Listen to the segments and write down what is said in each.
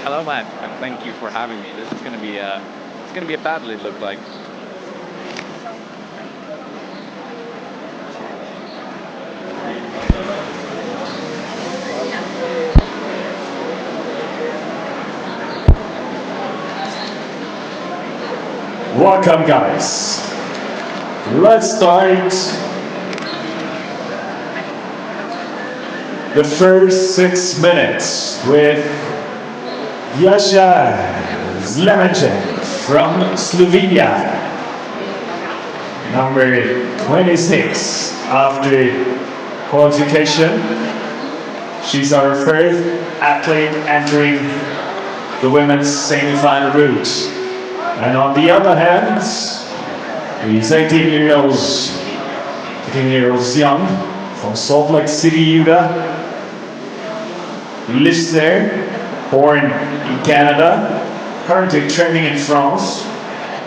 Hello, Matt, and thank you for having me. This is going to be it's going to be a battle. It looked like. Welcome, guys. Let's start the first 6 minutes with Jascha Zlemenček from Slovenia, number 26 after qualification. She's our first athlete entering the women's semi-final route. And on the other hand, he's 18 years young, from Salt Lake City, Utah. He lives there, born in Canada, currently training in France,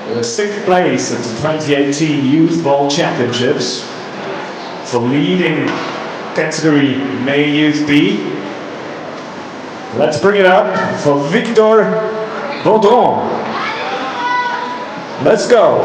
with a 6th place at the 2018 Youth Ball Championships for leading category May Youth B. Let's bring it up for Victor Baudron. Let's go.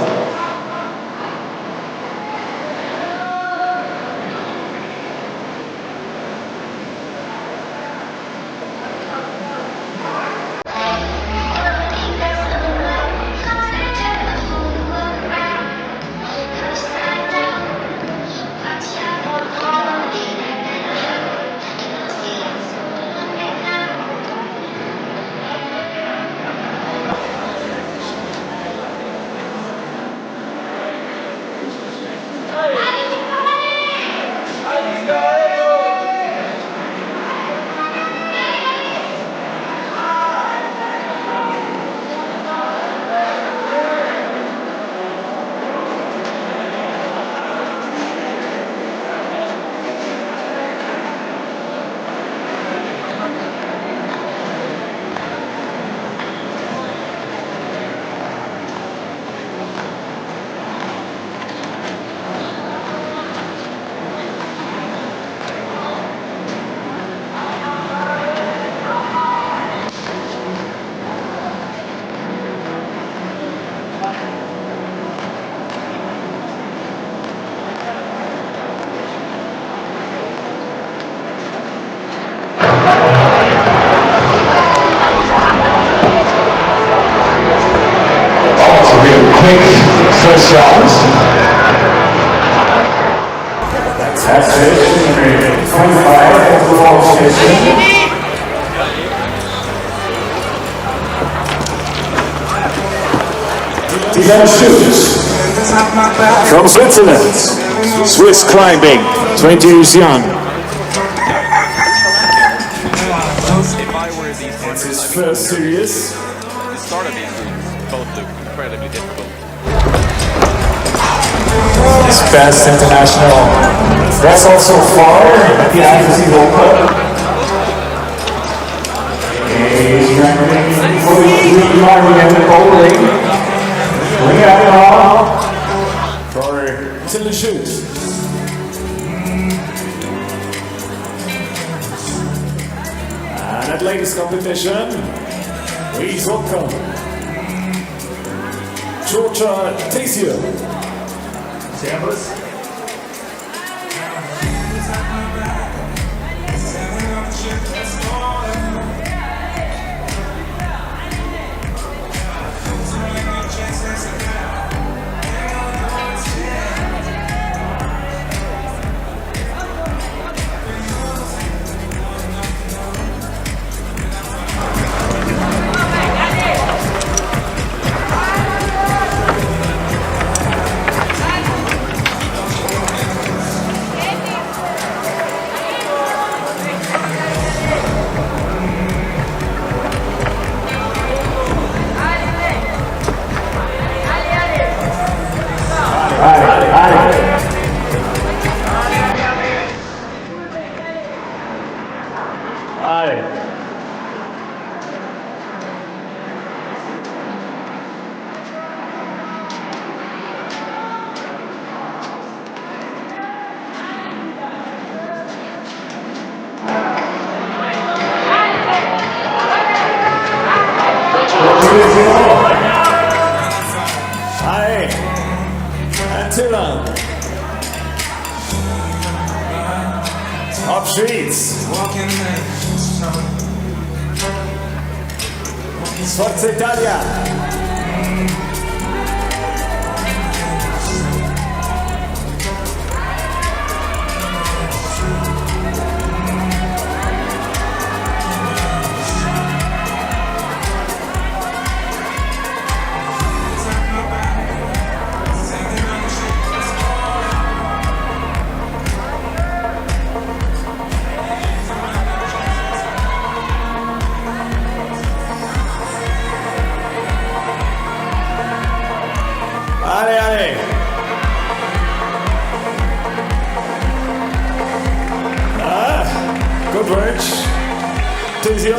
First round. That's it. 25 of the ball station. He's gonna shoot. From Switzerland, Swiss climbing, 20 years young. It's his first series. The start of these groups both look incredibly difficult. His best international. That's also far at the IFSC World Cup. He's ranking for the climbing and the bowling. Bring it out now for till the shoot. And at latest competition, please welcome Georgia Tasio. Campus. Hi. Attila. Up streets. Forza Italia. Ale, ale. Good work. 2-0.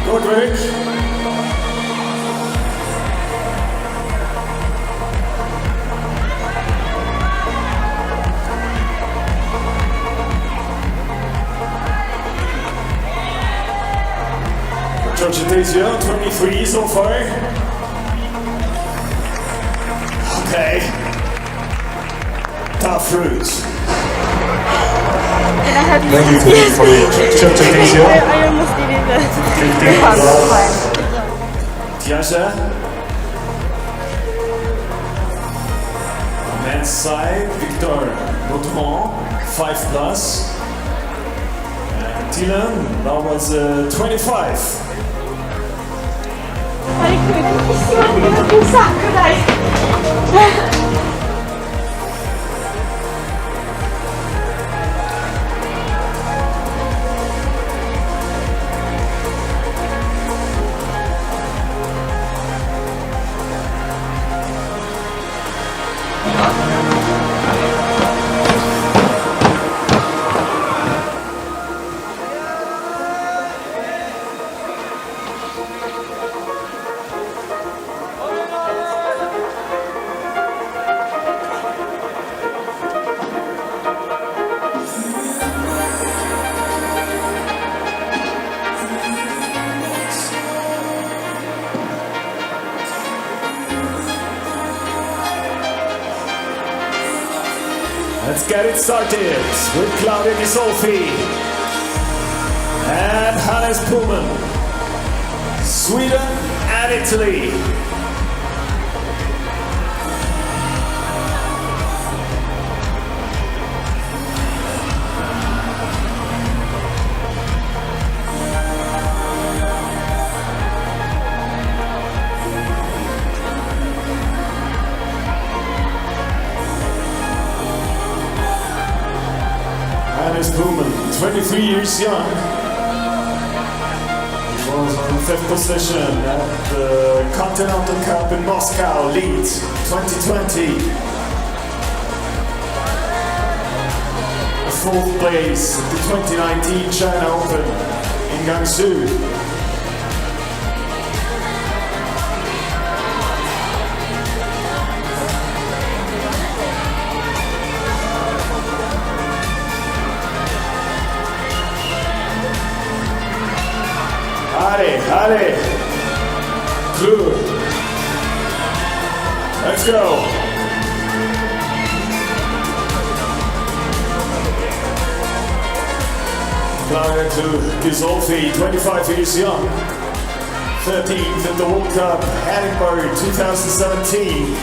Good work. Georgia Desio, 23 so far. Okay. Tough route. Thank you for your I almost did it. Tiasha. On men's side, Victor Baudron, 5+. And Dylan, that was 25. Un sacco, dai! Let's get it started with Claudia Gisolfi and Hannes Pullman, Sweden and Italy. Hannes Pullman, 23 years young, was on 5th position at the Continental Cup in Moscow, Lead 2020. A 4th place at the 2019 China Open in Guangzhou. Ale, through. Let's go. Claudia Gisolfi, 25 years young, 13th at the World Cup, Edinburgh 2017.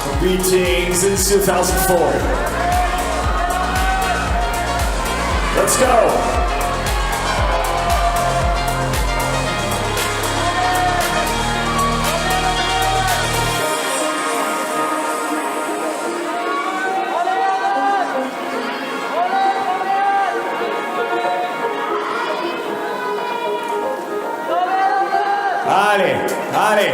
Competing since 2004. Let's go. Ale.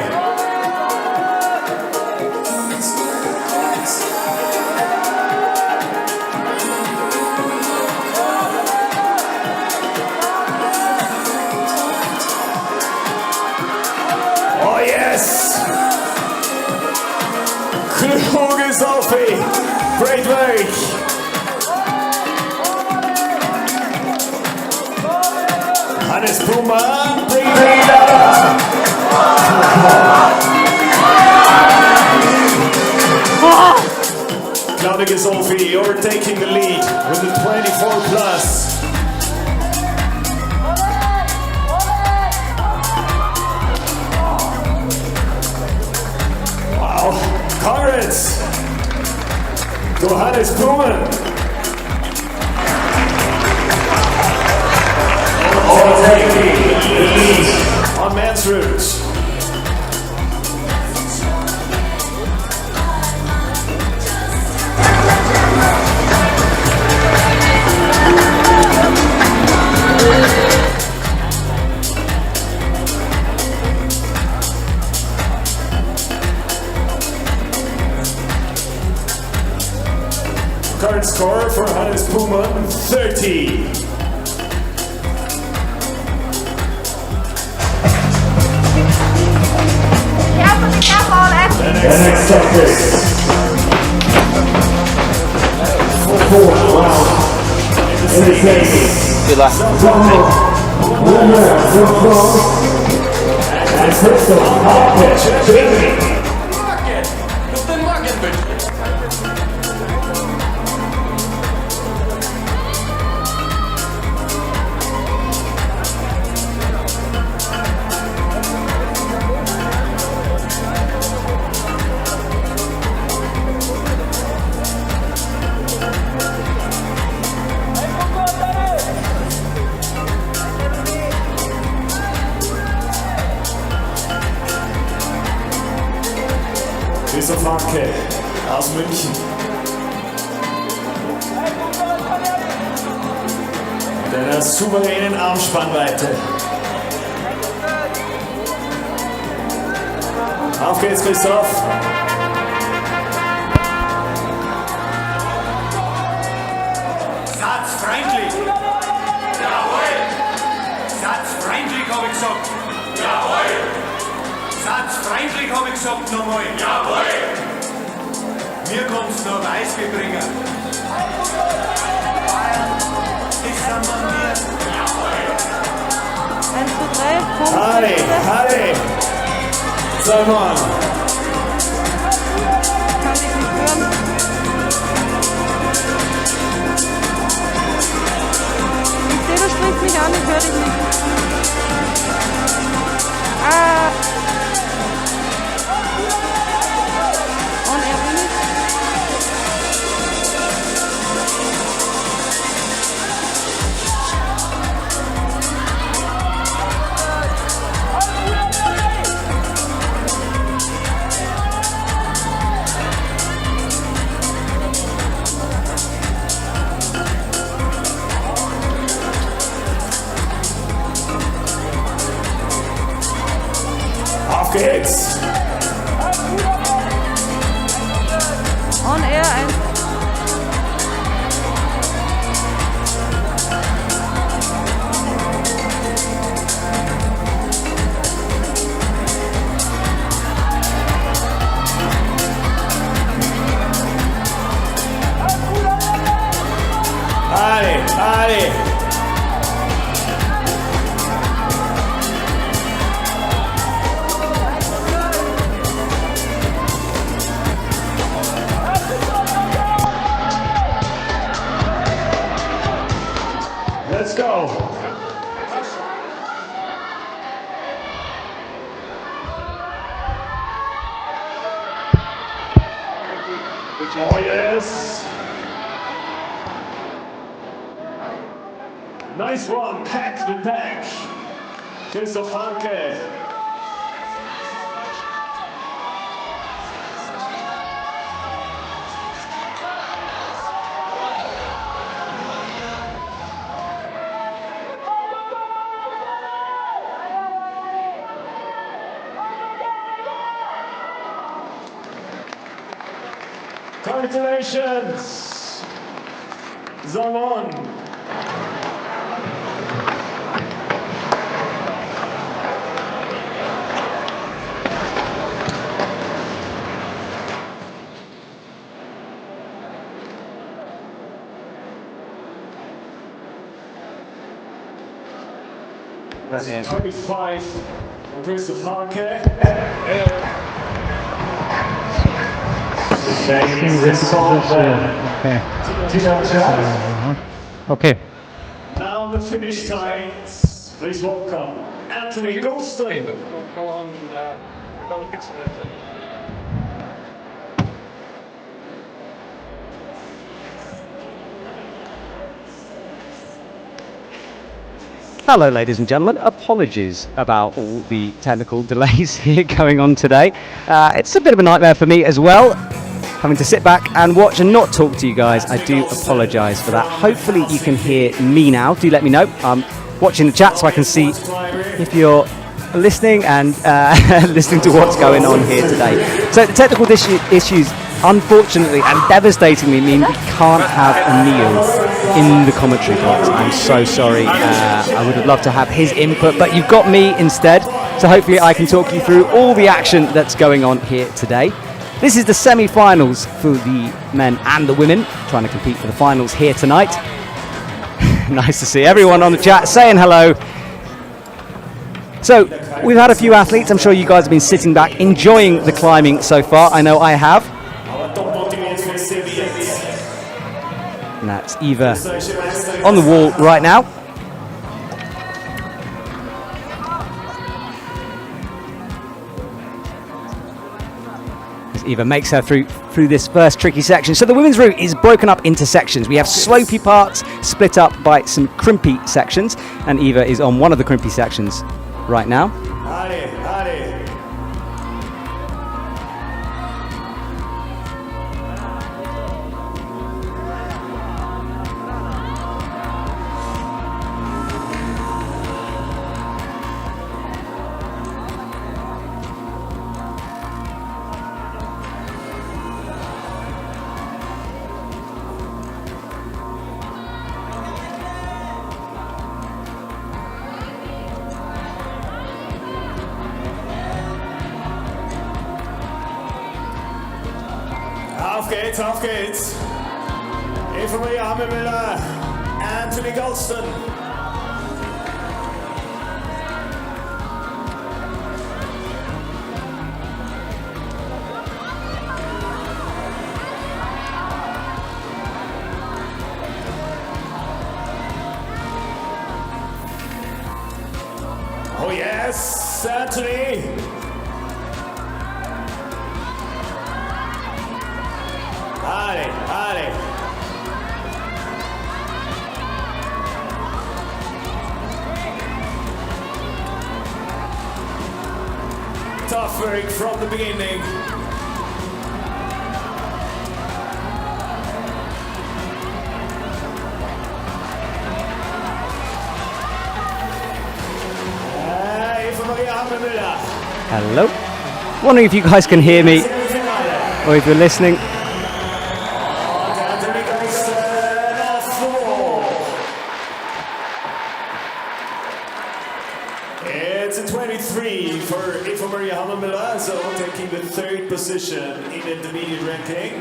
Oh yes! Gisolfi, great work! Hannes Pullman, bring it up! Sophie overtaking the lead with the 24 plus. Wow, congrats to Hannes Blumen. Overtaking the lead on men's route. Current score for Hannes Blumen, 30. The next up is fourth round in the case. Winner from France and Crystal Harpet, Germany. Franke aus München. Mit einer souveränen Armspannweite. Auf geht's, Christoph. Satz friendly. Jawohl. Satz friendly, hab ich gesagt. Jawohl. Satz freundlich, hab ich gesagt, nochmal. Jawohl! Mir kommt's noch Weißbier bringen. Ich sag mal mir. Jawohl! 1, 2, 3, Punkt. Harry, Harry! Simon! Kann ich nicht hören. Ich sehe, du sprichst mich an, ich höre dich nicht. Und er bin ich. Auf geht's! On air 1. Harry, Harry! Let's go! Oh yes! Nice one, pack the pack! Christoph Hanke! Congratulations! Zamon! That's 25 from Christoph Hanke. Okay. Okay. Now the finish times. Please welcome Anthony Goldstein. Hello ladies and gentlemen, apologies about all the technical delays here going on today. It's a bit of a nightmare for me as well, having to sit back and watch and not talk to you guys. I do apologise for that. Hopefully you can hear me now. Do let me know. I'm watching the chat so I can see if you're listening and listening to what's going on here today. So the technical issues unfortunately and devastatingly mean we can't have a Neil in the commentary box. I'm so sorry. I would have loved to have his input, but you've got me instead. So hopefully I can talk you through all the action that's going on here today. This is the semi-finals for the men and the women, trying to compete for the finals here tonight. Nice to see everyone on the chat saying hello. So we've had a few athletes. I'm sure you guys have been sitting back enjoying the climbing so far. I know I have. And that's Eva on the wall right now. As Eva makes her through this first tricky section. So the women's route is broken up into sections. We have slopey parts split up by some crimpy sections, and Eva is on one of the crimpy sections right now. Auf geht's. Eva Maria Hammermüller, Anthony Goldstein. Oh yes, Anthony. Tough work from the beginning. Eva Maria Hammermüller. Hello. Wondering if you guys can hear me or if you're listening. It's a 23 for Eva Maria Hammermüller, so taking the third position in the intermediate ranking.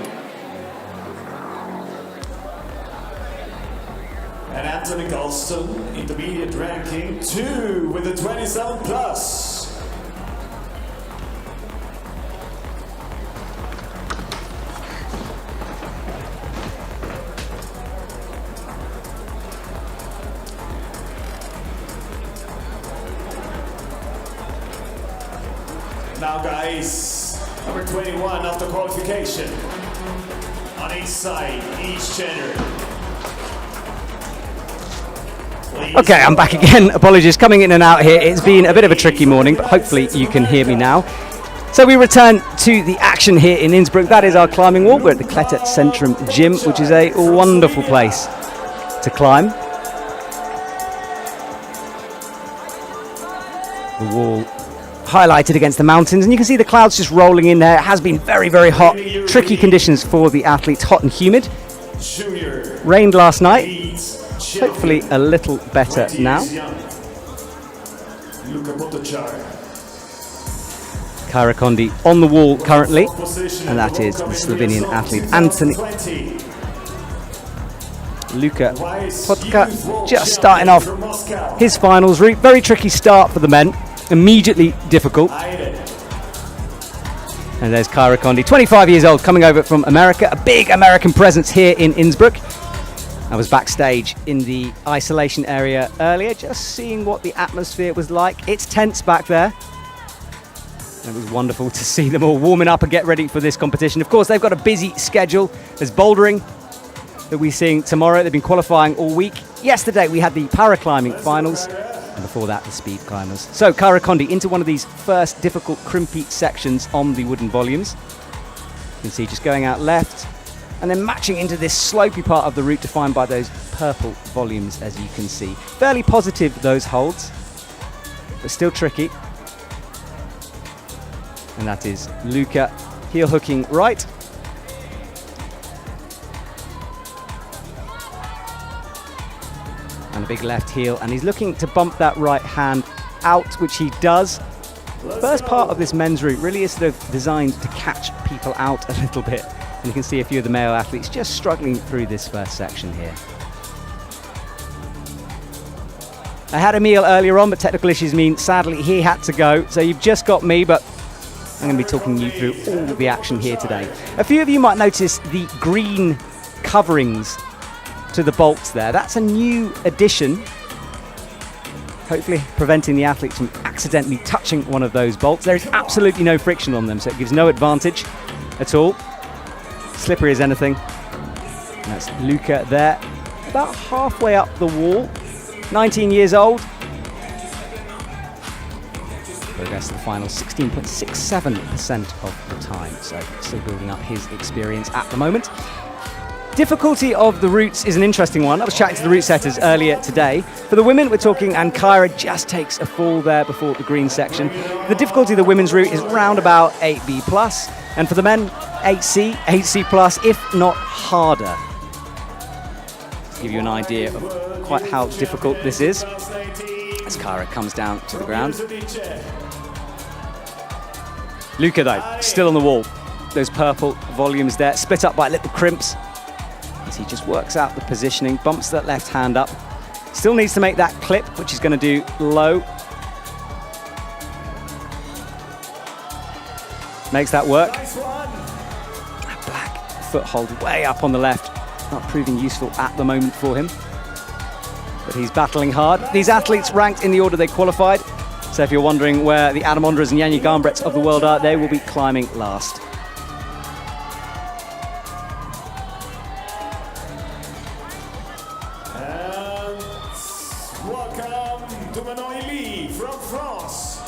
And Anthony Goldstein, intermediate ranking 2 with a 27 plus. Now guys, number 21 after qualification. On each side, each gender. Okay, I'm back again. Apologies, coming in and out here. It's been a bit of a tricky morning, but hopefully you can hear me now. So we return to the action here in Innsbruck. That is our climbing wall. We're at the Klettert Centrum Gym, which is a wonderful place to climb. The wall highlighted against the mountains, and you can see the clouds just rolling in there. It has been very, very hot. Tricky conditions for the athletes, hot and humid. Rained last night. Hopefully a little better now. Kyra Kondi on the wall currently, and that is the Slovenian athlete Anthony. Luka Potka just starting off his finals route. Very tricky start for the men, immediately difficult. And there's Kyra Condi, 25 years old, coming over from America. A big American presence here in Innsbruck. I was backstage in the isolation area earlier, just seeing what the atmosphere was like. It's tense back there. It was wonderful to see them all warming up and get ready for this competition. Of course, they've got a busy schedule. There's bouldering that we're seeing tomorrow. They've been qualifying all week. Yesterday, we had the paraclimbing finals. And before that, the speed climbers. So, Kyra Condi into one of these first difficult crimpy sections on the wooden volumes. You can see just going out left and then matching into this slopey part of the route defined by those purple volumes, as you can see. Fairly positive, those holds, but still tricky. And that is Luca heel hooking right. And a big left heel, and he's looking to bump that right hand out, which he does. The first part of this men's route really is sort of designed to catch people out a little bit. And you can see a few of the male athletes just struggling through this first section here. I had a meal earlier on, but technical issues mean sadly he had to go. So you've just got me, but I'm going to be talking you through all of the action here today. A few of you might notice the green coverings to the bolts there. That's a new addition, hopefully preventing the athletes from accidentally touching one of those bolts. There is absolutely no friction on them, so it gives no advantage at all. Slippery as anything. And that's Luca there, about halfway up the wall, 19 years old. Progress to the final, 16.67% of the time, so still building up his experience at the moment. Difficulty of the routes is an interesting one. I was chatting to the route setters earlier today. For the women, we're talking, and Kyra just takes a fall there before the green section. The difficulty of the women's route is round about 8B+, and for the men, 8C+, if not harder. To give you an idea of quite how difficult this is, as Kyra comes down to the ground. Luca, though, still on the wall. Those purple volumes there, split up by little crimps. As he just works out the positioning, bumps that left hand up. Still needs to make that clip, which he's going to do low. Makes that work. That black foothold way up on the left. Not proving useful at the moment for him. But he's battling hard. These athletes ranked in the order they qualified. So if you're wondering where the Adam Ondras and Janja Garnbretts of the world are, they will be climbing last. And welcome to Manoili from France.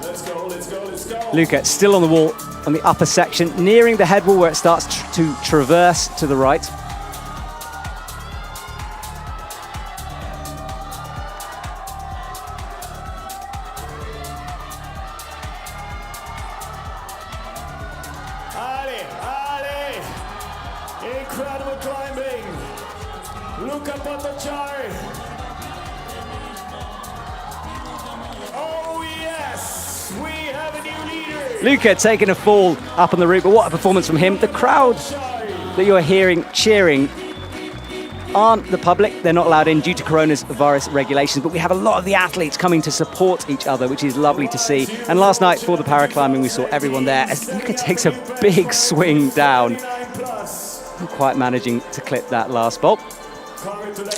Let's go. Luca still on the wall on the upper section, nearing the head wall where it starts to traverse to the right. Ali, incredible climbing. Luca Potocari. Oh yes, we have a new leader. Luca taking a fall up on the route, but what a performance from him. The crowd that you're hearing cheering aren't the public. They're not allowed in due to coronavirus regulations, but we have a lot of the athletes coming to support each other, which is lovely to see. And last night for the paraclimbing, we saw everyone there as Luca takes a big swing down, not quite managing to clip that last bolt.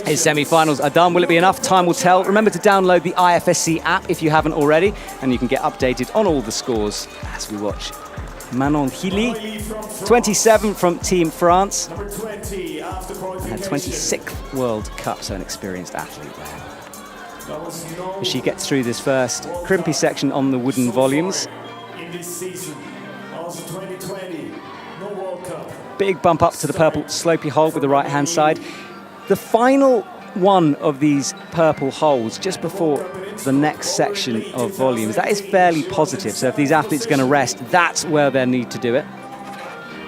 His semi-finals are done. Will it be enough? Time will tell. Remember to download the IFSC app if you haven't already, and you can get updated on all the scores as we watch Manon Hilly, 27 from Team France, and her 26th World Cup, so an experienced athlete there. As she gets through this first crimpy section on the wooden volumes. In this season, also 2020, no World Cup. Big bump up to the purple slopey hold with the right-hand side. The final one of these purple holes just before the next section of volumes, that is fairly positive. So if these athletes are going to rest, that's where they need to do it.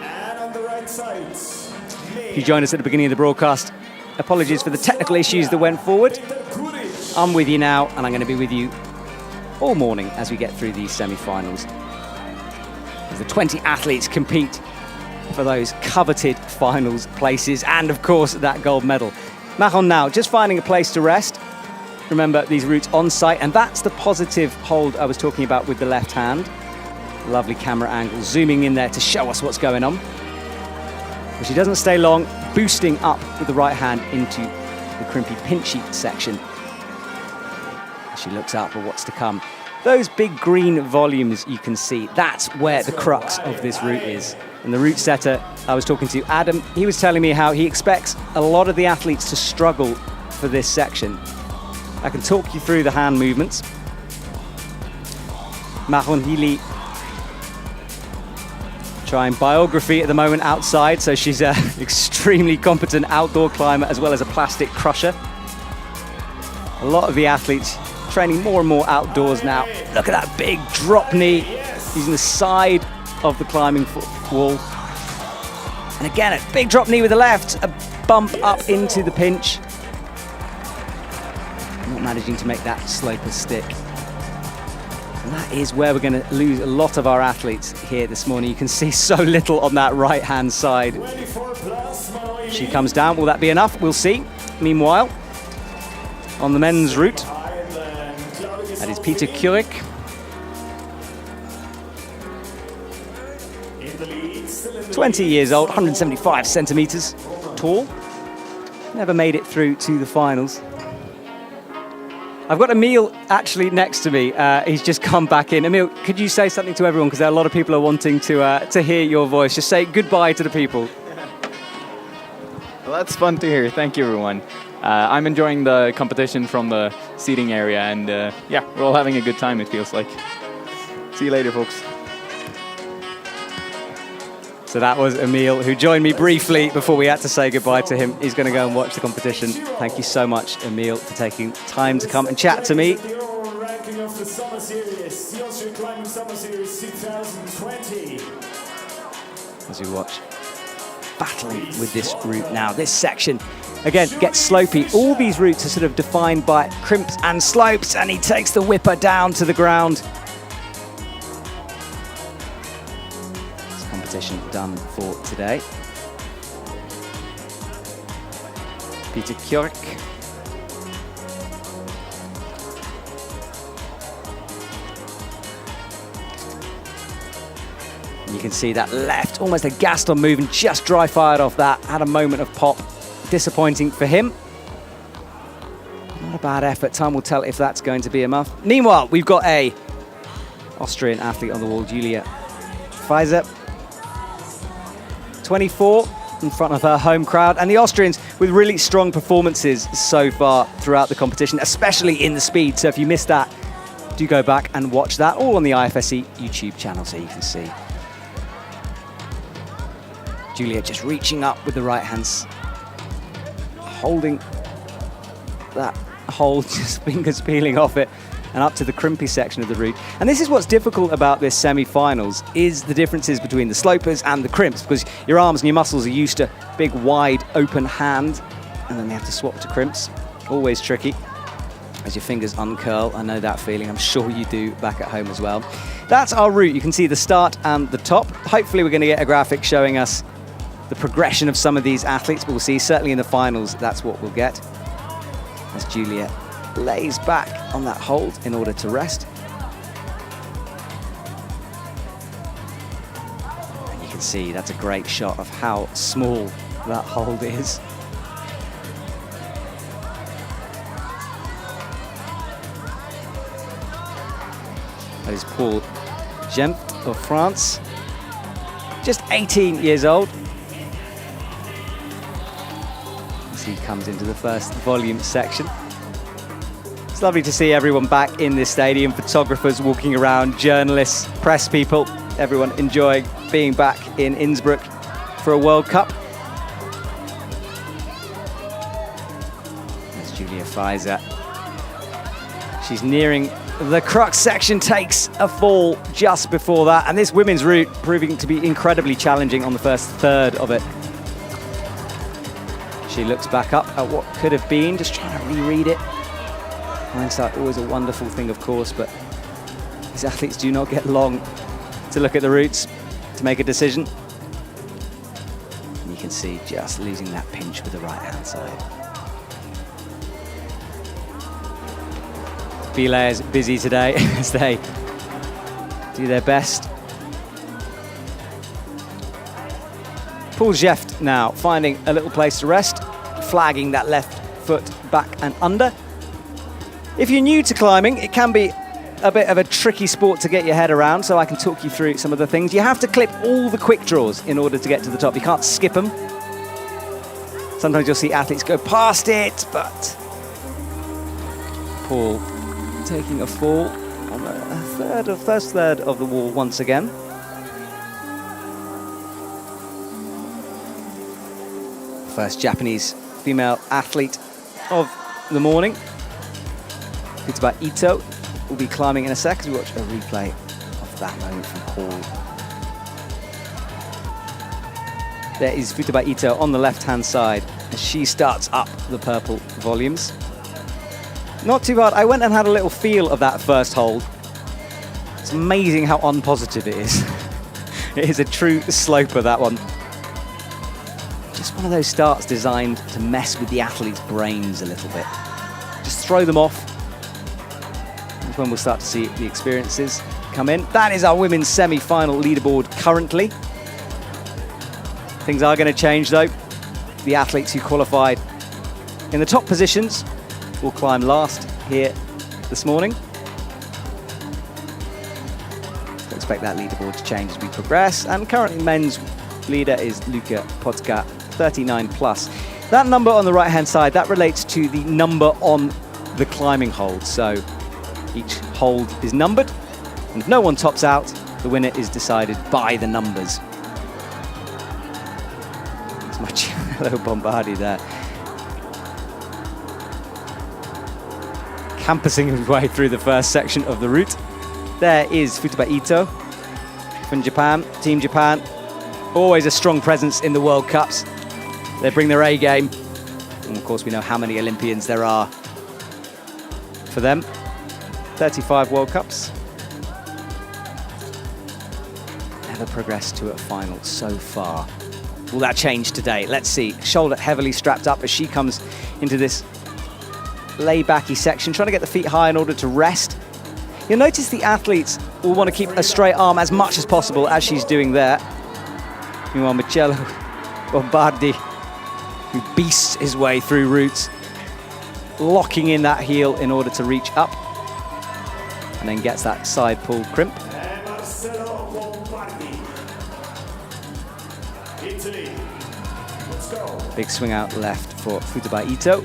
And on the right side, If you joined us at the beginning of the broadcast, apologies for the technical issues that went forward. I'm with you now, and I'm going to be with you all morning as we get through these semi-finals. As the 20 athletes compete for those coveted finals places and, of course, that gold medal. Mahon now just finding a place to rest. Remember, these routes on site, and that's the positive hold I was talking about with the left hand. Lovely camera angle, zooming in there to show us what's going on. But she doesn't stay long, boosting up with the right hand into the crimpy pinchy section. She looks out for what's to come. Those big green volumes you can see, that's where the crux of this route is. And the route setter I was talking to, Adam, he was telling me how he expects a lot of the athletes to struggle for this section. I can talk you through the hand movements. Mahon Hili trying biography at the moment outside, so she's an extremely competent outdoor climber as well as a plastic crusher. A lot of the athletes training more and more outdoors now. Look at that big drop knee using the side of the climbing wall. And again, a big drop knee with the left, a bump up into the pinch. Not managing to make that sloper stick. And that is where we're going to lose a lot of our athletes here this morning. You can see so little on that right-hand side. She comes down. Will that be enough? We'll see. Meanwhile, on the men's route, that is Peter Kurik. 20 years old, 175 centimeters tall. Never made it through to the finals. I've got Emil actually next to me. He's just come back in. Emil, could you say something to everyone? Because there are a lot of people are wanting to hear your voice. Just say goodbye to the people. Well, that's fun to hear. Thank you, everyone. I'm enjoying the competition from the seating area, and yeah, we're all having a good time, it feels like. See you later, folks. So that was Emil, who joined me briefly before we had to say goodbye to him. He's going to go and watch the competition. Thank you so much, Emil, for taking time to come and chat to me. Ranking of the Summer Series, the Austrian Climbing Summer Series 2020. As you watch, battling with this route now. This section, again, gets slopey. All these routes are sort of defined by crimps and slopes, and he takes the whipper down to the ground. Competition done for today. Peter Kjörk. You can see that left, almost a Gaston move, and just dry fired off that. Had a moment of pop. Disappointing for him. Not a bad effort. Time will tell if that's going to be enough. Meanwhile, we've got a Austrian athlete on the wall, Julia Pfizer. 24 in front of her home crowd, and the Austrians with really strong performances so far throughout the competition, especially in the speed. So if you missed that, do go back and watch that, all on the IFSC YouTube channel so you can see. Julia just reaching up with the right hands, holding that hold, just fingers peeling off it, and up to the crimpy section of the route. And this is what's difficult about this semi-finals, is the differences between the slopers and the crimps, because your arms and your muscles are used to big, wide, open hand, and then they have to swap to crimps. Always tricky as your fingers uncurl. I know that feeling. I'm sure you do back at home as well. That's our route. You can see the start and the top. Hopefully we're going to get a graphic showing us the progression of some of these athletes, but we'll see. Certainly in the finals, that's what we'll get. As Julia lays back on that hold in order to rest. And you can see that's a great shot of how small that hold is. That is Paul Gempt of France, just 18 years old. As he comes into the first volume section. It's lovely to see everyone back in this stadium, photographers walking around, journalists, press people, everyone enjoying being back in Innsbruck for a World Cup. There's Julia Pfizer. She's nearing the crux section, takes a fall just before that, and this women's route proving to be incredibly challenging on the first third of it. She looks back up at what could have been, just trying to reread it. Hindsight, always a wonderful thing, of course, but these athletes do not get long to look at the routes to make a decision. And you can see just losing that pinch with the right-hand side. Belayers busy today as they do their best. Paul Jeft now finding a little place to rest, flagging that left foot back and under. If you're new to climbing, it can be a bit of a tricky sport to get your head around, so I can talk you through some of the things. You have to clip all the quick draws in order to get to the top. You can't skip them. Sometimes you'll see athletes go past it, but Paul taking a fall on the first third of the wall once again. First Japanese female athlete of the morning. Futaba Ito will be climbing in a sec as we watch a replay of that moment from Paul. There is Futaba Ito on the left-hand side as she starts up the purple volumes. Not too bad. I went and had a little feel of that first hold. It's amazing how unpositive it is. It is a true sloper, that one. Just one of those starts designed to mess with the athlete's brains a little bit. Just throw them off. That's when we'll start to see the experiences come in. That is our women's semi-final leaderboard currently. Things are going to change though. The athletes who qualified in the top positions will climb last here this morning. So expect that leaderboard to change as we progress. And currently men's leader is Luka Podka, 39 plus. That number on the right hand side, that relates to the number on the climbing hold. So each hold is numbered, and if no one tops out, the winner is decided by the numbers. It's much hello Bombardi there. Campusing his way through the first section of the route. There is Futaba Ito from Japan, Team Japan. Always a strong presence in the World Cups. They bring their A game. And of course we know how many Olympians there are for them. 35 World Cups. Never progressed to a final so far. Will that change today? Let's see. Shoulder heavily strapped up as she comes into this lay-backy section, trying to get the feet high in order to rest. You'll notice the athletes will want to keep a straight arm as much as possible, as she's doing there. Meanwhile, Marcello Bombardi, who beasts his way through routes, locking in that heel in order to reach up, and then gets that side pull crimp. Big swing out left for Futaba Ito.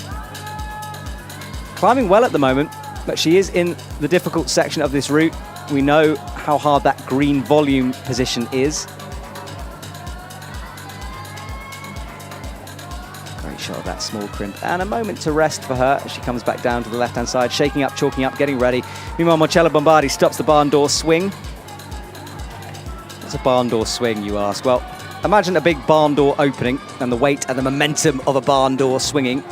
Climbing well at the moment, but she is in the difficult section of this route. We know how hard that green volume position is. Great shot of that small crimp, and a moment to rest for her as she comes back down to the left-hand side, shaking up, chalking up, getting ready. Meanwhile, Marcello Bombardi stops the barn door swing. What's a barn door swing, you ask? Well, imagine a big barn door opening and the weight and the momentum of a barn door swinging.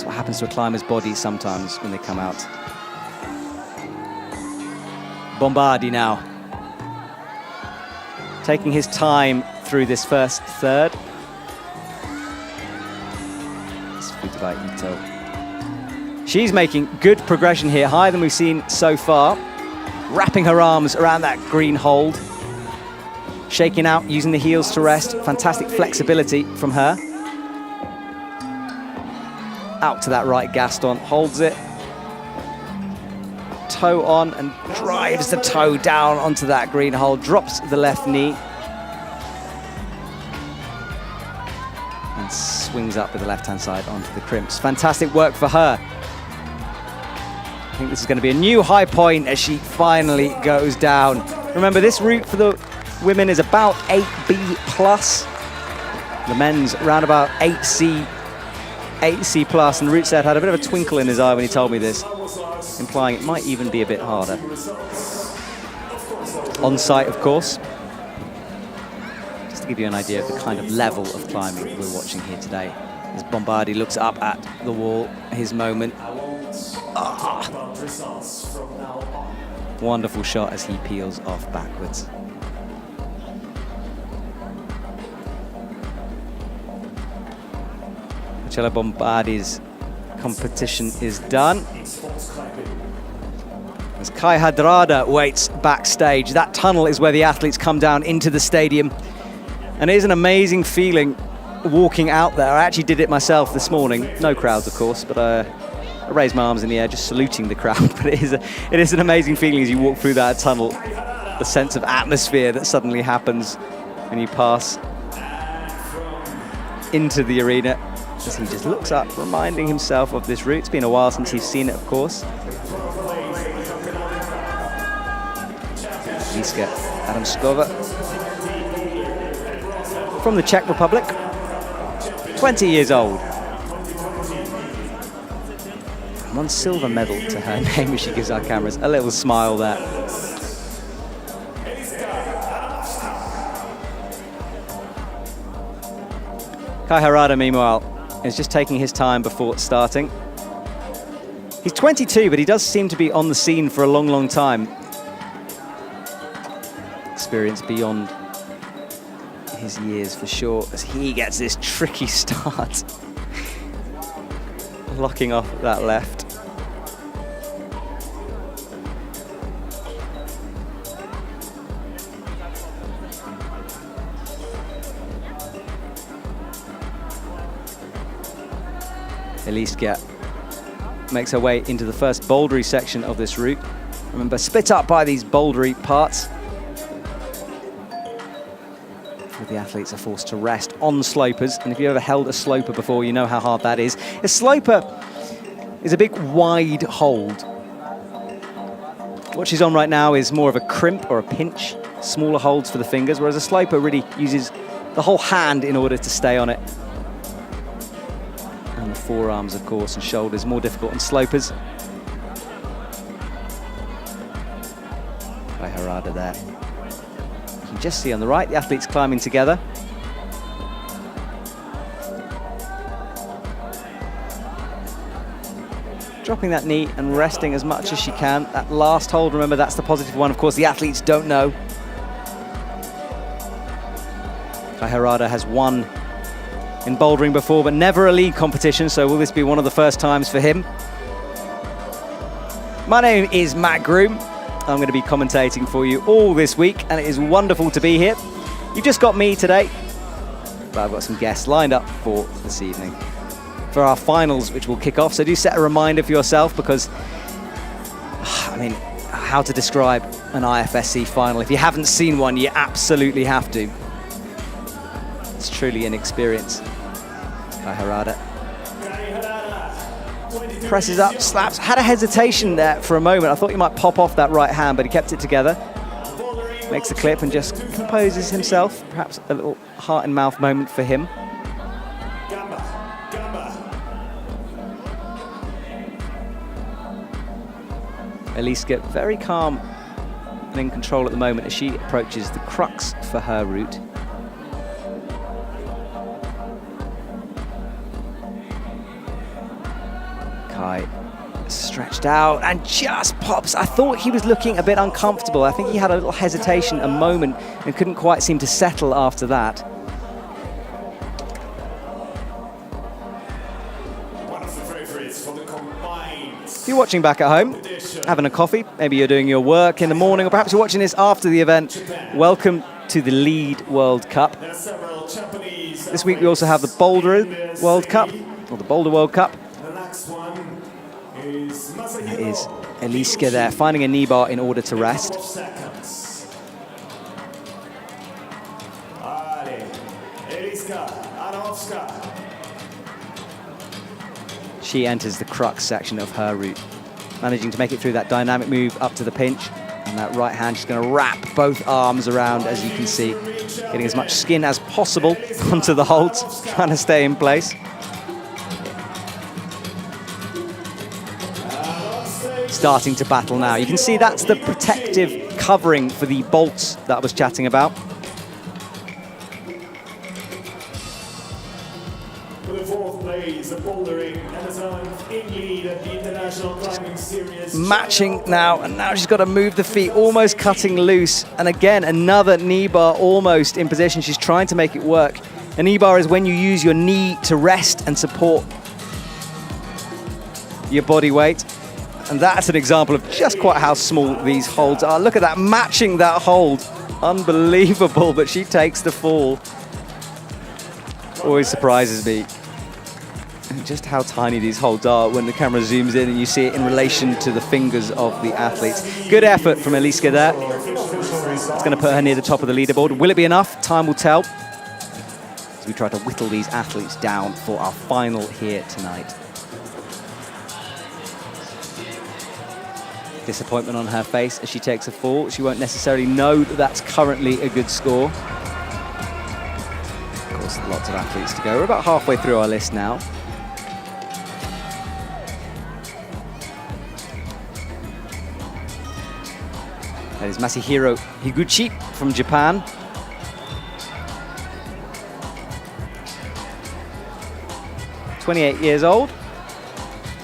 What happens to a climber's body sometimes when they come out. Bombardi now taking his time through this first third. It's Futaba Ito. She's making good progression here, higher than we've seen so far. Wrapping her arms around that green hold. Shaking out, using the heels to rest. Fantastic flexibility from her. Out to that right Gaston, holds it. Toe on and drives the toe down onto that green hole, drops the left knee. And swings up with the left-hand side onto the crimps. Fantastic work for her. I think this is going to be a new high point as she finally goes down. Remember, this route for the women is about 8B plus. The men's around about 8C plus, and Rootset had a bit of a twinkle in his eye when he told me this, implying it might even be a bit harder. On site, of course. Just to give you an idea of the kind of level of climbing we're watching here today. As Bombardi looks up at the wall, his moment. Wonderful shot as he peels off backwards. Marcella Bombardi's competition is done. As Kai Hadrada waits backstage, that tunnel is where the athletes come down into the stadium. And it is an amazing feeling walking out there. I actually did it myself this morning. No crowds, of course, but I raised my arms in the air just saluting the crowd. But it is an amazing feeling as you walk through that tunnel. The sense of atmosphere that suddenly happens when you pass into the arena. As he just looks up, reminding himself of this route. It's been a while since he's seen it, of course. Líska Adamskova from the Czech Republic, 20 years old. One silver medal to her name as she gives our cameras a little smile there. Kai Harada, meanwhile, is just taking his time before starting. He's 22, but he does seem to be on the scene for a long, long time. Experience beyond his years for sure, as he gets this tricky start. Locking off that left. Líska makes her way into the first bouldery section of this route. Remember, split up by these bouldery parts. The athletes are forced to rest on slopers, and if you've ever held a sloper before, you know how hard that is. A sloper is a big wide hold. What she's on right now is more of a crimp or a pinch, smaller holds for the fingers, whereas a sloper really uses the whole hand in order to stay on it. And the forearms, of course, and shoulders, more difficult on slopers. By Harada there. You can just see on the right, the athletes climbing together. Dropping that knee and resting as much as she can. That last hold, remember, that's the positive one. Of course, the athletes don't know. Kai Harada has won in bouldering before, but never a league competition, so will this be one of the first times for him? My name is Matt Groom. I'm going to be commentating for you all this week, and it is wonderful to be here. You've just got me today, but I've got some guests lined up for this evening for our finals, which will kick off. So do set a reminder for yourself, because, I mean, how to describe an IFSC final? If you haven't seen one, you absolutely have to. It's truly an experience. Kai Harada presses up, slaps, had a hesitation there for a moment. I thought he might pop off that right hand, but he kept it together. Makes the clip and just composes himself. Perhaps a little heart and mouth moment for him. Líska very calm and in control at the moment as she approaches the crux for her route. Kai stretched out and just pops. I thought he was looking a bit uncomfortable. I think he had a little hesitation, a moment, and couldn't quite seem to settle after that. One of the favorites for the combined. If you're watching back at home, having a coffee, maybe you're doing your work in the morning, or perhaps you're watching this after the event, welcome to the Lead World Cup. This week we also have the Boulder World Cup, or the Boulder World Cup. That is Líska there, finding a knee bar in order to rest. She enters the crux section of her route, managing to make it through that dynamic move up to the pinch. And that right hand, she's going to wrap both arms around, as you can see, getting as much skin as possible onto the holds, trying to stay in place. Starting to battle now. You can see that's the protective covering for the bolts that I was chatting about. For the fourth place, the bouldering Amazon in lead at the International Climbing Series. Matching now, and now she's got to move the feet, almost cutting loose. And again, another knee bar almost in position. She's trying to make it work. A knee bar is when you use your knee to rest and support your body weight. And that's an example of just quite how small these holds are. Look at that, matching that hold. Unbelievable, but she takes the fall. Always surprises me just how tiny these holds are when the camera zooms in and you see it in relation to the fingers of the athletes. Good effort from Eliska there. It's going to put her near the top of the leaderboard. Will it be enough? Time will tell. As we try to whittle these athletes down for our final here tonight. Disappointment on her face as she takes a fall. She won't necessarily know that that's currently a good score. Of course, lots of athletes to go. We're about halfway through our list now. That is Masahiro Higuchi from Japan. (28 years old).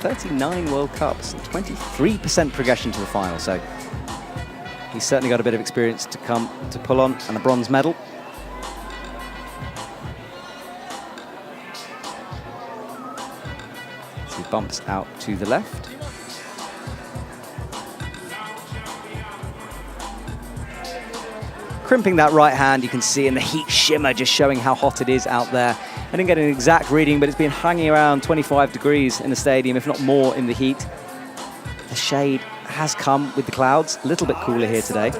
39 World Cups, 23% progression to the final, so he's certainly got a bit of experience to come to pull on, and a bronze medal. So he bumps out to the left. Crimping that right hand, you can see in the heat shimmer, just showing how hot it is out there. I didn't get an exact reading, but it's been hanging around 25 degrees in the stadium, if not more in the heat. The shade has come with the clouds, a little bit cooler here today.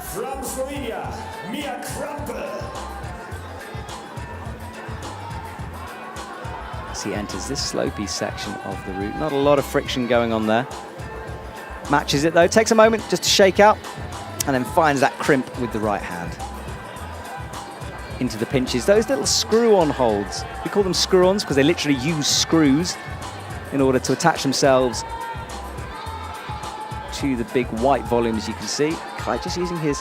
From Slovenia, Mia Krampel. As he enters this slopey section of the route, not a lot of friction going on there. Matches it though, takes a moment just to shake out, and then finds that crimp with the right hand. Into the pinches, those little screw-on holds. We call them screw-ons because they literally use screws in order to attach themselves to the big white volumes you can see. Kai just using his...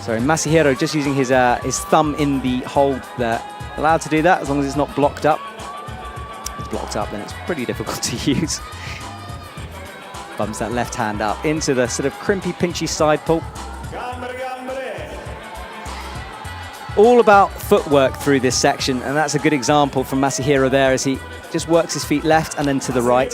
Sorry, Masahiro just using his thumb in the hold there. Allowed to do that as long as it's not blocked up. If it's blocked up, then it's pretty difficult to use. Bumps that left hand up into the sort of crimpy, pinchy side pull. All about footwork through this section, and that's a good example from Masahiro there as he just works his feet left and then to the right.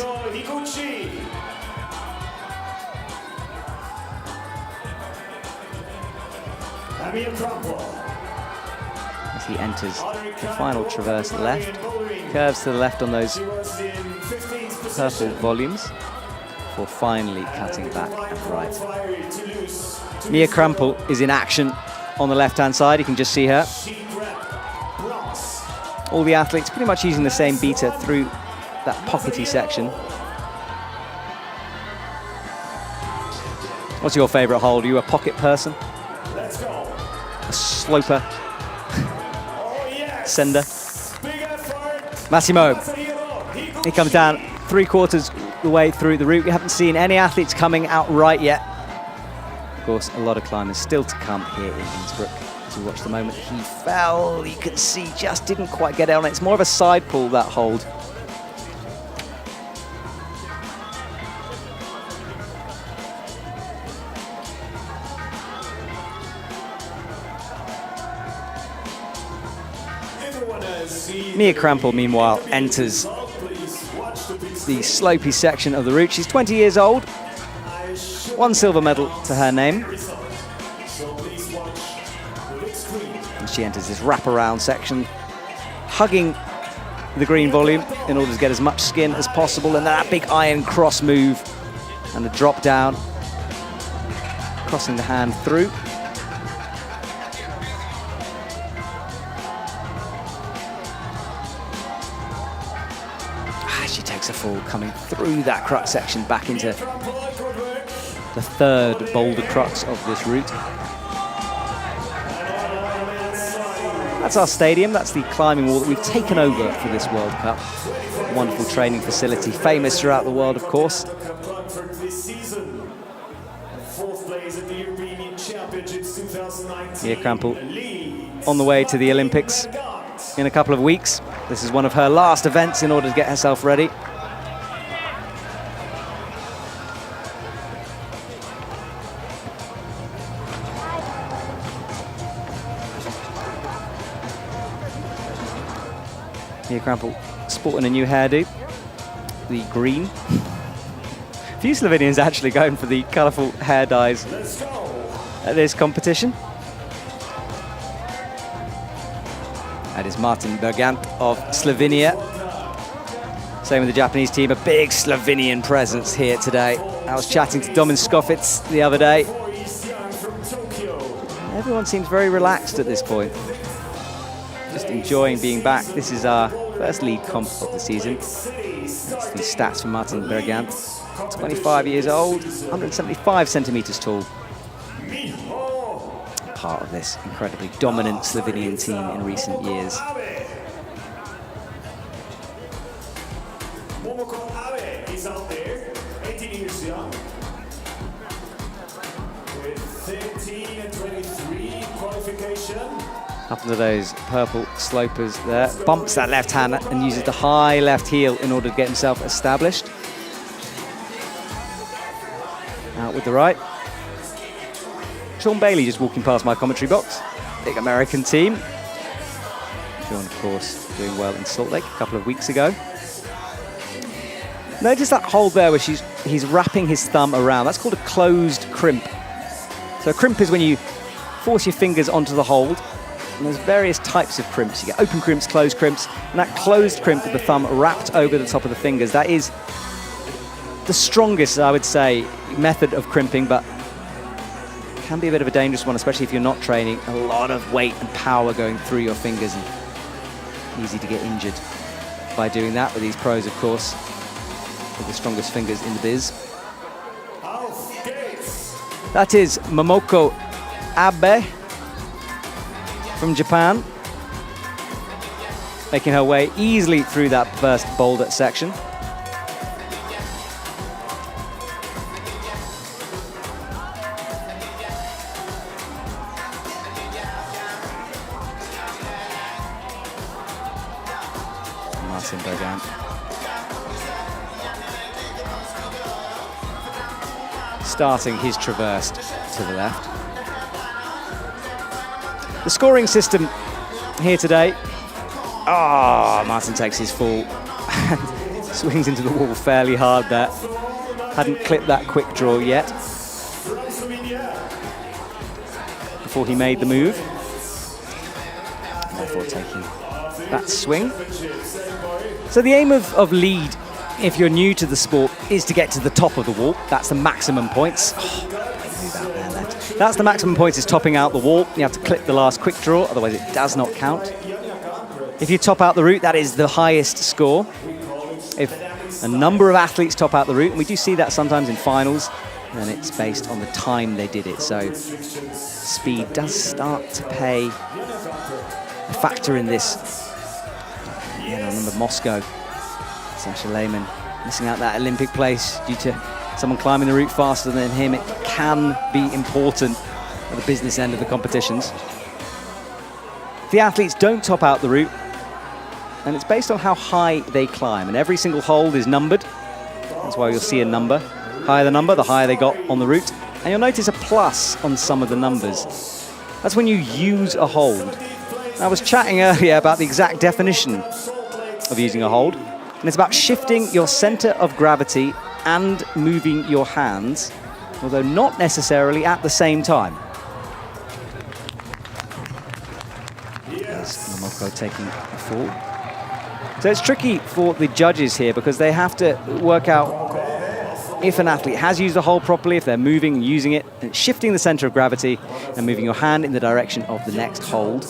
As he enters the final traverse left, curves to the left on those purple volumes, before finally cutting back and right. Mia Krampel is in action on the left-hand side, you can just see her. All the athletes pretty much using the same beater through that pockety section. What's your favourite hold? Are you a pocket person? A sloper? Sender? Massimo. He comes down 3/4 the way through the route. We haven't seen any athletes coming out right yet. Of course, a lot of climbers still to come here in Innsbruck. As we watch the moment he fell, you can see just didn't quite get on it. It's more of a side pull, that hold. Mia Krampel, meanwhile, enters the slopey section of the route. She's 20 years old. 1 silver medal to her name. And she enters this wraparound section, hugging the green volume in order to get as much skin as possible. And then that big iron cross move and the drop down, crossing the hand through. She takes a fall coming through that crux section back into the third boulder crux of this route. That's our stadium, that's the climbing wall that we've taken over for this World Cup. Wonderful training facility, famous throughout the world, of course. Mia Krampel on the way to the Olympics in a couple of weeks. This is one of her last events in order to get herself ready. Mia Krampel sporting a new hairdo, the green. A few Slovenians actually going for the colourful hair dyes at this competition. That is Martin Bergant of Slovenia. Same with the Japanese team, a big Slovenian presence here today. I was chatting to Domin Skofitz the other day. Everyone seems very relaxed at this point. Just enjoying being back. This is our first lead comp of the season. That's the stats for Martin Bergant. 25 years old, 175 centimeters tall. Part of this incredibly dominant Slovenian team in recent years. Is out there, 18 years young, with 13 and 23 qualification. Up into those purple slopers there. Bumps that left hand and uses the high left heel in order to get himself established. Out with the right. Sean Bailey just walking past my commentary box. Big American team. Sean, of course, doing well in Salt Lake a couple of weeks ago. Notice that hold there where he's wrapping his thumb around. That's called a closed crimp. So a crimp is when you force your fingers onto the hold. And there's various types of crimps. You get open crimps, closed crimps. And that closed crimp with the thumb wrapped over the top of the fingers, that is the strongest, I would say, method of crimping, but can be a bit of a dangerous one, especially if you're not training. A lot of weight and power going through your fingers, and easy to get injured by doing that with these pros, of course, with the strongest fingers in the biz. That is Momoko Abe from Japan, making her way easily through that first boulder section. Martin Bergant. Starting his traverse to the left. The scoring system here today. Martin takes his fall and swings into the wall fairly hard there. Hadn't clipped that quick draw yet before he made the move. And therefore taking that swing. So the aim of lead, if you're new to the sport, is to get to the top of the wall. That's the maximum points. That's the maximum points, is topping out the wall. You have to clip the last quick draw, otherwise it does not count. If you top out the route, that is the highest score. If a number of athletes top out the route, and we do see that sometimes in finals, then it's based on the time they did it. So speed does start to play a factor in this. I remember Moscow, Sasha Lehmann missing out that Olympic place due to someone climbing the route faster than him. It can be important at the business end of the competitions. If the athletes don't top out the route, and it's based on how high they climb, and every single hold is numbered. That's why you'll see a number. Higher the number, the higher they got on the route. And you'll notice a plus on some of the numbers. That's when you use a hold. I was chatting earlier about the exact definition of using a hold, and it's about shifting your center of gravity and moving your hands, although not necessarily at the same time. There's Momoko taking a fall. So it's tricky for the judges here because they have to work out if an athlete has used the hold properly, if they're moving and using it, and shifting the center of gravity and moving your hand in the direction of the next hold.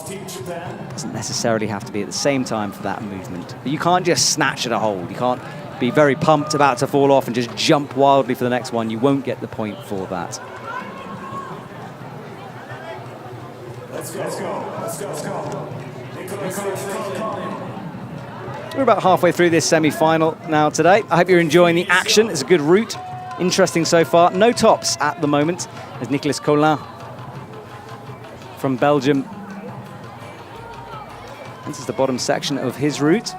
Doesn't necessarily have to be at the same time for that movement. But you can't just snatch at a hold. You can't be very pumped about to fall off and just jump wildly for the next one. You won't get the point for that. Let's go. We're about halfway through this semi-final now today. I hope you're enjoying the action. It's a good route. Interesting so far. No tops at the moment, as Nicolas Collin from Belgium enters the bottom section of his route.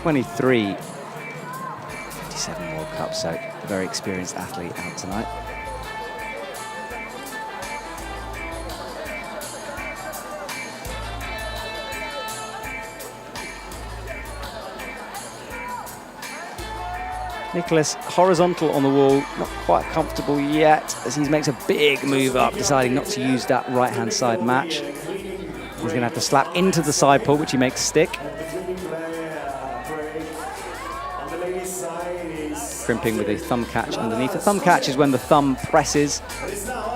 .23.57 World Cup, so a very experienced athlete out tonight. Nicholas horizontal on the wall, not quite comfortable yet as he makes a big move up, deciding not to use that right-hand side match. He's going to have to slap into the side pull, which he makes stick. Crimping with a thumb catch underneath. A thumb catch is when the thumb presses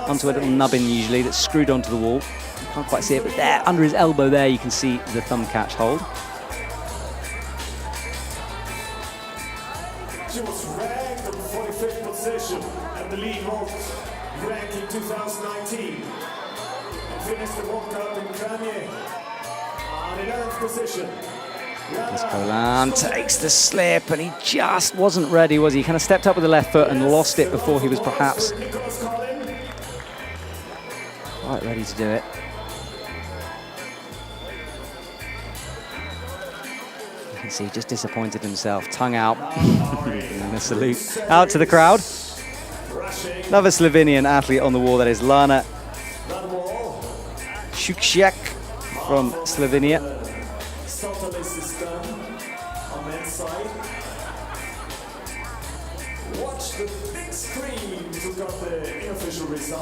onto a little nubbin usually that's screwed onto the wall. You can't quite see it, but there, under his elbow there, you can see the thumb catch hold. She was ranked on the 45th position at the league world ranking 2019 and finished the World Cup in Kanye on 11th position. Colan takes the slip and he just wasn't ready, was he? He kind of stepped up with the left foot and lost it before he was perhaps quite ready to do it. You can see he just disappointed himself, tongue out, and a salute out to the crowd. Another Slovenian athlete on the wall, that is Lana Šuksiak from Slovenia.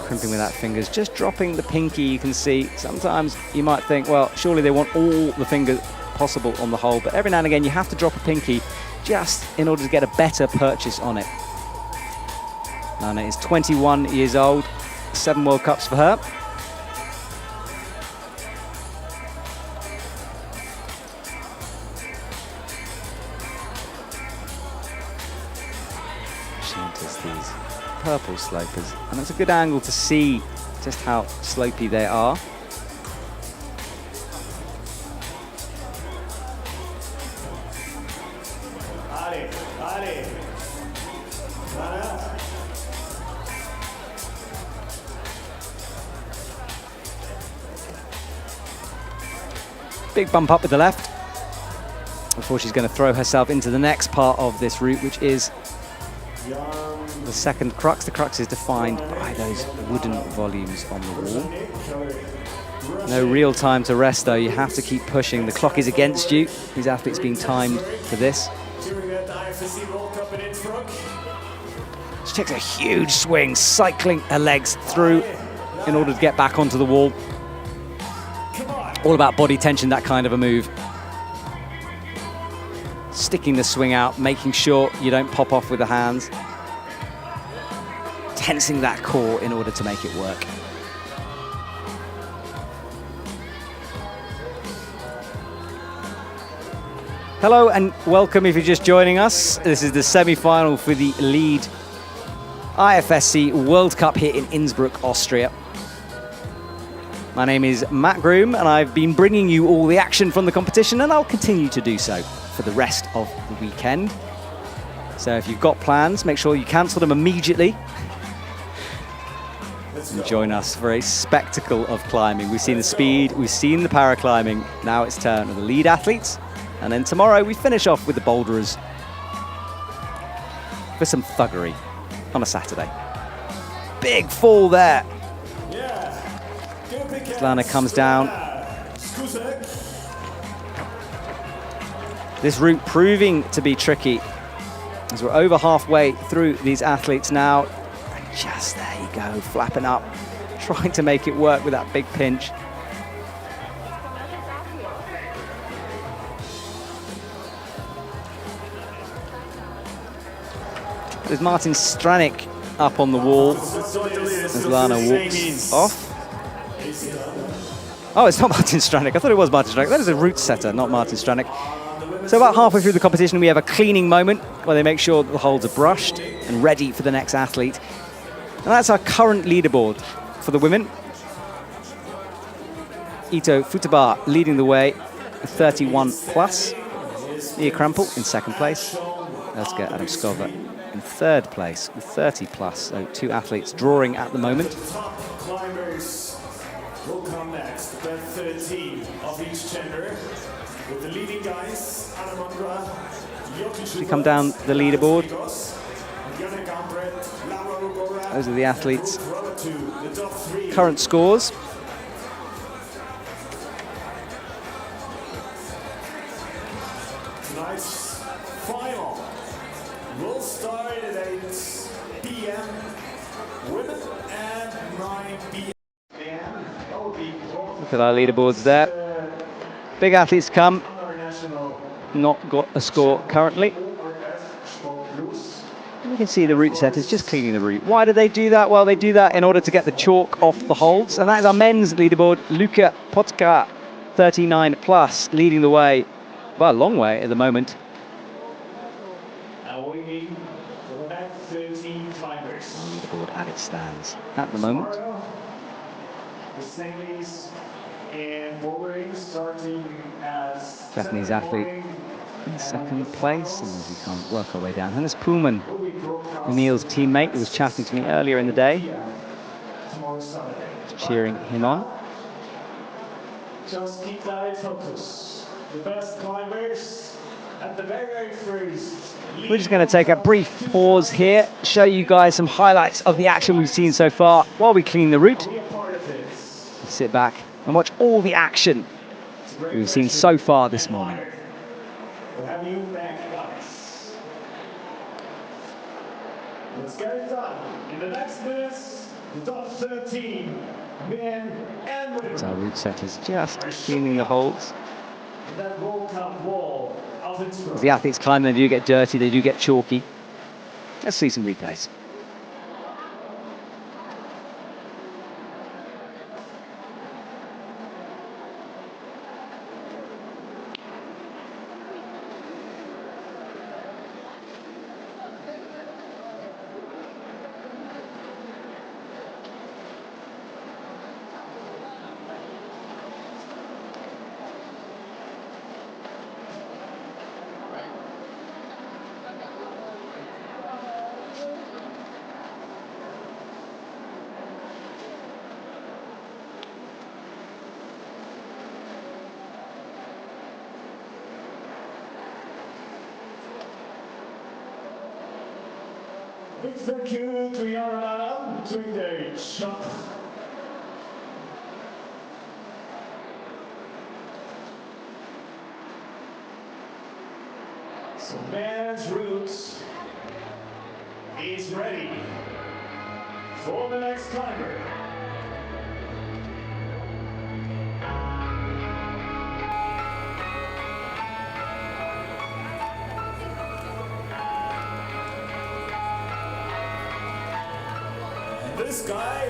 Crimping with that fingers, just dropping the pinky. You can see sometimes you might think, well, surely they want all the fingers possible on the hole, but every now and again you have to drop a pinky just in order to get a better purchase on it. Lana is 21 years old, 7 World Cups for her. She enters these purple slopers, and it's a good angle to see just how slopey they are. Big bump up with the left before she's going to throw herself into the next part of this route, which is the second crux. The crux is defined by those wooden volumes on the wall. No real time to rest though, you have to keep pushing. The clock is against you. These athletes being timed for this. During that IFSC World Cup in Innsbruck. She takes a huge swing, cycling her legs through in order to get back onto the wall. All about body tension, that kind of a move. Sticking the swing out, making sure you don't pop off with the hands. Tensing that core in order to make it work. Hello and welcome if you're just joining us. This is the semi-final for the lead IFSC World Cup here in Innsbruck, Austria. My name is Matt Groom and I've been bringing you all the action from the competition, and I'll continue to do so for the rest of the weekend. So if you've got plans, make sure you cancel them immediately and join us for a spectacle of climbing. We've seen the speed, we've seen the paraclimbing, now it's turn to the lead athletes, and then tomorrow we finish off with the boulderers for some thuggery on a Saturday. Big fall there. Lana comes down. This route proving to be tricky as we're over halfway through these athletes now. And just there you go, flapping up, trying to make it work with that big pinch. There's Martin Stranik up on the wall as Lana walks off. Oh, it's not Martin Stranik. I thought it was Martin Stranik. That is a route setter, not Martin Stranik. So about halfway through the competition, we have a cleaning moment where they make sure that the holes are brushed and ready for the next athlete. And that's our current leaderboard for the women. Ito Futaba leading the way with 31 plus. Mia Krampel in second place. Elska Adamskova in third place with 30 plus. So 2 athletes drawing at the moment. Climbers will come next, the 13 of each gender, with the leading guys, Anamandra, We come down the leaderboard. Those are the athletes' current scores. Tonight's final will start at 8 p.m. Women at 9 p.m. Look at our leaderboards there. Big athletes come. Not got a score currently. You can see the route setters just cleaning the route. Why do they do that? Well, they do that in order to get the chalk off the holds. And that is our men's leaderboard. Luka Potka, 39 plus, leading the way by a long way at the moment. Awaiting the last 13 climbers. Leaderboard at its stands at the moment. The semis and bouldering starting as Japanese athlete in second place, and as we can't work our way down. Hannes Pullman, Emil's teammate, who was chatting to me earlier in the day, tomorrow Saturday. cheering him on. Just keep that in focus. The best climbers at the very first. We're just going to take a brief pause here, show you guys some highlights of the action we've seen so far while we clean the route. Be a part of this. Sit back and watch all the action we've seen so far this morning. We'll have you back, guys. Let's get it done. In the next minutes, the top 13 men and women. So our route setters just cleaning the holds. That World Cup wall of Innsbruck. As the athletes climb, they do get dirty, they do get chalky. Let's see some replays. Big thank you to Yara to engage. So man's route is ready for the next climber. This guy,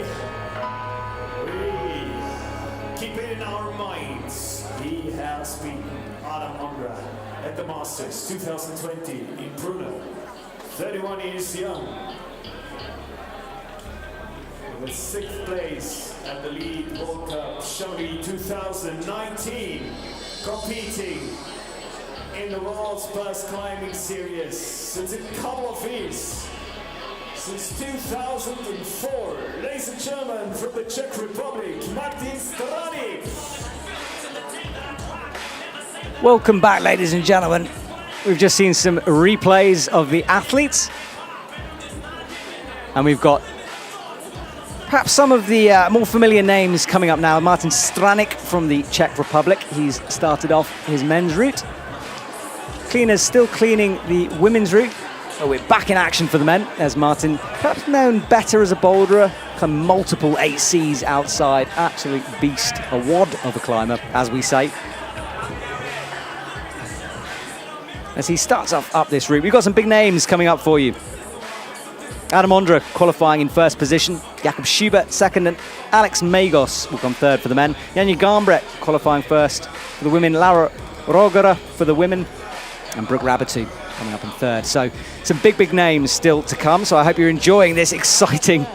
we keep it in our minds. He has beaten Adam Ondra at the Masters 2020 in Brno. 31 years young. With 6th place at the Lead World Cup Showdown 2019. Competing in the world's best climbing series since a couple of years. Since 2004, ladies and gentlemen, from the Czech Republic, Martin Stranik. Welcome back, ladies and gentlemen. We've just seen some replays of the athletes. And we've got perhaps some of the more familiar names coming up now. Martin Stranik from the Czech Republic. He's started off his men's route. Cleaners still cleaning the women's route. Oh, we're back in action for the men, as Martin, perhaps known better as a boulderer, kind of multiple 8Cs outside, absolute beast, a wad of a climber, as we say. As he starts up this route, we've got some big names coming up for you. Adam Ondra qualifying in first position, Jakob Schubert second, and Alex Magos will come third for the men. Janja Garnbret qualifying first for the women, Laura Rogera for the women, and Brooke Rabatu coming up in third. So some big names still to come. So I hope you're enjoying this exciting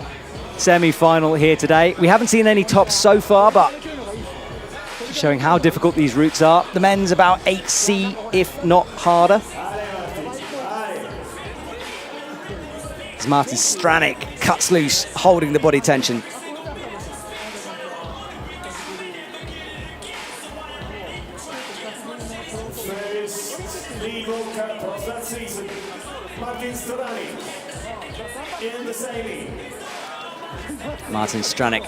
semi-final here today. We haven't seen any tops so far, but showing how difficult these routes are. The men's about 8C, if not harder. As Martin Stranik cuts loose, holding the body tension. First Lead World Cup of that last season, Martin Storani in the sailing. Martin Stranik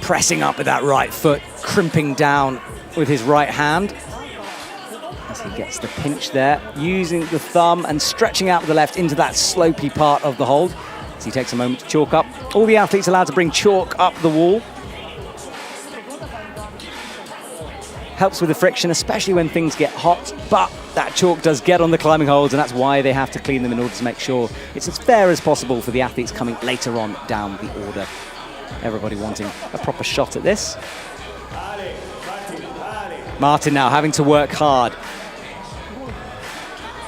pressing up with that right foot, crimping down with his right hand. As he gets the pinch there, using the thumb and stretching out with the left into that slopey part of the hold. As he takes a moment to chalk up. All the athletes allowed to bring chalk up the wall. Helps with the friction, especially when things get hot, but that chalk does get on the climbing holds, and that's why they have to clean them in order to make sure it's as fair as possible for the athletes coming later on down the order. Everybody wanting a proper shot at this. Martin now having to work hard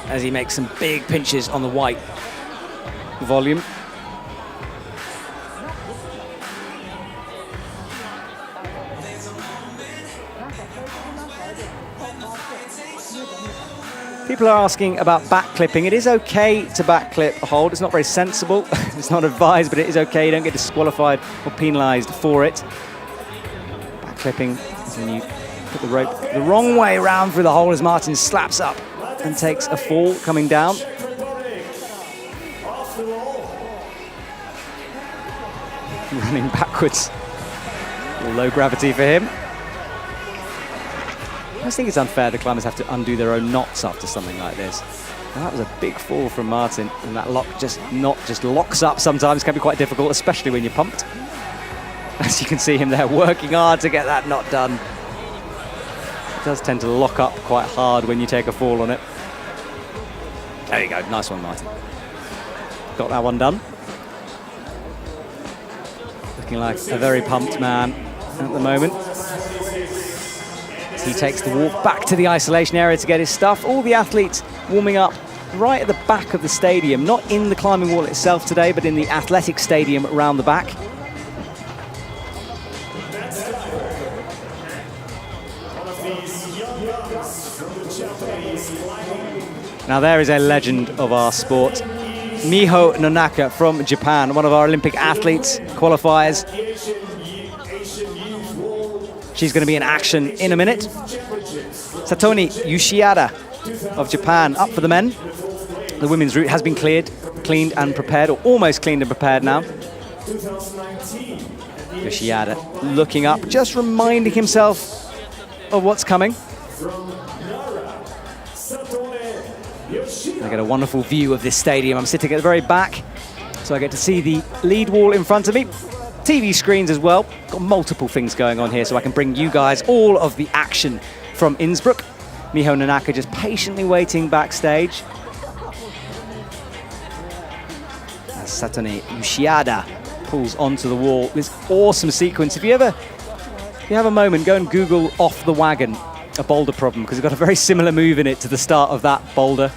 as he makes some big pinches on the white volume. People are asking about back clipping. It is okay to back clip a hold. It's not very sensible. It's not advised, but it is okay. You don't get disqualified or penalized for it. Back clipping is when you put the rope the wrong way around through the hole as Martin slaps up and takes a fall coming down. Running backwards. Low gravity for him. I just think it's unfair the climbers have to undo their own knots after something like this. And that was a big fall from Martin, and that knot just locks up sometimes. Can be quite difficult, especially when you're pumped. As you can see him there working hard to get that knot done. It does tend to lock up quite hard when you take a fall on it. There you go, nice one, Martin. Got that one done. Looking like a very pumped man at the moment. He takes the walk back to the isolation area to get his stuff. All the athletes warming up right at the back of the stadium, not in the climbing wall itself today, but in the athletic stadium around the back. Now there is a legend of our sport, Miho Nonaka from Japan, one of our Olympic athletes, qualifiers. She's going to be in action in a minute. Satomi Yoshiada of Japan up for the men. The women's route has been cleaned and prepared, or almost cleaned and prepared now. Yoshiada looking up, just reminding himself of what's coming. I get a wonderful view of this stadium. I'm sitting at the very back, so I get to see the lead wall in front of me. TV screens as well. Got multiple things going on here, so I can bring you guys all of the action from Innsbruck. Miho Nonaka just patiently waiting backstage. As Satomi Yoshiada pulls onto the wall. This awesome sequence. If you have a moment, go and Google "off the wagon," a boulder problem, because it's got a very similar move in it to the start of that boulder.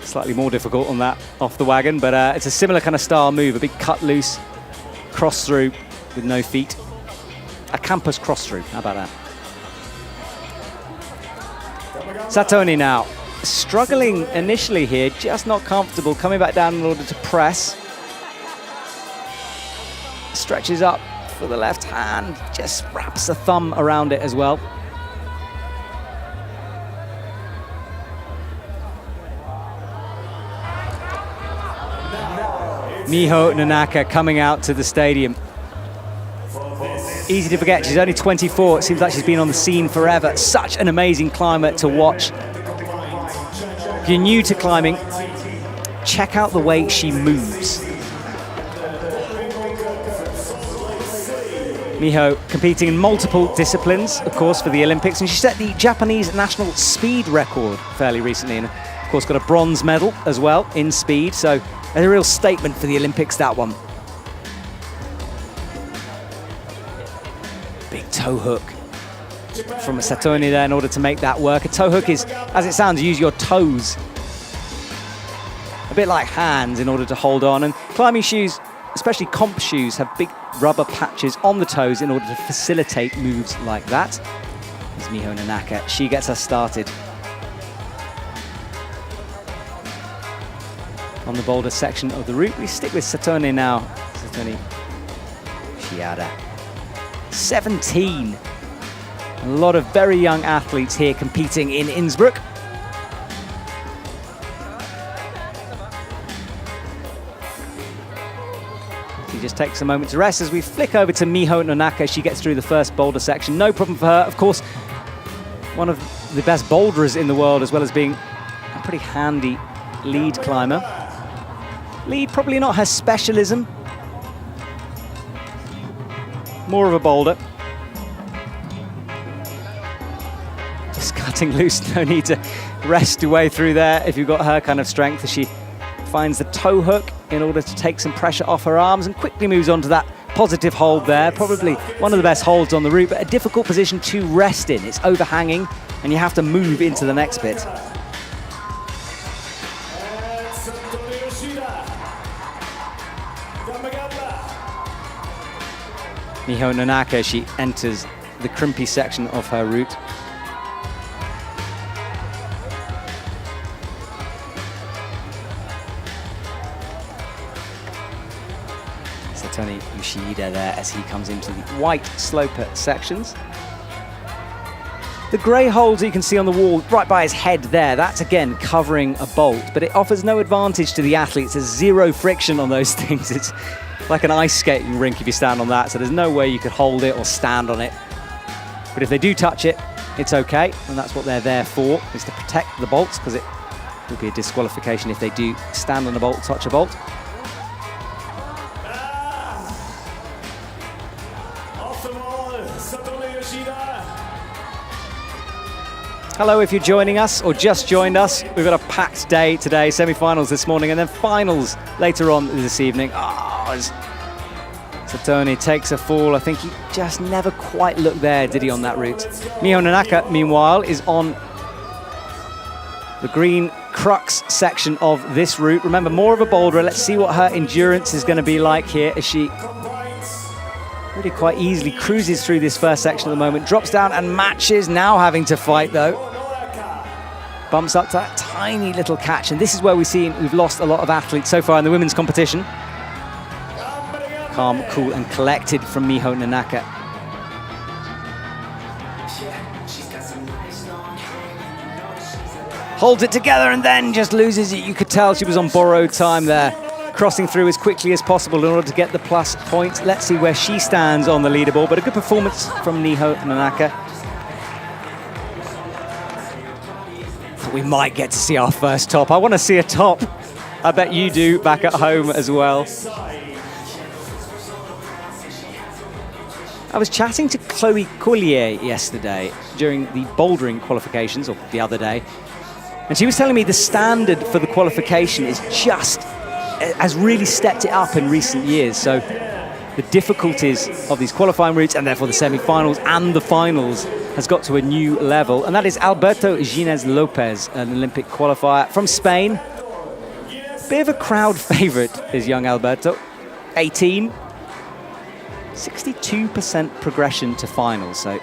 Slightly more difficult on that off the wagon, but it's a similar kind of style move. A big cut loose cross through with no feet. A campus cross through, how about that? Satomi now, struggling initially here, just not comfortable, coming back down in order to press. Stretches up for the left hand, just wraps a thumb around it as well. Miho Nonaka coming out to the stadium. Easy to forget, she's only 24. It seems like she's been on the scene forever. Such an amazing climber to watch. If you're new to climbing, check out the way she moves. Miho competing in multiple disciplines, of course, for the Olympics, and she set the Japanese national speed record fairly recently, and of course got a bronze medal as well in speed, so a real statement for the Olympics, that one. Big toe hook from Satomi there in order to make that work. A toe hook is, as it sounds, use your toes, a bit like hands, in order to hold on. And climbing shoes, especially comp shoes, have big rubber patches on the toes in order to facilitate moves like that. There's Miho Nonaka. She gets us started on the boulder section of the route. We stick with Satomi now. Satomi Yoshiada. 17. A lot of very young athletes here competing in Innsbruck. She just takes a moment to rest as we flick over to Miho Nonaka. She gets through the first boulder section. No problem for her. Of course, one of the best boulderers in the world, as well as being a pretty handy lead climber. Lead probably not her specialism. More of a boulder. Just cutting loose, no need to rest your way through there if you've got her kind of strength, as she finds the toe hook in order to take some pressure off her arms and quickly moves on to that positive hold there. Probably one of the best holds on the route, but a difficult position to rest in. It's overhanging and you have to move into the next bit. Miho Nonaka, she enters the crimpy section of her route. Tony Yoshida there as he comes into the white sloper sections. The grey holes you can see on the wall right by his head there, that's again covering a bolt, but it offers no advantage to the athletes. There's zero friction on those things. It's like an ice skating rink if you stand on that, so there's no way you could hold it or stand on it. But if they do touch it, it's okay, and that's what they're there for, is to protect the bolts, because it will be a disqualification if they do stand on a bolt, touch a bolt. Hello if you're joining us or just joined us. We've got a packed day today, semi-finals this morning and then finals later on this evening. As Satoni takes a fall. I think he just never quite looked there, did he, on that route? Miho Nonaka, meanwhile, is on the green crux section of this route. Remember, more of a boulder. Let's see what her endurance is going to be like here as she really quite easily cruises through this first section at the moment. Drops down and matches, now having to fight though. Bumps up to that tiny little catch, and this is where we've lost a lot of athletes so far in the women's competition. Calm, cool and collected from Miho Nonaka. Holds it together and then just loses it. You could tell she was on borrowed time there, crossing through as quickly as possible in order to get the plus points. Let's see where she stands on the leaderboard, but a good performance from Miho Nonaka. We might get to see our first top. I want to see a top. I bet you do back at home as well. I was chatting to Chloe Collier yesterday during the bouldering qualifications, or the other day, and she was telling me the standard for the qualification has really stepped it up in recent years. So the difficulties of these qualifying routes, and therefore the semi-finals and the finals, has got to a new level. And that is Alberto Ginés Lopez, an Olympic qualifier from Spain. Bit of a crowd favorite is young Alberto. 18, 62% progression to finals. So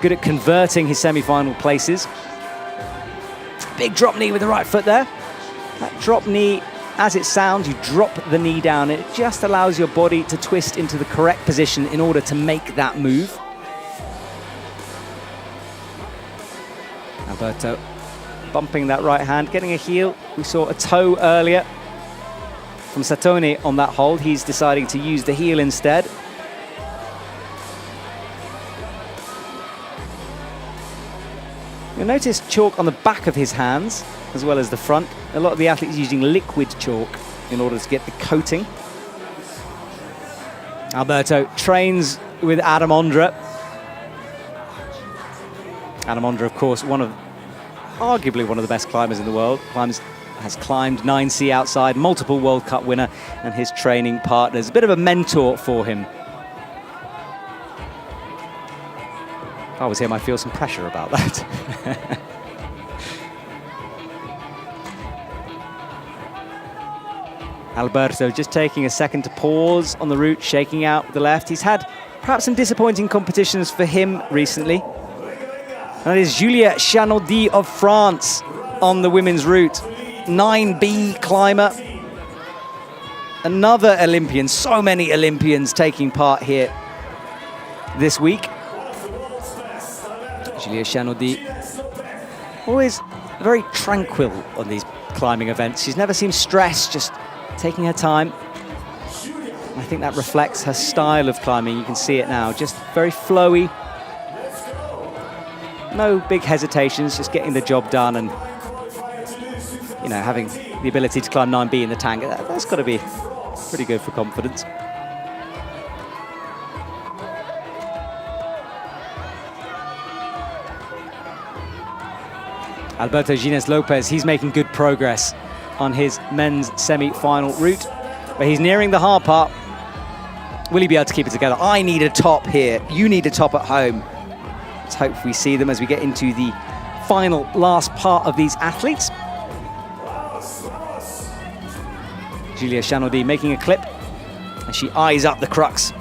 good at converting his semi-final places. Big drop knee with the right foot there. That drop knee, as it sounds, you drop the knee down. It just allows your body to twist into the correct position in order to make that move. Alberto bumping that right hand, getting a heel. We saw a toe earlier from Satoni on that hold. He's deciding to use the heel instead. You'll notice chalk on the back of his hands as well as the front. A lot of the athletes using liquid chalk in order to get the coating. Alberto trains with Adam Ondra. Adam Ondra, of course, arguably one of the best climbers in the world. Has climbed 9C outside, multiple World Cup winner, and his training partners. A bit of a mentor for him. If I was him, I'd feel some pressure about that. Alberto just taking a second to pause on the route, shaking out with the left. He's had perhaps some disappointing competitions for him recently. And that is Julia Chanaudy of France on the women's route. 9B climber. Another Olympian. So many Olympians taking part here this week. Julia Chanaudy, always very tranquil on these climbing events. She's never seemed stressed, just taking her time. I think that reflects her style of climbing. You can see it now, just very flowy. No big hesitations, just getting the job done and, you know, having the ability to climb 9B in the tank. That's got to be pretty good for confidence. Alberto Gines Lopez, he's making good progress on his men's semi-final route, but he's nearing the hard part. Will he be able to keep it together? I need a top here. You need a top at home. Let's hope we see them as we get into the final last part of these athletes. Julia Chanaudy making a clip as she eyes up the crux.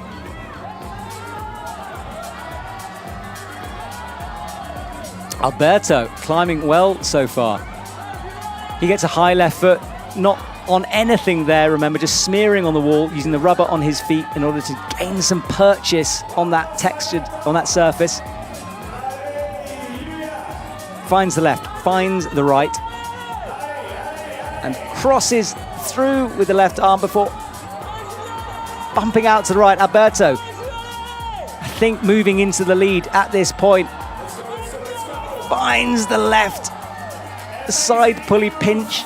Alberto climbing well so far. He gets a high left foot, not on anything there, remember, just smearing on the wall, using the rubber on his feet in order to gain some purchase on that surface. Finds the left, finds the right, and crosses through with the left arm before bumping out to the right. Alberto, I think, moving into the lead at this point. Finds the left side pulley pinch,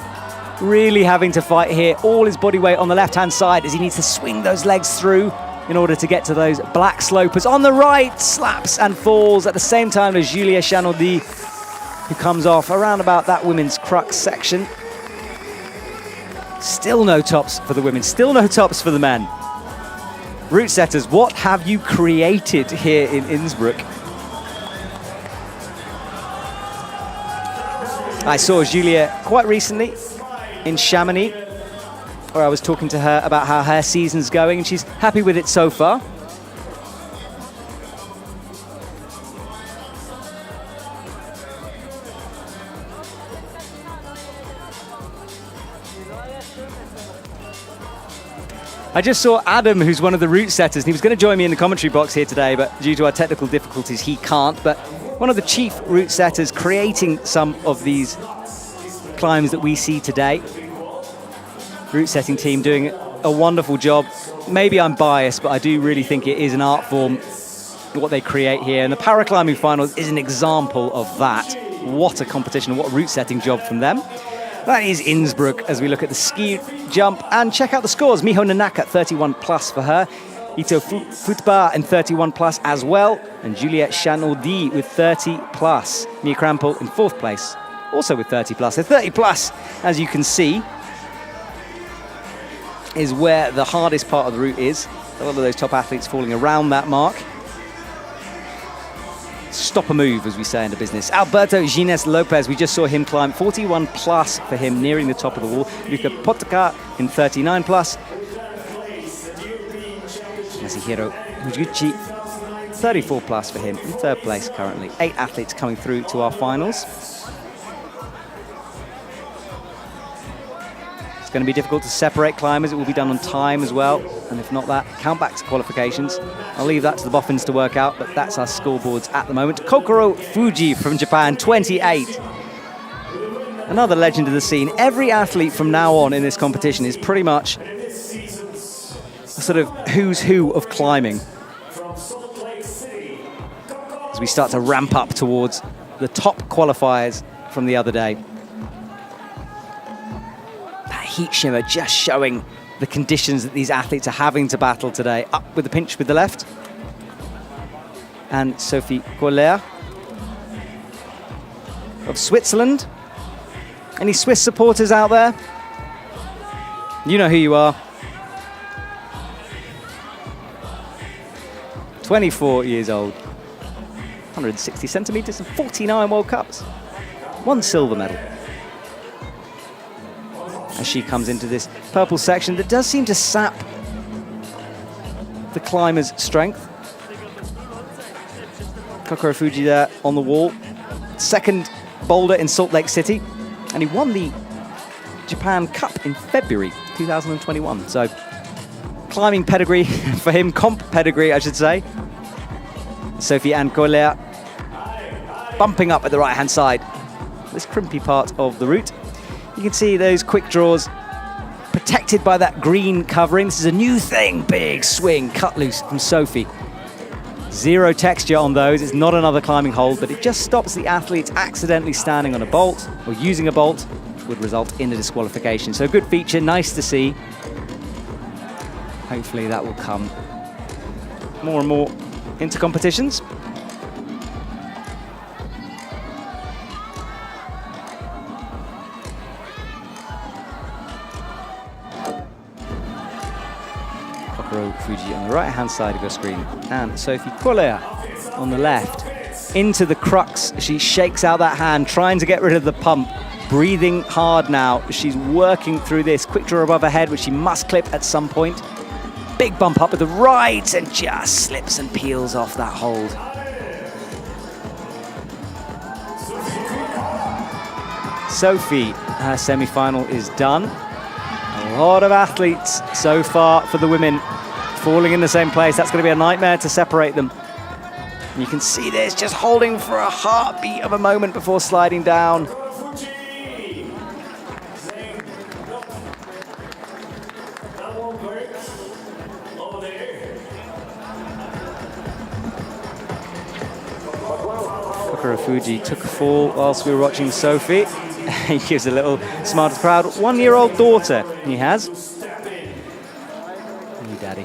really having to fight here. All his body weight on the left-hand side as he needs to swing those legs through in order to get to those black slopers. On the right, slaps and falls at the same time as Julia Chanaudy, who comes off around about that women's crux section. Still no tops for the women, still no tops for the men. Route setters, what have you created here in Innsbruck? I saw Julia quite recently in Chamonix, where I was talking to her about how her season's going, and she's happy with it so far. I just saw Adam, who's one of the route setters, and he was going to join me in the commentary box here today, but due to our technical difficulties, he can't. But one of the chief route setters creating some of these climbs that we see today. Route setting team doing a wonderful job. Maybe I'm biased, but I do really think it is an art form, what they create here. And the paraclimbing finals is an example of that. What a competition, what a route setting job from them. That is Innsbruck as we look at the ski jump and check out the scores. Miho Nanaka, 31 plus for her. Ito Futba in 31 plus as well. And Julia Chanaudy with 30 plus. Mia Krampel in 4th place, also with 30 plus. So 30 plus, as you can see, is where the hardest part of the route is. A lot of those top athletes falling around that mark. Stop a move, as we say in the business. Alberto Gines Lopez, we just saw him climb 41 plus for him, nearing the top of the wall. Luka Potaka in 39 plus. Masahiro Fujiguchi, 34 plus for him, in 3rd place currently. 8 athletes coming through to our finals. It's going to be difficult to separate climbers. It will be done on time as well. And if not that, count back to qualifications. I'll leave that to the boffins to work out, but that's our scoreboards at the moment. Kokoro Fuji from Japan, 28. Another legend of the scene. Every athlete from now on in this competition is pretty much a sort of who's who of climbing. As we start to ramp up towards the top qualifiers from the other day. That heat shimmer just showing the conditions that these athletes are having to battle today. Up with the pinch with the left. And Sophie Coller of Switzerland. Any Swiss supporters out there? You know who you are. 24 years old. 160 centimeters and 49 World Cups. 1 silver medal. As she comes into this purple section that does seem to sap the climber's strength. Kokoro Fuji there on the wall. 2nd boulder in Salt Lake City. And he won the Japan Cup in February 2021. So climbing pedigree for him, comp pedigree, I should say. Sophie Anne Coller bumping up at the right-hand side. This crimpy part of the route. You can see those quick draws protected by that green covering. This is a new thing. Big swing, cut loose from Sophie. Zero texture on those. It's not another climbing hold, but it just stops the athletes accidentally standing on a bolt or using a bolt, which would result in a disqualification. So a good feature, nice to see. Hopefully that will come more and more into competitions. Fuji on the right hand side of your screen, and Sophie Koller on the left. Into the crux, she shakes out that hand, trying to get rid of the pump, breathing hard now. She's working through this quick draw above her head, which she must clip at some point. Big bump up with the right, and just slips and peels off that hold. Sophie, her semi-final is done. A lot of athletes so far for the women falling in the same place. That's going to be a nightmare to separate them. You can see this, just holding for a heartbeat of a moment before sliding down. Fuji took a fall whilst we were watching Sophie. He gives a little smile to the crowd. 1-year-old daughter he has. New daddy.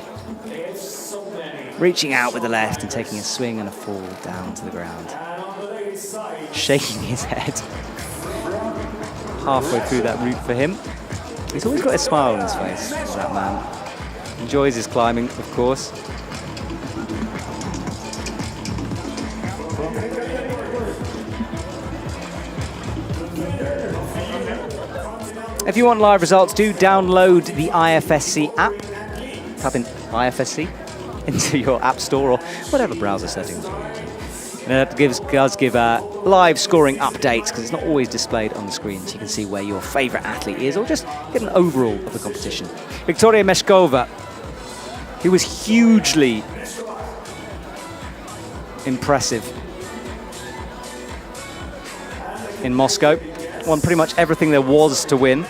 Reaching out with the left and taking a swing and a fall down to the ground. Shaking his head. Halfway through that route for him. He's always got a smile on his face, that man. Enjoys his climbing, of course. If you want live results, do download the IFSC app. Type in IFSC into your app store or whatever browser settings. And it does give live scoring updates because it's not always displayed on the screen, so you can see where your favourite athlete is or just get an overall of the competition. Viktoria Meshkova, who was hugely impressive in Moscow. Won pretty much everything there was to win.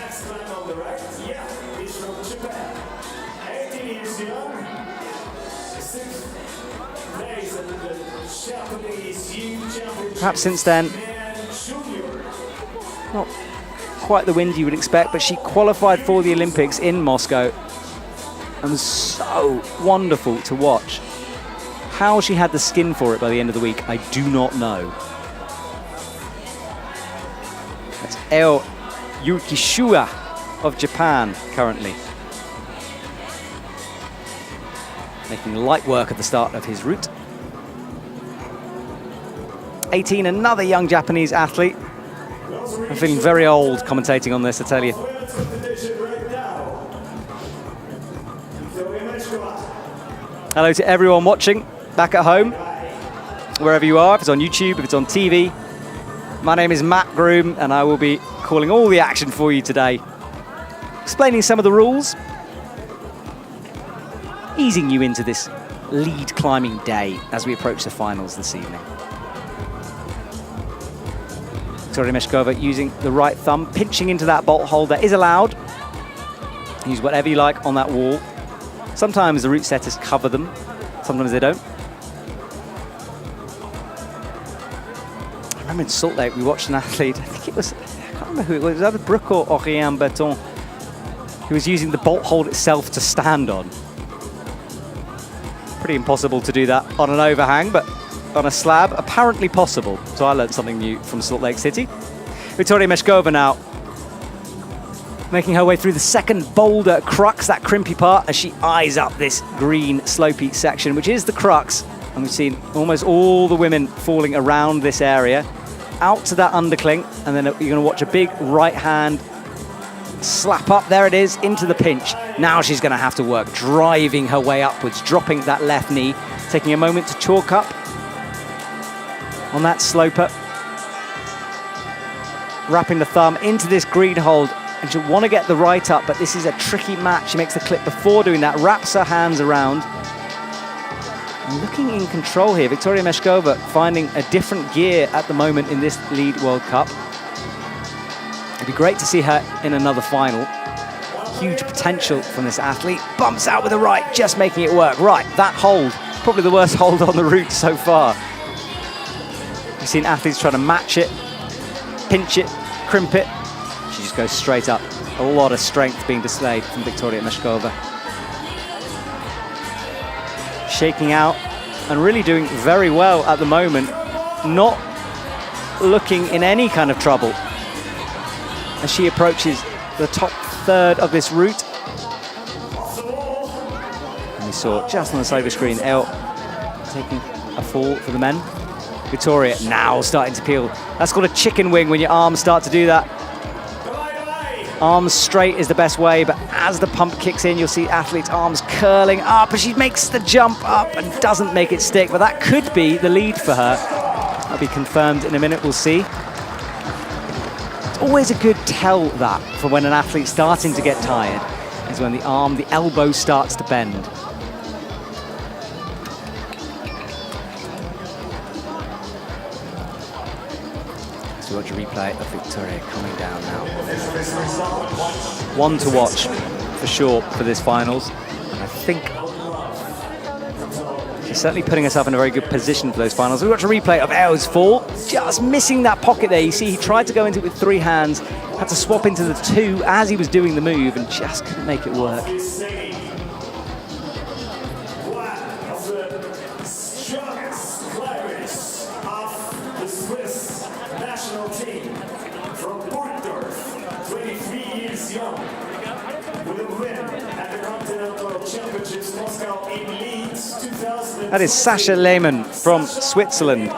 Perhaps since then, not quite the wind you would expect, but she qualified for the Olympics in Moscow and was so wonderful to watch. How she had the skin for it by the end of the week, I do not know. That's Eo Yukishua of Japan currently. Making light work at the start of his route. 18, another young Japanese athlete. I'm feeling very old commentating on this, I tell you. Hello to everyone watching back at home, wherever you are, if it's on YouTube, if it's on TV. My name is Matt Groom, and I will be calling all the action for you today. Explaining some of the rules, easing you into this lead climbing day as we approach the finals this evening. Viktoria Meshkova using the right thumb, pinching into that bolt hold that is allowed. Use whatever you like on that wall. Sometimes the route setters cover them, sometimes they don't. I remember in Salt Lake we watched an athlete, I think it was, I can't remember who it was either Brooke or Aurélien Berton, who was using the bolt hold itself to stand on. Pretty impossible to do that on an overhang, but on a slab, apparently possible. So I learned something new from Salt Lake City. Viktoria Meshkova now making her way through the second boulder crux, that crimpy part, as she eyes up this green slopey section, which is the crux. And we've seen almost all the women falling around this area, out to that undercling, and then you're going to watch a big right hand slap up, there it is, into the pinch. Now she's going to have to work, driving her way upwards, dropping that left knee, taking a moment to chalk up on that sloper. Wrapping the thumb into this green hold, and she'll want to get the right up, but this is a tricky match. She makes the clip before doing that, wraps her hands around. Looking in control here, Viktoria Meshkova finding a different gear at the moment in this Lead World Cup. It'd be great to see her in another final. huge potential from this athlete. Bumps out with the right, just making it work. Right, that hold, probably the worst hold on the route so far. You've seen athletes try to match it, pinch it, crimp it. She just goes straight up. A lot of strength being displayed from Viktoria Meshkova. Shaking out and really doing very well at the moment. Not looking in any kind of trouble as she approaches the top third of this route. And we saw just on the silver screen, Elle taking a fall for the men. Victoria now starting to peel. That's called a chicken wing when your arms start to do that. Arms straight is the best way, but as the pump kicks in, you'll see athletes' arms curling up, and she makes the jump up and doesn't make it stick, but that could be the lead for her. That'll be confirmed in a minute, we'll see. It's always a good tell that for when an athlete's starting to get tired, is when the arm, the elbow starts to bend. So watch a replay of Victoria coming down now. One to watch for sure for this finals, and I think she's certainly putting herself in a very good position for those finals. We watch a replay of Elle's fall, just missing that pocket there. You see he tried to go into it with 3 hands, had to swap into the 2 as he was doing the move and just couldn't make it work. That is Sascha Lehmann from Switzerland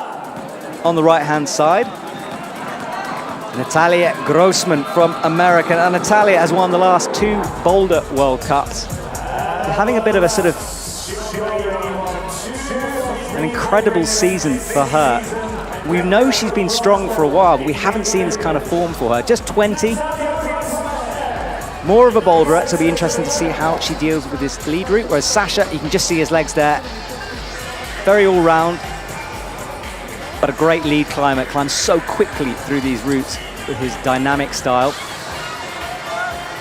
on the right-hand side. Natalia Grossman from America. And Natalia has won the last 2 Boulder World Cups. They're having a bit of a sort of an incredible season for her. We know she's been strong for a while, but we haven't seen this kind of form for her. Just 20. More of a boulderer, so it'll be interesting to see how she deals with this lead route. Whereas Sascha, you can just see his legs there. Very all-round, but a great lead climber. Climbs so quickly through these routes with his dynamic style.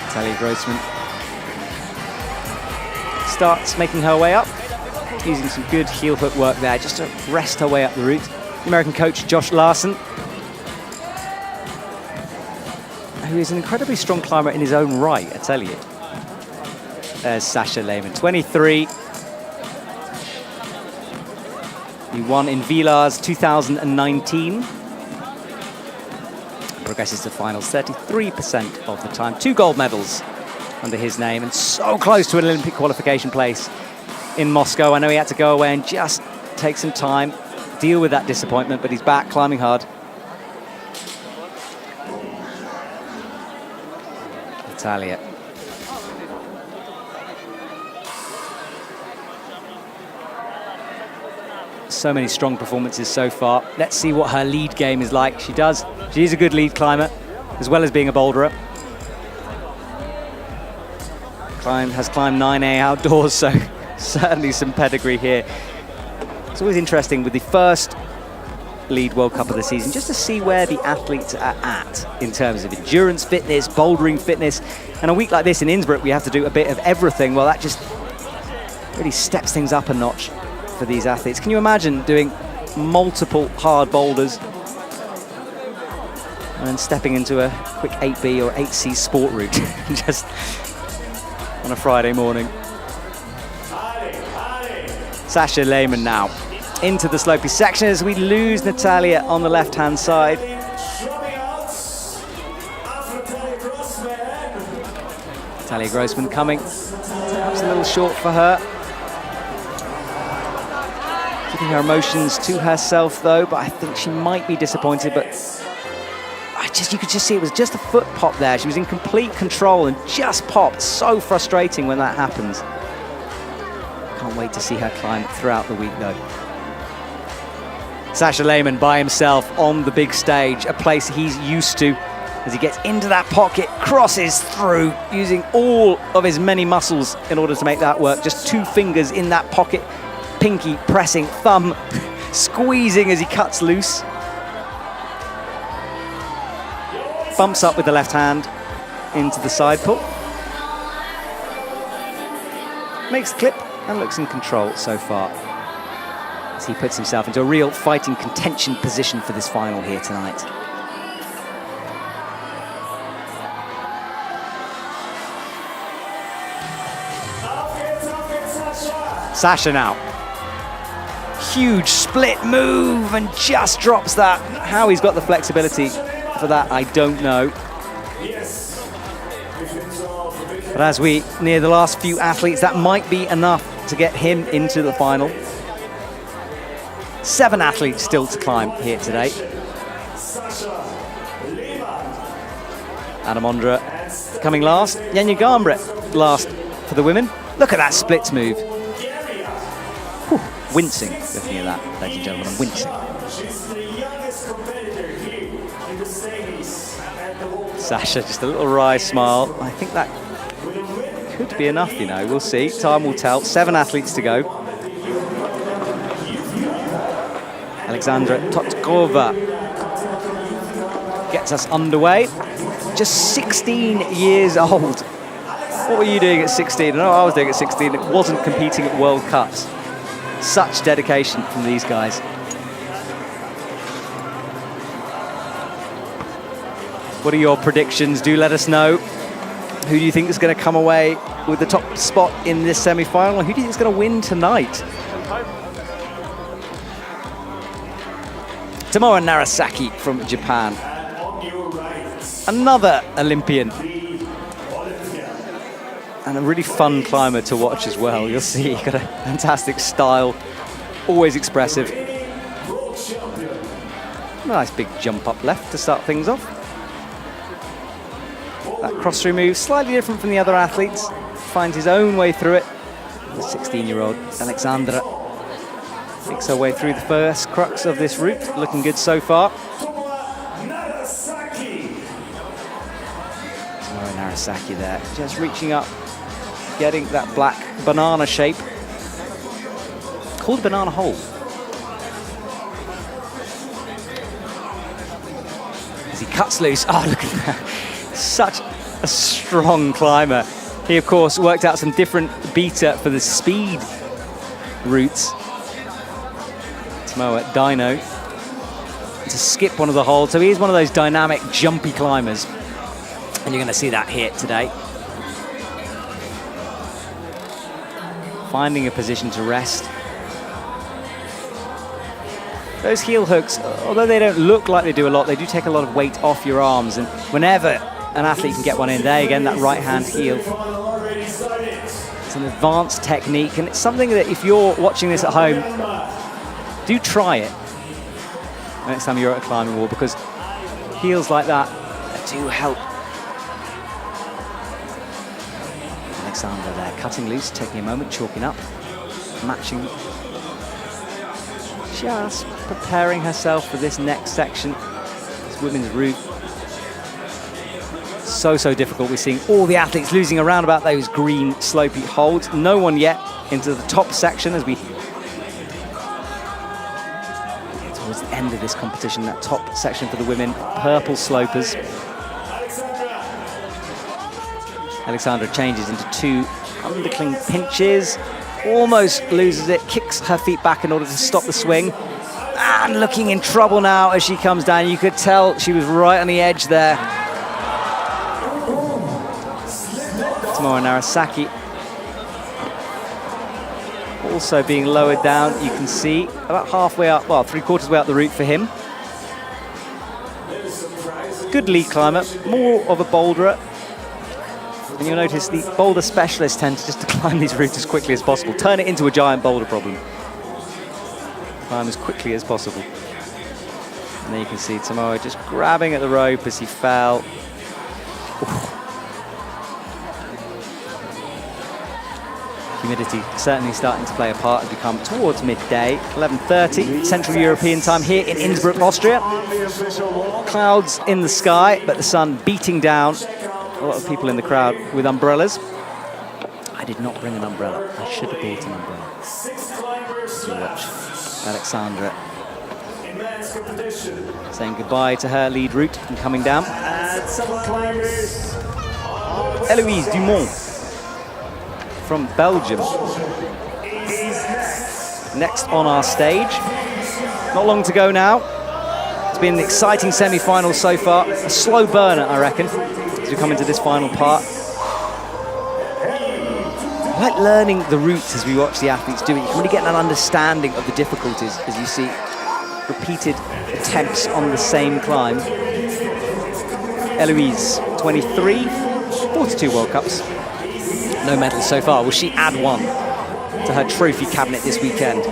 Natalia Grossman starts making her way up, using some good heel hook work there, just to rest her way up the route. The American coach, Josh Larson, who is an incredibly strong climber in his own right, I tell you. There's Sascha Lehmann, 23. He won in Villars 2019. Progresses to finals 33% of the time. 2 gold medals under his name and so close to an Olympic qualification place in Moscow. I know he had to go away and just take some time, deal with that disappointment, but he's back climbing hard. Natalia. So many strong performances so far. Let's see what her lead game is like. She is a good lead climber, as well as being a boulderer. Has climbed 9A outdoors, so certainly some pedigree here. It's always interesting with the first lead World Cup of the season, just to see where the athletes are at in terms of endurance fitness, bouldering fitness. And a week like this in Innsbruck, we have to do a bit of everything. Well, that just really steps things up a notch for these athletes. Can you imagine doing multiple hard boulders and then stepping into a quick 8B or 8C sport route just on a Friday morning? Sascha Lehmann now into the slopey section as we lose Natalia on the left-hand side. Natalia Grossman coming, perhaps a little short for her. Keeping her emotions to herself though, but I think she might be disappointed, but you could just see it was just a foot pop there. She was in complete control and just popped. So frustrating when that happens. Can't wait to see her climb throughout the week though. Sascha Lehmann by himself on the big stage, a place he's used to, as he gets into that pocket, crosses through, using all of his many muscles in order to make that work. Just 2 fingers in that pocket, pinky pressing, thumb squeezing as he cuts loose. Bumps up with the left hand into the side pull. makes the clip and looks in control so far, as he puts himself into a real fighting contention position for this final here tonight. Sasha now. Huge split move and just drops that. How he's got the flexibility for that, I don't know. But as we near the last few athletes, that might be enough to get him into the final. 7 athletes still to climb here today. Adam Ondra coming last. Janja Garnbret last for the women. Look at that splits move. Whew, wincing looking at that, ladies and gentlemen, I'm wincing. Sasha, just a little wry smile. I think that could be enough, you know, we'll see. Time will tell. 7 athletes to go. Alexandra Totkova gets us underway. Just 16 years old. What were you doing at 16? I know I was doing at 16. It wasn't competing at World Cups. Such dedication from these guys. What are your predictions? Do let us know. Who do you think is going to come away with the top spot in this semi-final? Who do you think is going to win tonight? Tomoa Narasaki from Japan. Another Olympian. And a really fun climber to watch as well. You'll see, he's got a fantastic style, always expressive. Nice big jump up left to start things off. That cross-through move, slightly different from the other athletes. Finds his own way through it. The 16-year-old Alexandra makes her way through the first crux of this route. Looking good so far. Narasaki there, just reaching up, getting that black banana shape. Called banana hole. As he cuts loose, oh look at that. Such a strong climber. He of course worked out some different beta for the speed routes. Tomoa Dino to skip one of the holds. So he is one of those dynamic, jumpy climbers. And you're going to see that here today. Finding a position to rest. Those heel hooks, although they don't look like they do a lot, they do take a lot of weight off your arms. And whenever an athlete can get one in there, again, that right hand heel. It's an advanced technique, and it's something that if you're watching this at home, do try it next time you're at a climbing wall, because heels like that do help. Alexandra there, cutting loose, taking a moment, chalking up, matching, just preparing herself for this next section, this women's route. So difficult. We're seeing all the athletes losing around about those green slopey holds. No one yet into the top section as we get towards the end of this competition. That top section for the women, purple slopers. Alexandra changes into 2 undercling pinches, almost loses it, kicks her feet back in order to stop the swing, and looking in trouble now as she comes down. You could tell she was right on the edge there. Tomoa Narasaki also being lowered down. You can see about halfway up, well, 3/4 way up the route for him. Good lead climber, more of a boulderer. And you'll notice the boulder specialists tend to just to climb these routes as quickly as possible. Turn it into a giant boulder problem. Climb as quickly as possible. And there you can see Tomoa just grabbing at the rope as he fell. Oof. Humidity certainly starting to play a part as we come towards midday. 11:30 Central European time here in Innsbruck, Austria. Clouds in the sky, but the sun beating down. A lot of people in the crowd with umbrellas. I did not bring an umbrella. I should have brought an umbrella. To watch Alexandra saying goodbye to her lead route and coming down. Eloise Dumont from Belgium. Next on our stage. Not long to go now. It's been an exciting semi-final so far. A slow burner, I reckon, as we come into this final part. I like learning the routes as we watch the athletes do it. You can really get an understanding of the difficulties as you see repeated attempts on the same climb. Eloise, 23, 42 World Cups. No medals so far. Will she add one to her trophy cabinet this weekend?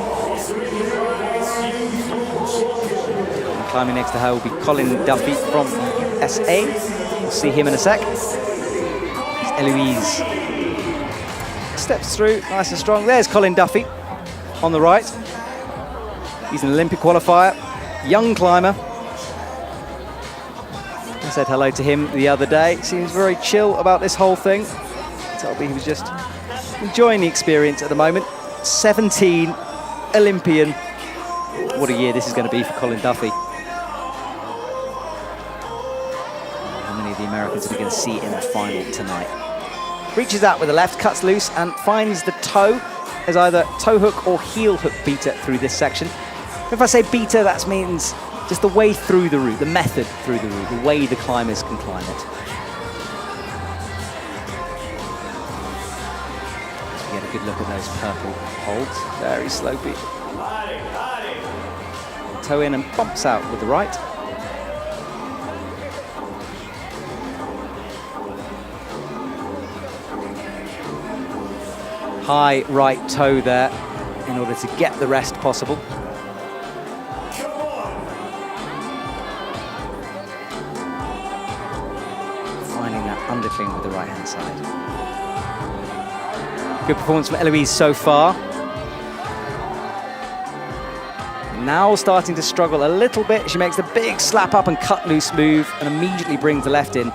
And climbing next to her will be Colin Duffy from SA. We'll see him in a sec. Eloise steps through, nice and strong. There's Colin Duffy on the right. He's an Olympic qualifier, young climber. I said hello to him the other day. Seems very chill about this whole thing. Told me he was just enjoying the experience at the moment. 17, Olympian. What a year this is going to be for Colin Duffy. How many of the Americans are we going to see in the final tonight? Reaches out with the left, cuts loose, and finds the toe as either toe hook or heel hook beater through this section. If I say beater, that means just the way through the route, the method through the route, the way the climbers can climb it. So we get a good look at those purple holds, very slopey. Toe in and bumps out with the right. High right toe there in order to get the rest possible. Finding that undercling with the right hand side. Good performance from Eloise so far. Now starting to struggle a little bit. She makes the big slap up and cut loose move and immediately brings the left in.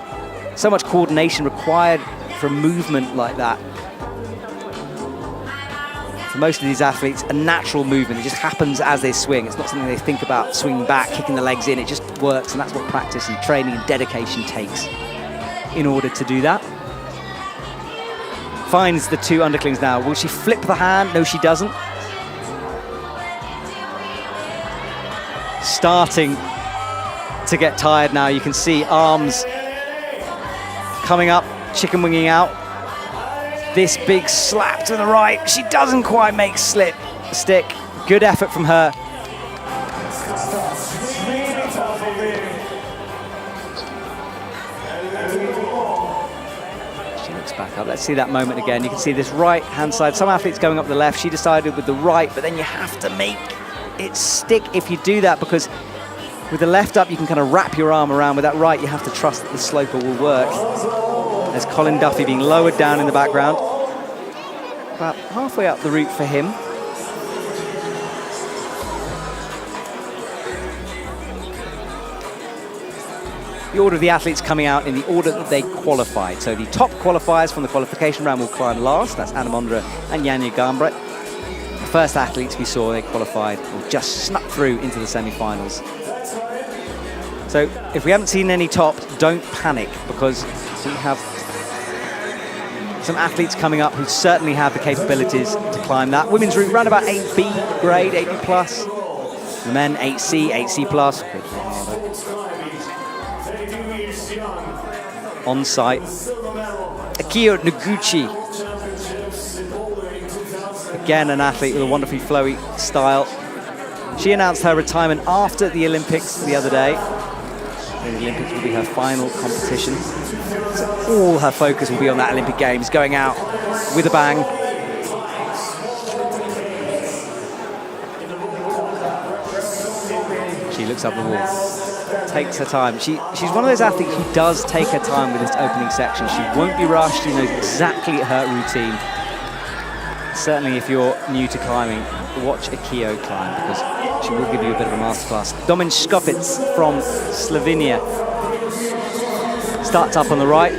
So much coordination required for a movement like that. For most of these athletes, a natural movement. It just happens as they swing. It's not something they think about swinging back, kicking the legs in. It just works, and that's what practice and training and dedication takes in order to do that. Finds the two underclings now. Will she flip the hand? No, she doesn't. Starting to get tired now. You can see arms coming up, chicken winging out. This big slap to the right. She doesn't quite make stick. Good effort from her. She looks back up. Let's see that moment again. You can see this right hand side. Some athletes going up the left. She decided with the right, but then you have to make it stick if you do that, because with the left up, you can kind of wrap your arm around. With that right, you have to trust that the sloper will work. There's Colin Duffy being lowered down in the background. About halfway up the route for him. The order of the athletes coming out in the order that they qualified. So the top qualifiers from the qualification round will climb last. That's Anna Mondra and Janja Gambret. The first athletes we saw, they qualified or just snuck through into the semi-finals. So if we haven't seen any tops, don't panic, because we have some athletes coming up who certainly have the capabilities to climb that. Women's route, round about 8B grade, 8B plus. The men, 8C, 8C plus. On site, Akio Noguchi. Again, an athlete with a wonderfully flowy style. She announced her retirement after the Olympics the other day. The Olympics will be her final competition. So all her focus will be on that Olympic Games, going out with a bang. She looks up the wall, takes her time. She's one of those athletes who does take her time with this opening section. She won't be rushed. She knows exactly her routine. Certainly if you're new to climbing, watch Akio climb, because she will give you a bit of a masterclass. Domin Škofic from Slovenia starts up on the right.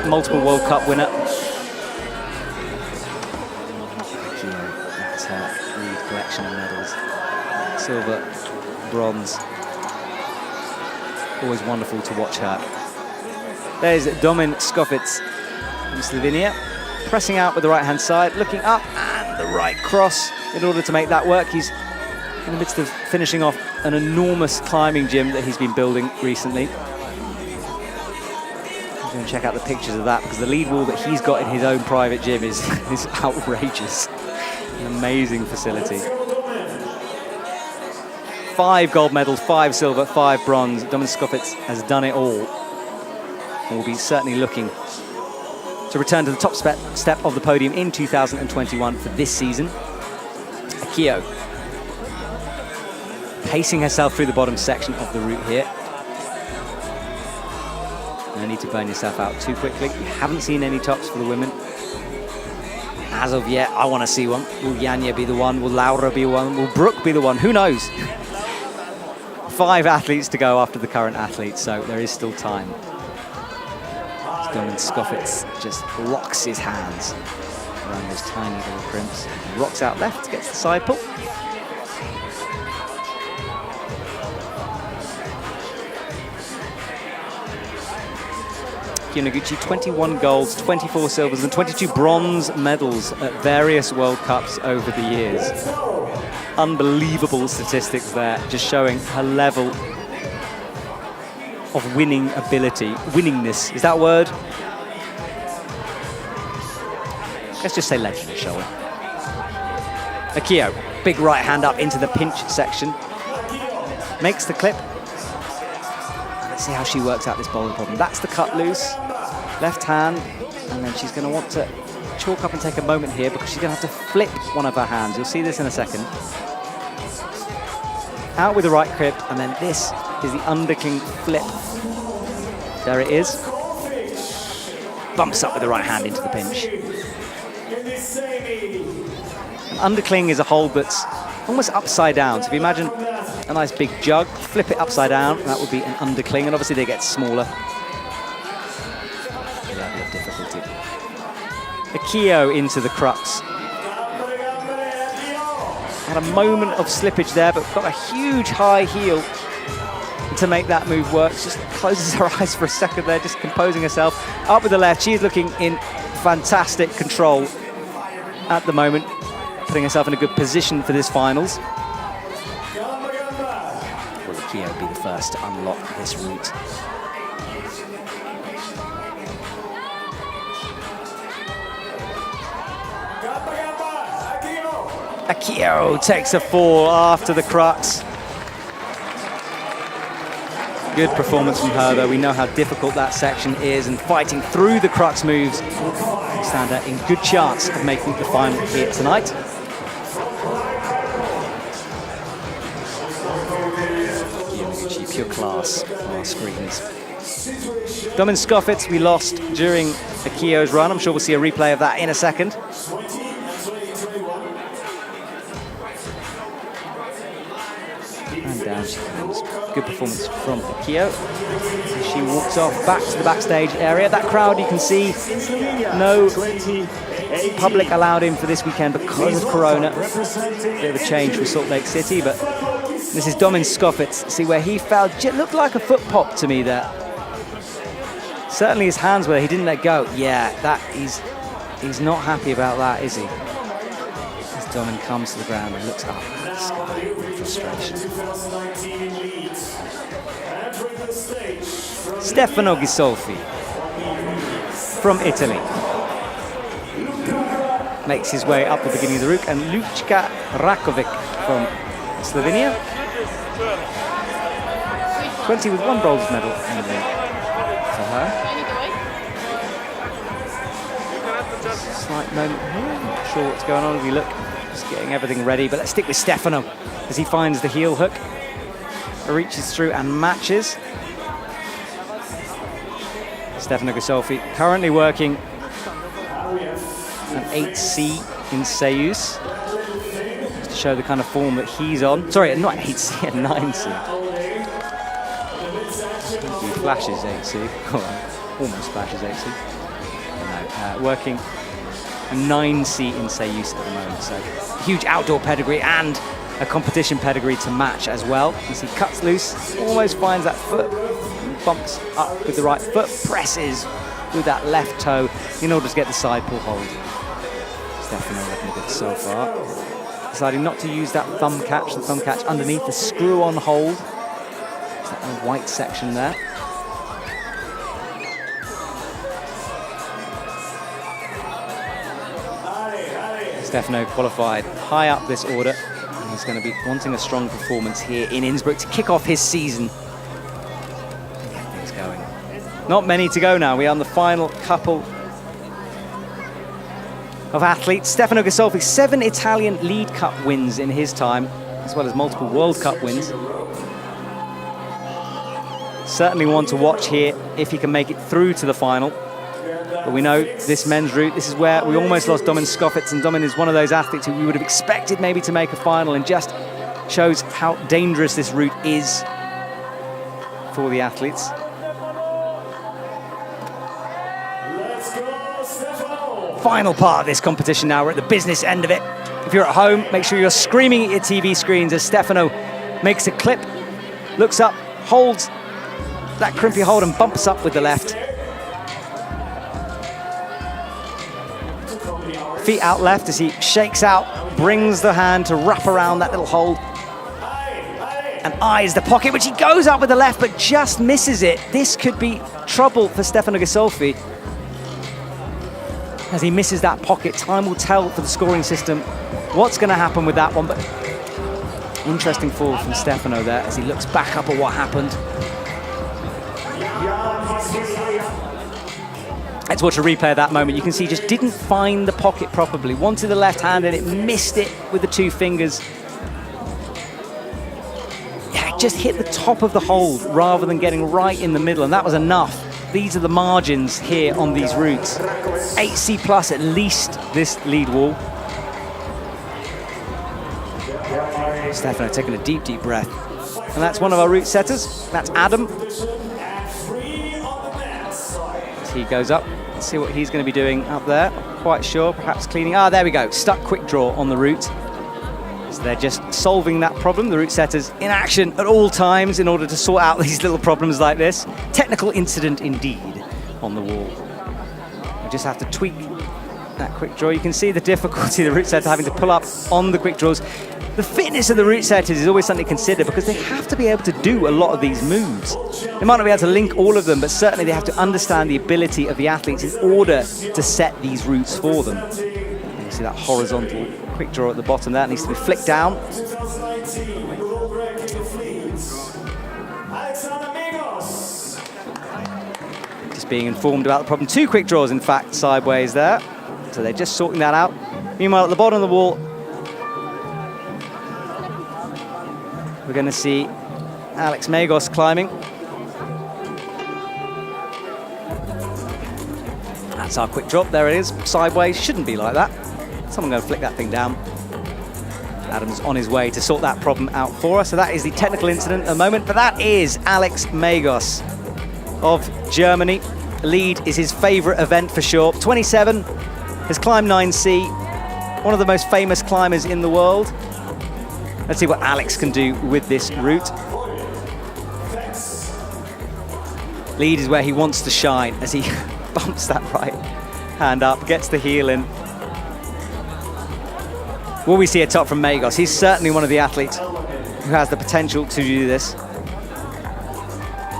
Multiple World Cup winner. Akio, that's her lead collection of medals. Silver, bronze. Always wonderful to watch her. There's Domin Škofic. from Slovenia. Pressing out with the right-hand side, looking up, and the right cross in order to make that work. He's in the midst of finishing off an enormous climbing gym that he's been building recently. I'm going to check out the pictures of that because the lead wall that he's got in his own private gym is outrageous. An amazing facility. 5 gold medals, 5 silver, 5 bronze. Domin Skofec has done it all. And will be certainly looking to return to the top step of the podium in 2021 for this season. Akio pacing herself through the bottom section of the route here. No need to burn yourself out too quickly. You haven't seen any tops for the women. As of yet, I want to see one. Will Janja be the one? Will Laura be one? Will Brooke be the one? Who knows? 5 athletes to go after the current athletes, so there is still time. Domin Skofec just locks his hands around those tiny little crimps. Rocks out left, gets the side pull. Noguchi, 21 golds, 24 silvers, and 22 bronze medals at various World Cups over the years. Unbelievable statistics there, just showing her level of winning ability. Winningness, is that a word? Let's just say legend, shall we? Akio, big right hand up into the pinch section. Makes the clip. Let's see how she works out this bowling problem. That's the cut loose, left hand, and then she's going to want to chalk up and take a moment here because she's going to have to flip one of her hands. You'll see this in a second. Out with the right grip, and then this is the undercling flip. There it is. Bumps up with the right hand into the pinch. An undercling is a hold that's almost upside down. So if you imagine a nice big jug, flip it upside down, that would be an undercling, and obviously they get smaller. The level of difficulty. Akio into the crux. Had a moment of slippage there, but got a huge high heel to make that move work. Just closes her eyes for a second there, just composing herself. Up with the left, she's looking in fantastic control at the moment, putting herself in a good position for this finals. Will Akio be the first to unlock this route? Akio takes a fall after the crux. Good performance from her, though. We know how difficult that section is, and fighting through the crux moves stand her in good chance of making the final here tonight. Pure class on our screens. Domin Skofec we lost during Akio's run. I'm sure we'll see a replay of that in a second. And down she comes. Good performance from Akio. She walks off back to the backstage area. That crowd, you can see, no public allowed in for this weekend because of Corona. Bit of a change from Salt Lake City, but this is Domin Skofec. See where he fell. It looked like a foot pop to me there. Certainly his hands were. He didn't let go. Yeah, that he's not happy about that, is he? As Domin comes to the ground and looks up at the sky in frustration. Stefano Ghisolfi from Italy makes his way up the beginning of the route, and Lučka Rakovic from Slovenia. 20 with 1 bronze medal in the for her. Slight moment here, not sure what's going on as we look. Just getting everything ready, but let's stick with Stefano as he finds the heel hook. Reaches through and matches. Stefano Ghisolfi currently working an 8C in Seiyus, just to show the kind of form that he's on. Sorry, not 8C, a 9C. He flashes 8C, almost flashes 8C. No, working a 9C in Seiyus at the moment, so huge outdoor pedigree and a competition pedigree to match as well. As he cuts loose, almost finds that foot, bumps up with the right foot, presses with that left toe in order to get the side pull hold. Stefano looking good so far. Deciding not to use that thumb catch, the thumb catch underneath the screw-on hold. It's that little white section there. Stefano qualified high up this order, and he's going to be wanting a strong performance here in Innsbruck to kick off his season. Get things going. Not many to go now. We are on the final couple of athletes. Stefano Ghisolfi, 7 Italian Lead Cup wins in his time, as well as multiple World Cup wins. Certainly one to watch here if he can make it through to the final. But we know this men's route, this is where we almost lost Domin Skofitz, and Domin is one of those athletes who we would have expected maybe to make a final, and just shows how dangerous this route is for the athletes. Final part of this competition now. We're at the business end of it. If you're at home, make sure you're screaming at your TV screens as Stefano makes a clip, looks up, holds that crimpy hold and bumps up with the left. Feet out left as he shakes out, brings the hand to wrap around that little hold and eyes the pocket, which he goes up with the left but just misses it. This could be trouble for Stefano Ghisolfi. As he misses that pocket, time will tell for the scoring system what's going to happen with that one. But interesting fall from Stefano there as he looks back up at what happened. Let's watch a replay of that moment. You can see he just didn't find the pocket properly. Wanted the left hand and it missed it with the 2 fingers. Yeah, it just hit the top of the hold rather than getting right in the middle, and that was enough. These are the margins here on these routes. 8C plus at least this lead wall. Stefano taking a deep, deep breath. And that's one of our route setters. That's Adam. As he goes up, let's see what he's going to be doing up there. Not quite sure, perhaps cleaning. Ah, there we go. Stuck quick draw on the route. So they're just solving that problem. The route setters in action at all times in order to sort out these little problems like this. Technical incident indeed on the wall. We just have to tweak that quick draw. You can see the difficulty of the route setter having to pull up on the quick draws. The fitness of the route setters is always something to consider because they have to be able to do a lot of these moves. They might not be able to link all of them, but certainly they have to understand the ability of the athletes in order to set these routes for them. You see that horizontal quick draw at the bottom there. It needs to be flicked down. Just being informed about the problem. 2 quick draws, in fact, sideways there. So they're just sorting that out. Meanwhile, at the bottom of the wall, we're going to see Alex Megos climbing. That's our quick drop. There it is. Sideways. Shouldn't be like that. Someone going to flick that thing down. Adam's on his way to sort that problem out for us. So that is the technical incident at the moment. But that is Alex Megos of Germany. Lead is his favorite event for sure. 27, has climbed 9C. One of the most famous climbers in the world. Let's see what Alex can do with this route. Lead is where he wants to shine as he bumps that right hand up, gets the heel in. Will we see a top from Megos? He's certainly one of the athletes who has the potential to do this.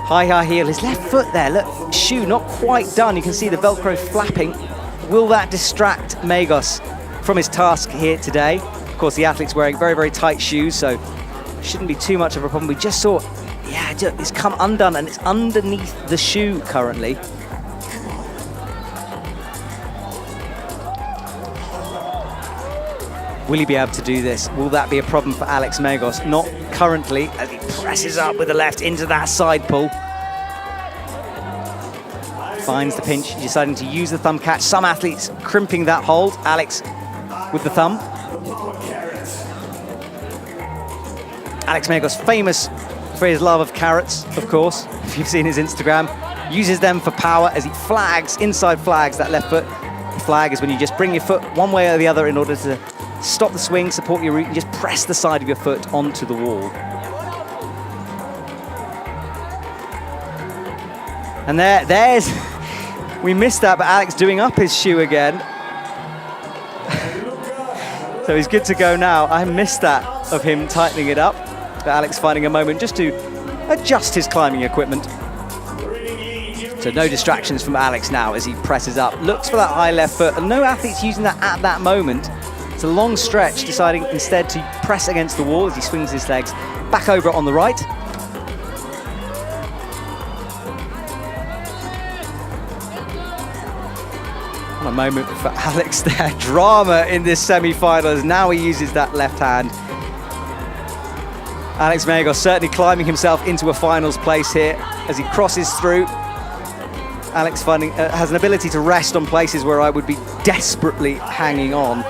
High heel, his left foot there, look, shoe not quite done. You can see the Velcro flapping. Will that distract Megos from his task here today? Of course, the athlete's wearing very, very tight shoes, so shouldn't be too much of a problem. We just saw, yeah, it's come undone and it's underneath the shoe currently. Will he be able to do this? Will that be a problem for Alex Megos? Not currently, as he presses up with the left into that side pull. Finds the pinch, deciding to use the thumb catch. Some athletes crimping that hold. Alex with the thumb. Alex Megos, famous for his love of carrots, of course, if you've seen his Instagram. Uses them for power as he flags, inside flags that left foot. The flag is when you just bring your foot one way or the other in order to stop the swing, support your route, and just press the side of your foot onto the wall. And there's We missed that, but Alex doing up his shoe again. So he's good to go now. I missed that of him tightening it up. But Alex finding a moment just to adjust his climbing equipment. So no distractions from Alex now as he presses up. Looks for that high left foot, and no athlete's using that at that moment. It's a long stretch, deciding instead to press against the wall as he swings his legs back over on the right. What a moment for Alex there. Drama in this semi-final as now he uses that left hand. Alex Megos certainly climbing himself into a finals place here as he crosses through. Alex has an ability to rest on places where I would be desperately hanging on.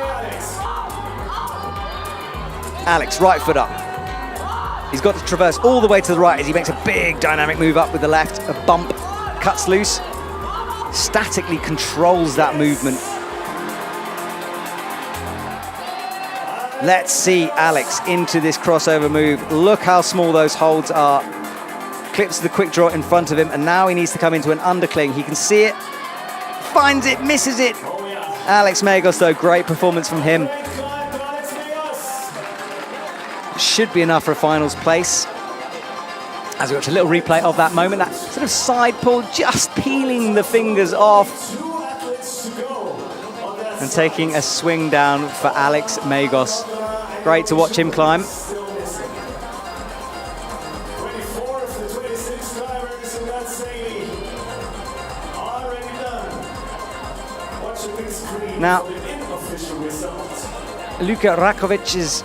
Alex, right foot up. He's got to traverse all the way to the right as he makes a big dynamic move up with the left. A bump, cuts loose, statically controls that movement. Let's see Alex into this crossover move. Look how small those holds are. Clips the quick draw in front of him, and now he needs to come into an undercling. He can see it, finds it, misses it. Alex Megos though, great performance from him. Should be enough for a finals place. As we watch a little replay of that moment, that sort of side pull, just peeling the fingers off. And taking a swing down for Alex Megos. Great to watch him climb. 24 of the 26 climbers in that semi already done. Watch a big screen Now, for the unofficial results. Luka Rakovic's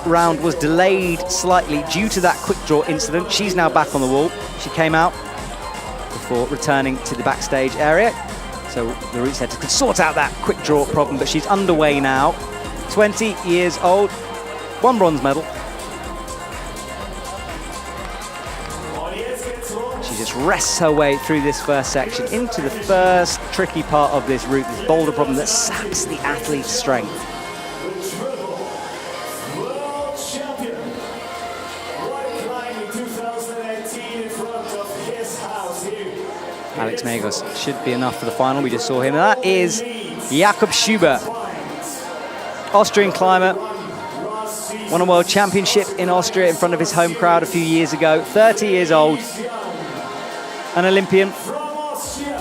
round was delayed slightly due to that quick draw incident. She's now back on the wall. She came out before returning to the backstage area. So the route setter could sort out that quick draw problem, but she's underway now. 20 years old, 1 bronze medal. She just rests her way through this first section into the first tricky part of this route, this boulder problem that saps the athlete's strength. World champion, rock climbing 2018 in front of his house here. Alex Megos should be enough for the final. We just saw him. And that is Jakob Schubert, Austrian climber. Won a world championship in Austria in front of his home crowd a few years ago. 30 years old, an Olympian.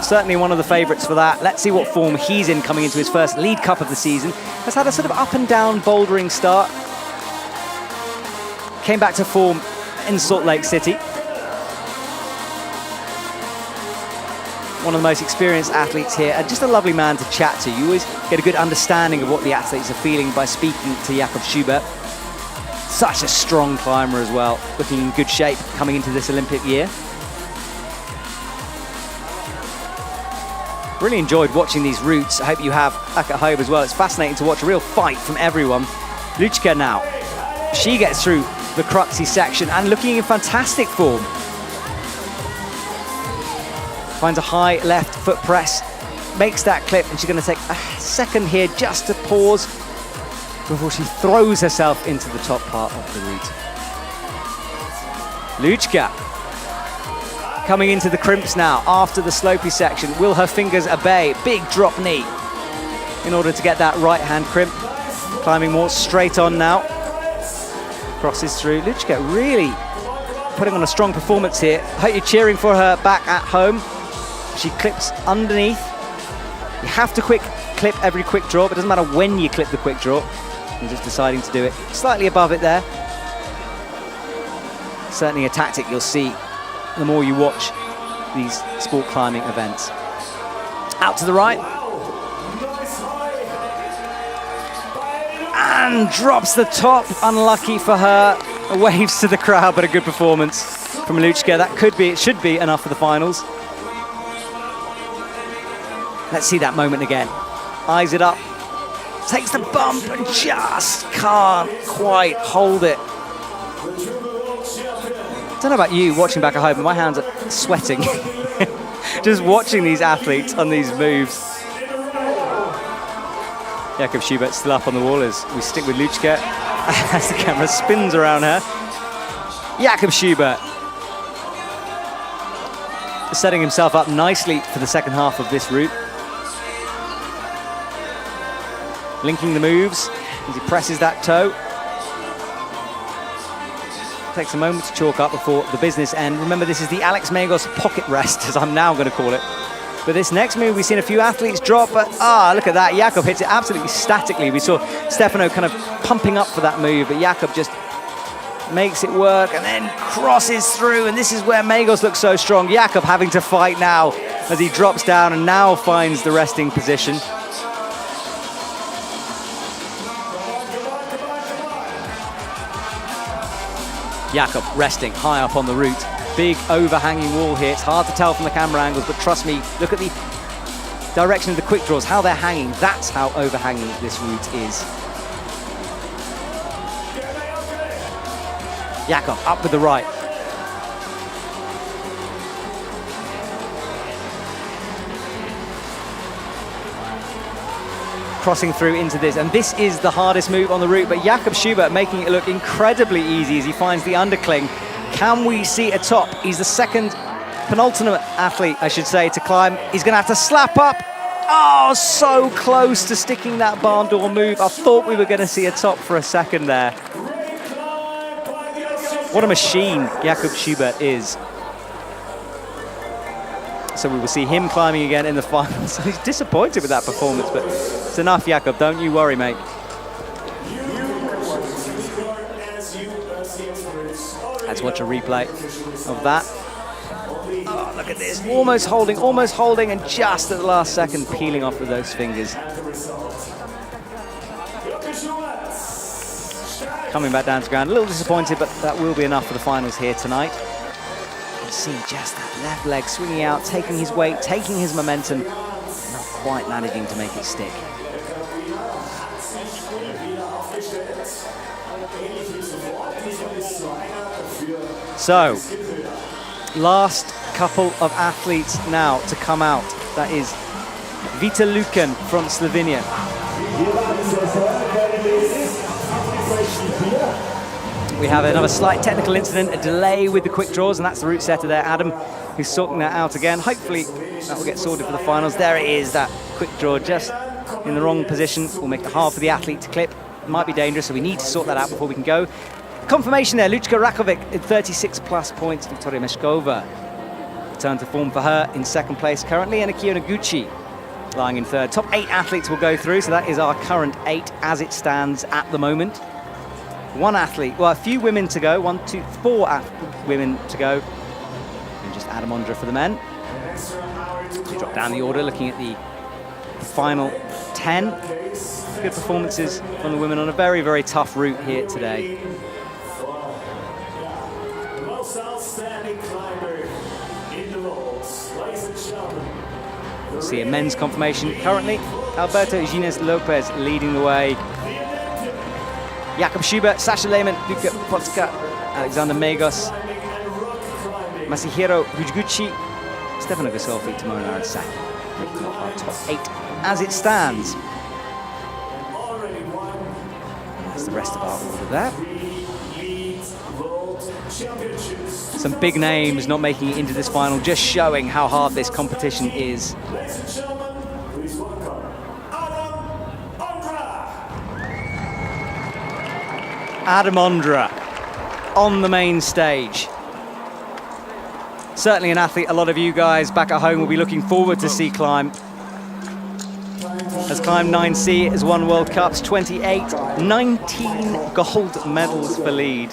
Certainly one of the favourites for that. Let's see what form he's in coming into his first lead cup of the season. Has had a sort of up and down bouldering start. Came back to form in Salt Lake City. One of the most experienced athletes here, and just a lovely man to chat to. You always get a good understanding of what the athletes are feeling by speaking to Jakob Schubert. Such a strong climber as well, looking in good shape coming into this Olympic year. Really enjoyed watching these routes. I hope you have back at home as well. It's fascinating to watch a real fight from everyone. Luchka now, she gets through the cruxy section and looking in fantastic form. Finds a high left foot press, makes that clip, and she's going to take a second here just to pause before she throws herself into the top part of the route. Luchka coming into the crimps now after the slopey section. Will her fingers obey? Big drop knee in order to get that right hand crimp. Climbing more straight on now. Crosses through. Luchka really putting on a strong performance here. Hope you're cheering for her back at home. She clips underneath. You have to clip every quick draw, but it doesn't matter when you clip the quick draw. You're just deciding to do it slightly above it there. Certainly a tactic you'll see the more you watch these sport climbing events. Out to the right. And drops the top. Unlucky for her. Waves to the crowd, but a good performance from Luchka. That should be enough for the finals. Let's see that moment again. Eyes it up, takes the bump and just can't quite hold it. I don't know about you watching back at home, but my hands are sweating. Just watching these athletes on these moves. Jakob Schubert still up on the wall as we stick with Luchka as the camera spins around her. Jakob Schubert. setting himself up nicely for the second half of this route. Linking the moves as he presses that toe. Takes a moment to chalk up before the business end. Remember, this is the Alex Megos pocket rest, as I'm now going to call it. But this next move, we've seen a few athletes drop, but look at that. Jakob hits it absolutely statically. We saw Stefano kind of pumping up for that move, but Jakob just makes it work and then crosses through, and this is where Megos looks so strong. Jakob having to fight now as he drops down and now finds the resting position. Jakob resting high up on the route. Big overhanging wall here. It's hard to tell from the camera angles, but trust me, look at the direction of the quick draws, how they're hanging. That's how overhanging this route is. Jakob up with the right. Crossing through into this, and this is the hardest move on the route, but Jakob Schubert making it look incredibly easy as he finds the undercling. Can we see a top? He's the second penultimate athlete, I should say, to climb. He's going to have to slap up. Oh, so close to sticking that barn door move. I thought we were going to see a top for a second there. What a machine Jakob Schubert is. So we will see him climbing again in the finals. He's disappointed with that performance, but it's enough, Jakob. Don't you worry, mate. Let's watch a replay of that. Oh, look at this. Almost holding, and just at the last second peeling off with those fingers. Coming back down to ground. A little disappointed, but that will be enough for the finals here tonight. You see just that left leg swinging out, taking his weight, taking his momentum, not quite managing to make it stick. So, last couple of athletes now to come out. That is Vita Luken from Slovenia. We have another slight technical incident, a delay with the quick draws, and that's the route setter there, Adam, who's sorting that out again. Hopefully that will get sorted for the finals. There it is, that quick draw just in the wrong position. Will make it hard for the athlete to clip. It might be dangerous, so we need to sort that out before we can go. Confirmation there, Luchka Rakovic at 36 plus points. Victoria Meshkova return to form for her in second place currently, and Akio Noguchi lying in third. Top 8 athletes will go through, so that is our current 8 as it stands at the moment. One athlete, well, a few women to go, 1, 2, 4 women to go, and just Adam Ondra for the men. We drop down the order, looking at the final 10. Good performances from the women on a very, very tough route here today. We'll see a men's confirmation currently. Alberto Gines Lopez leading the way. Jakob Schubert, Sasha Lehmann, Luka Potska, Alexander Megos, Masahiro Hujiguchi, Stefano Gasolfi, Timona Arasaki. Our top 8 as it stands. That's the rest of our order there. Some big names not making it into this final, just showing how hard this competition is. Adam Ondra on the main stage. Certainly an athlete a lot of you guys back at home will be looking forward to see climb. Has climbed 9C, has won World Cups, 28, 19 gold medals for lead.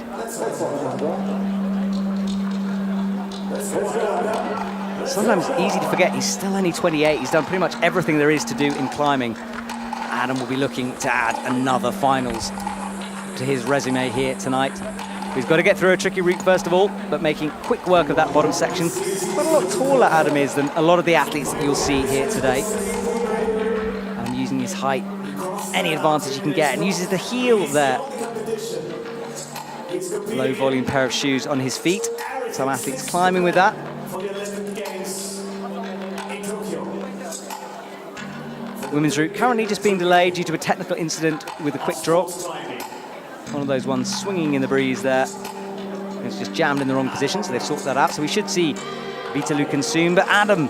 Sometimes it's easy to forget he's still only 28. He's done pretty much everything there is to do in climbing. Adam will be looking to add another finals to his resume here tonight. He's got to get through a tricky route first of all, but making quick work of that bottom section. Quite a lot taller Adam is than a lot of the athletes that you'll see here today. And using his height, any advantage he can get, and uses the heel there. Low volume pair of shoes on his feet. Some athletes climbing with that. Women's route currently just being delayed due to a technical incident with the quick draw. One of those ones swinging in the breeze there. It's just jammed in the wrong position, so they've sorted that out. So we should see Vita Lucan soon, but Adam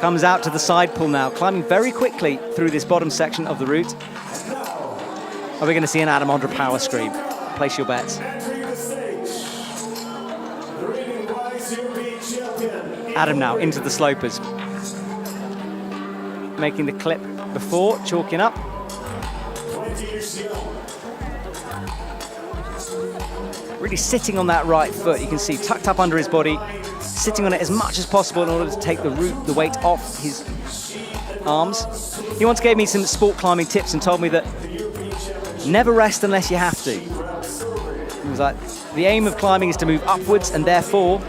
comes out to the side pull now, climbing very quickly through this bottom section of the route. Are we going to see an Adam Ondra power scream? Place your bets. Adam now into the slopers. Making the clip before, chalking up. Really sitting on that right foot, you can see tucked up under his body, sitting on it as much as possible in order to take the weight off his arms. He once gave me some sport climbing tips and told me that never rest unless you have to. He was like, the aim of climbing is to move upwards, and therefore,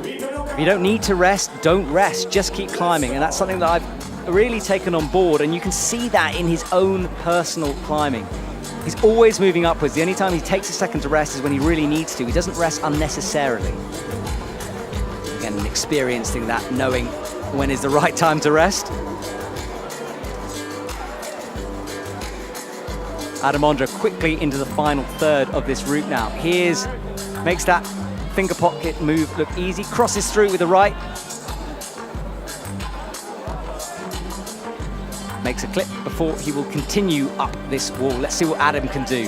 if you don't need to rest, don't rest, just keep climbing. And that's something that I've really taken on board, and you can see that in his own personal climbing. He's always moving upwards. The only time he takes a second to rest is when he really needs to. He doesn't rest unnecessarily. Again, an experience thing, that knowing when is the right time to rest. Adam Ondra quickly into the final third of this route now. Makes that finger pocket move look easy, crosses through with the right. Makes a clip before he will continue up this wall. Let's see what Adam can do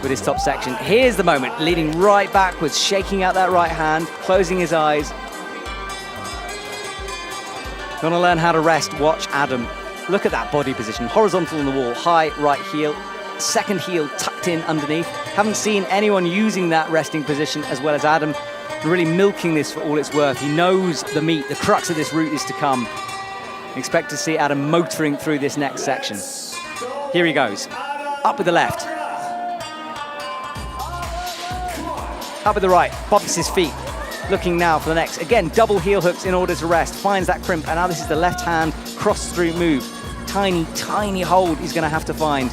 with his top section. Here's the moment, leading right backwards, shaking out that right hand, closing his eyes. You want to learn how to rest? Watch Adam. Look at that body position, horizontal on the wall, high right heel, second heel tucked in underneath. Haven't seen anyone using that resting position as well as Adam, really milking this for all it's worth. He knows the meat, the crux of this route is to come. Expect to see Adam motoring through this next section. Here he goes. Up with the left. Up with the right. Bumps his feet. Looking now for the next. Again, double heel hooks in order to rest. Finds that crimp. And now this is the left hand cross through move. Tiny, tiny hold he's going to have to find.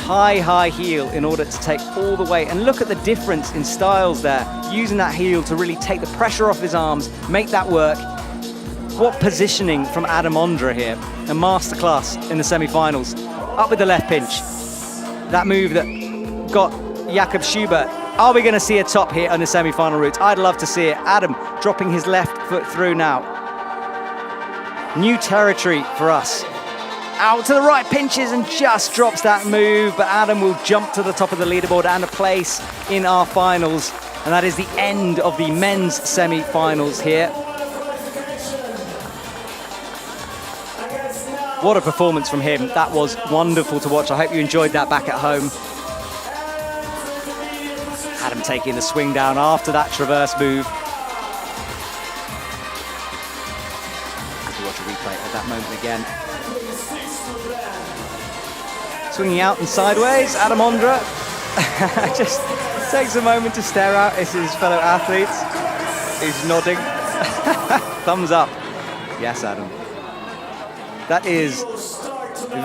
High, high heel in order to take all the weight. And look at the difference in styles there. Using that heel to really take the pressure off his arms, make that work. What positioning from Adam Ondra here. A masterclass in the semi-finals. Up with the left pinch. That move that got Jakob Schubert. Are we going to see a top here on the semi-final route? I'd love to see it. Adam dropping his left foot through now. New territory for us. Out to the right, pinches and just drops that move, but Adam will jump to the top of the leaderboard and a place in our finals. And that is the end of the men's semi-finals here. What a performance from him. That was wonderful to watch. I hope you enjoyed that back at home. Adam taking the swing down after that traverse move. As we watch a replay at that moment again. Swinging out and sideways, Adam Ondra just takes a moment to stare out at his fellow athletes. He's nodding. Thumbs up. Yes, Adam. That is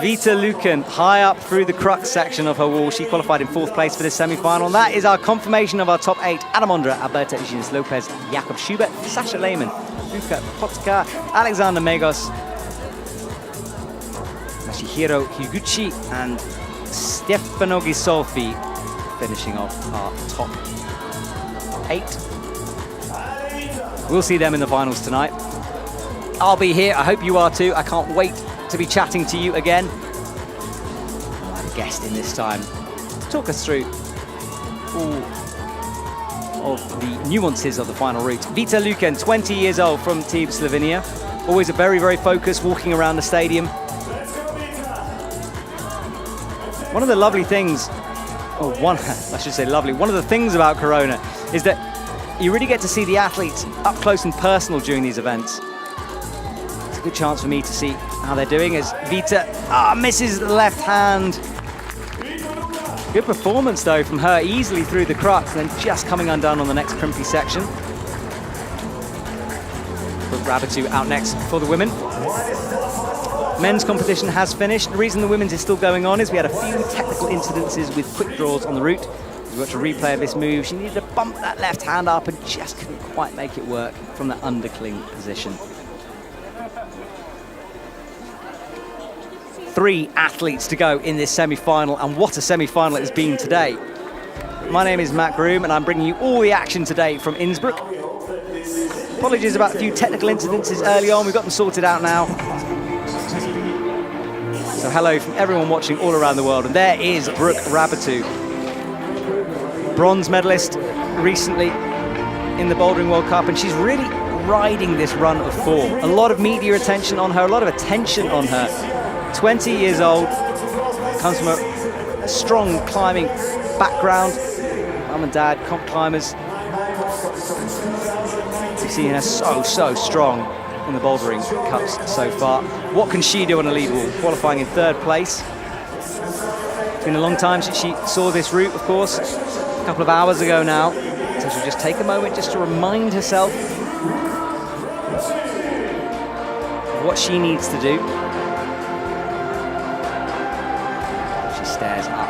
Vita Lucan high up through the crux section of her wall. She qualified in 4th place for this semi-final. And that is our confirmation of our top 8. Adam Ondra, Alberta Igines Lopez, Jakob Schubert, Sasha Lehmann, Luka Potska, Alexander Megos, Masahiro Higuchi and Stefano Gisolfi finishing off our top 8. We'll see them in the finals tonight. I'll be here, I hope you are too. I can't wait to be chatting to you again. I'll have a guest in this time to talk us through all of the nuances of the final route. Vita Lucan, 20 years old from Team Slovenia. Always a very, very focused, walking around the stadium. One of the lovely things, one of the things about Corona is that you really get to see the athletes up close and personal during these events. It's a good chance for me to see how they're doing as Vita misses the left hand. Good performance though from her, easily through the crux and then just coming undone on the next crimpy section. Put Rabitu out next for the women. Men's competition has finished. The reason the women's is still going on is we had a few technical incidences with quick draws on the route. We watched a replay of this move. She needed to bump that left hand up and just couldn't quite make it work from that undercling position. 3 athletes to go in this semi-final, and what a semi-final it has been today. My name is Matt Groom, and I'm bringing you all the action today from Innsbruck. Apologies about a few technical incidences early on. We've got them sorted out now. So hello from everyone watching all around the world. And there is Brooke Rabatou, bronze medalist recently in the Bouldering World Cup, and she's really riding this run of form. A lot of media attention on her, a lot of attention on her. 20 years old, comes from a strong climbing background. Mum and dad, comp climbers. You've seen her so strong in the Bouldering Cups so far. What can she do on a lead wall? Qualifying in 3rd place. It's been a long time since she saw this route, of course, a couple of hours ago now. So she'll just take a moment just to remind herself of what she needs to do. She stares up.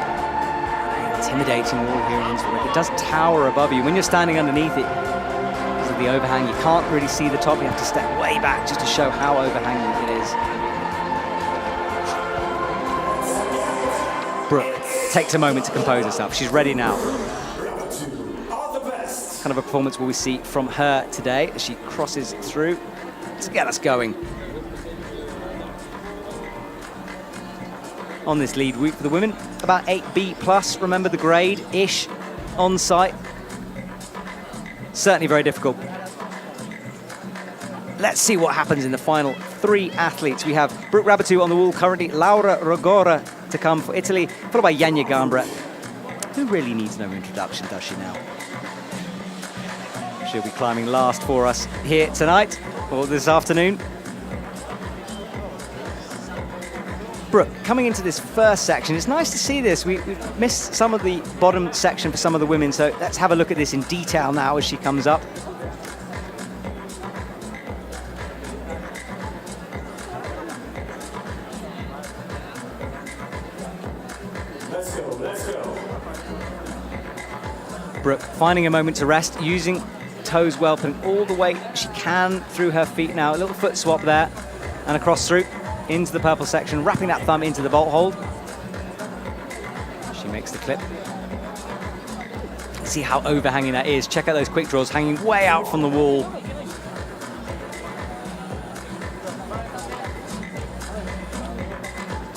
Intimidating wall here in Innsbruck. It does tower above you. When you're standing underneath it, because of the overhang, you can't really see the top. You have to step way back just to show how overhanging it is. Brooke takes a moment to compose herself. She's ready now. What kind of a performance will we see from her today as she crosses through to get us going on this lead route for the women? About 8B plus, remember the grade-ish on site. Certainly very difficult. Let's see what happens in the final 3 athletes. We have Brooke Rabatou on the wall currently, Laura Rogora to come for Italy, followed by Janja Gambra, who really needs no introduction, does she now? She'll be climbing last for us here tonight, or this afternoon. Brooke, coming into this first section, it's nice to see this. We've missed some of the bottom section for some of the women, so let's have a look at this in detail now as she comes up. Let's go. Brooke finding a moment to rest, using toes well, putting all the weight she can through her feet now. A little foot swap there, and across through into the purple section, wrapping that thumb into the bolt hold. She makes the clip. See how overhanging that is. Check out those quick draws hanging way out from the wall.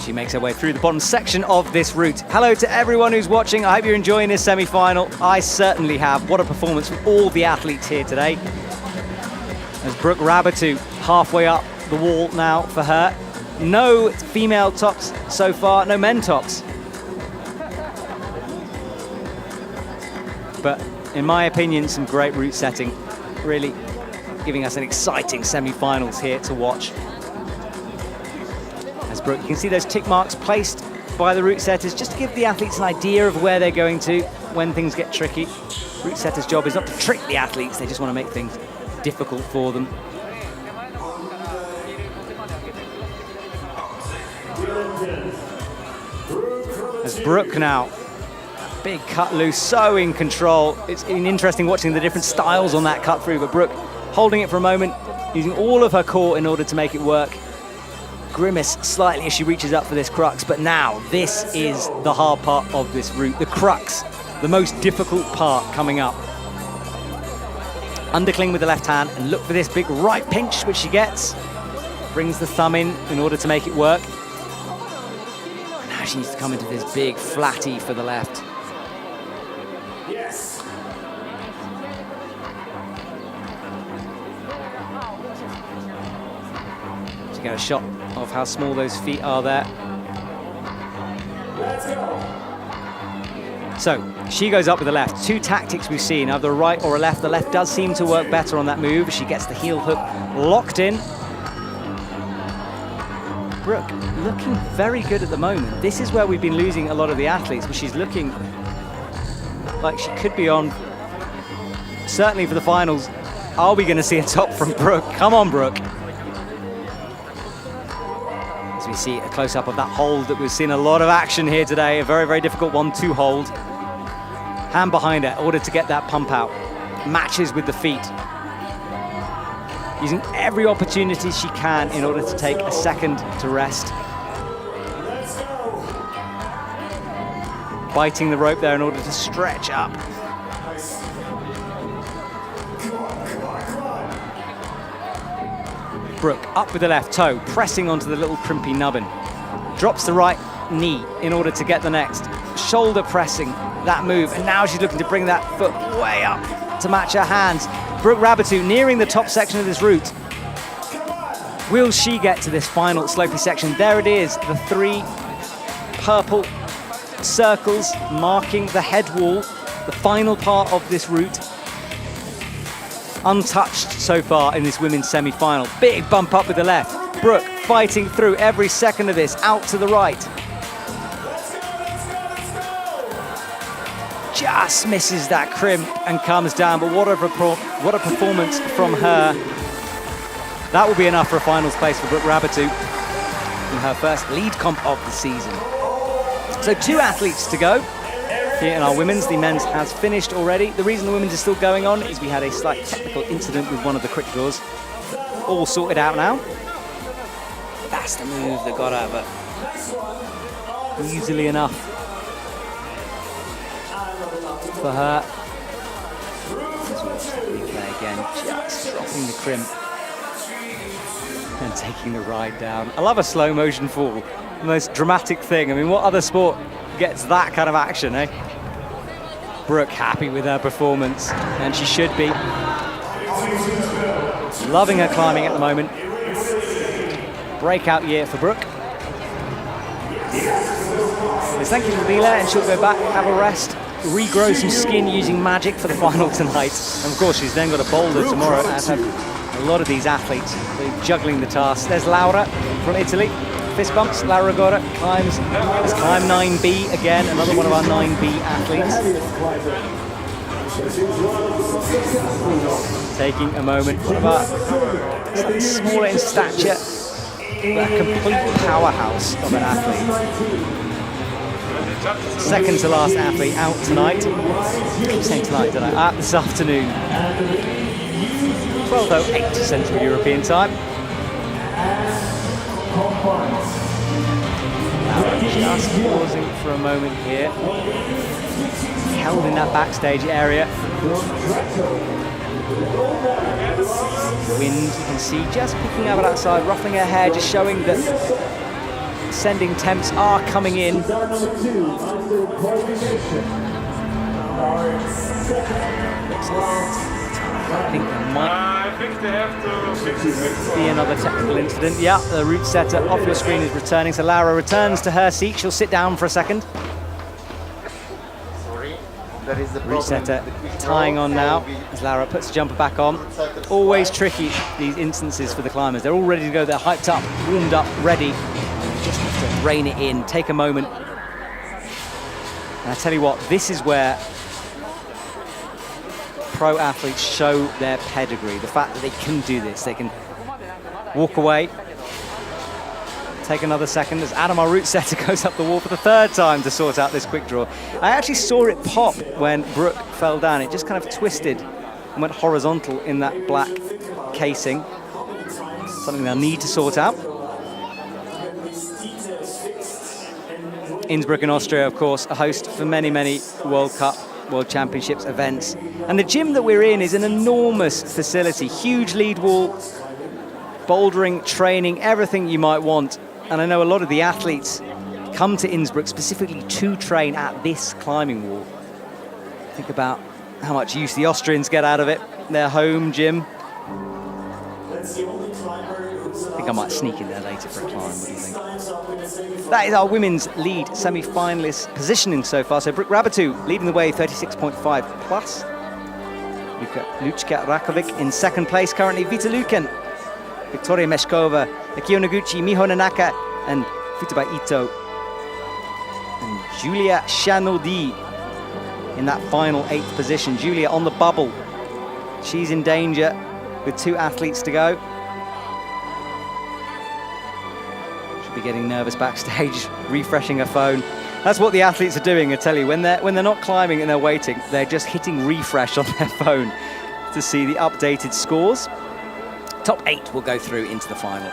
She makes her way through the bottom section of this route. Hello to everyone who's watching. I hope you're enjoying this semi-final. I certainly have. What a performance from all the athletes here today. As Brooke Rabatou halfway up the wall now for her. No female tops so far, no men tops. But in my opinion, some great route setting. Really giving us an exciting semi-finals here to watch. As Brooke, you can see those tick marks placed by the route setters just to give the athletes an idea of where they're going to when things get tricky. Route setters' job is not to trick the athletes, they just want to make things difficult for them. As Brooke now, big cut loose, so in control. It's been interesting watching the different styles on that cut through, but Brooke holding it for a moment, using all of her core in order to make it work. Grimace slightly as she reaches up for this crux, but now this is the hard part of this route, the crux, the most difficult part coming up. Undercling with the left hand, and look for this big right pinch, which she gets. Brings the thumb in order to make it work. Now she needs to come into this big flatty for the left. Yes. To get a shot of how small those feet are there. Let's go. So she goes up with the left. 2 tactics we've seen, either a right or a left. The left does seem to work better on that move. She gets the heel hook locked in. Brooke looking very good at the moment. This is where we've been losing a lot of the athletes, but she's looking like she could be on, certainly for the finals. Are we going to see a top from Brooke? Come on, Brooke. As we see a close-up of that hold that we've seen a lot of action here today. A very, very difficult one to hold. Hand behind her in order to get that pump out. Matches with the feet. Using every opportunity she can in order to take a second to rest. Let's go. biting the rope there in order to stretch up. Brooke up with the left toe, pressing onto the little crimpy nubbin. Drops the right knee in order to get the next. Shoulder pressing that move, and now she's looking to bring that foot way up to match her hands. Brooke Raboutou nearing the top section of this route. Will she get to this final slopey section? There it is, the 3 purple circles marking the head wall, the final part of this route. Untouched so far in this women's semi-final. Big bump up with the left. Brooke fighting through every second of this, out to the right. Just misses that crimp and comes down, but what a performance from her. That will be enough for a finals place for Brooke Raboutou in her first lead comp of the season. So 2 athletes to go here in our women's. The men's has finished already. The reason the women's is still going on is we had a slight technical incident with one of the quick draws. All sorted out now. That's the move that got her, but easily enough for her. Replay again, just dropping the crimp and taking the ride down. I love a slow motion fall, the most dramatic thing. I mean, what other sport gets that kind of action, eh? Brooke happy with her performance, and she should be. Loving her climbing at the moment. Breakout year for Brooke. There's thank you to Lila, and she'll go back, have a rest, regrow some skin using magic for the final tonight. And of course, she's then got a boulder tomorrow, as have a lot of these athletes. They're juggling the tasks. There's Laura from Italy. Fist bumps. Laura Gora climbs. Let's climb 9B again, another one of our 9B athletes. Taking a moment. About smaller in stature, but a complete powerhouse of an athlete. Second to last athlete out tonight. I keep saying tonight, don't I? This afternoon. 12:08 Central European time. Just pausing for a moment here. Held in that backstage area. Wind, you can see, just picking up outside, ruffling her hair, just showing that ascending temps are coming in. I think there might be another technical incident. Yeah, the route setter off your screen is returning, so Laura returns to her seat. She'll sit down for a second. Route setter tying on now as Laura puts the jumper back on. Always tricky, these instances for the climbers. They're all ready to go, they're hyped up, warmed up, ready. You just have to rein it in, take a moment. And I tell you what, this is where pro athletes show their pedigree, the fact that they can do this. They can walk away, take another second as Adam, our route setter, goes up the wall for the 3rd time to sort out this quick draw. I actually saw it pop when Brooke fell down. It just kind of twisted and went horizontal in that black casing. Something they'll need to sort out. Innsbruck in Austria, of course, a host for many, many World Cup, World Championships events. And the gym that we're in is an enormous facility, huge lead wall, bouldering, training, everything you might want. And I know a lot of the athletes come to Innsbruck specifically to train at this climbing wall. Think about how much use the Austrians get out of it, their home gym. I think I might sneak in there later for a climb, what do you think? That is our women's lead semi-finalist positioning so far. So Brooke Raboutou leading the way, 36.5 plus. Lučka Rakovic in 2nd place currently. Vita Luken, Victoria Meshkova, Akio Noguchi, Miho Nanaka, and Futaba Ito. And Julia Chanodi in that final 8th position. Julia on the bubble. She's in danger with 2 athletes to go. She'll be getting nervous backstage, refreshing her phone. That's what the athletes are doing, I tell you. When they're not climbing and they're waiting, they're just hitting refresh on their phone to see the updated scores. Top 8 will go through into the final.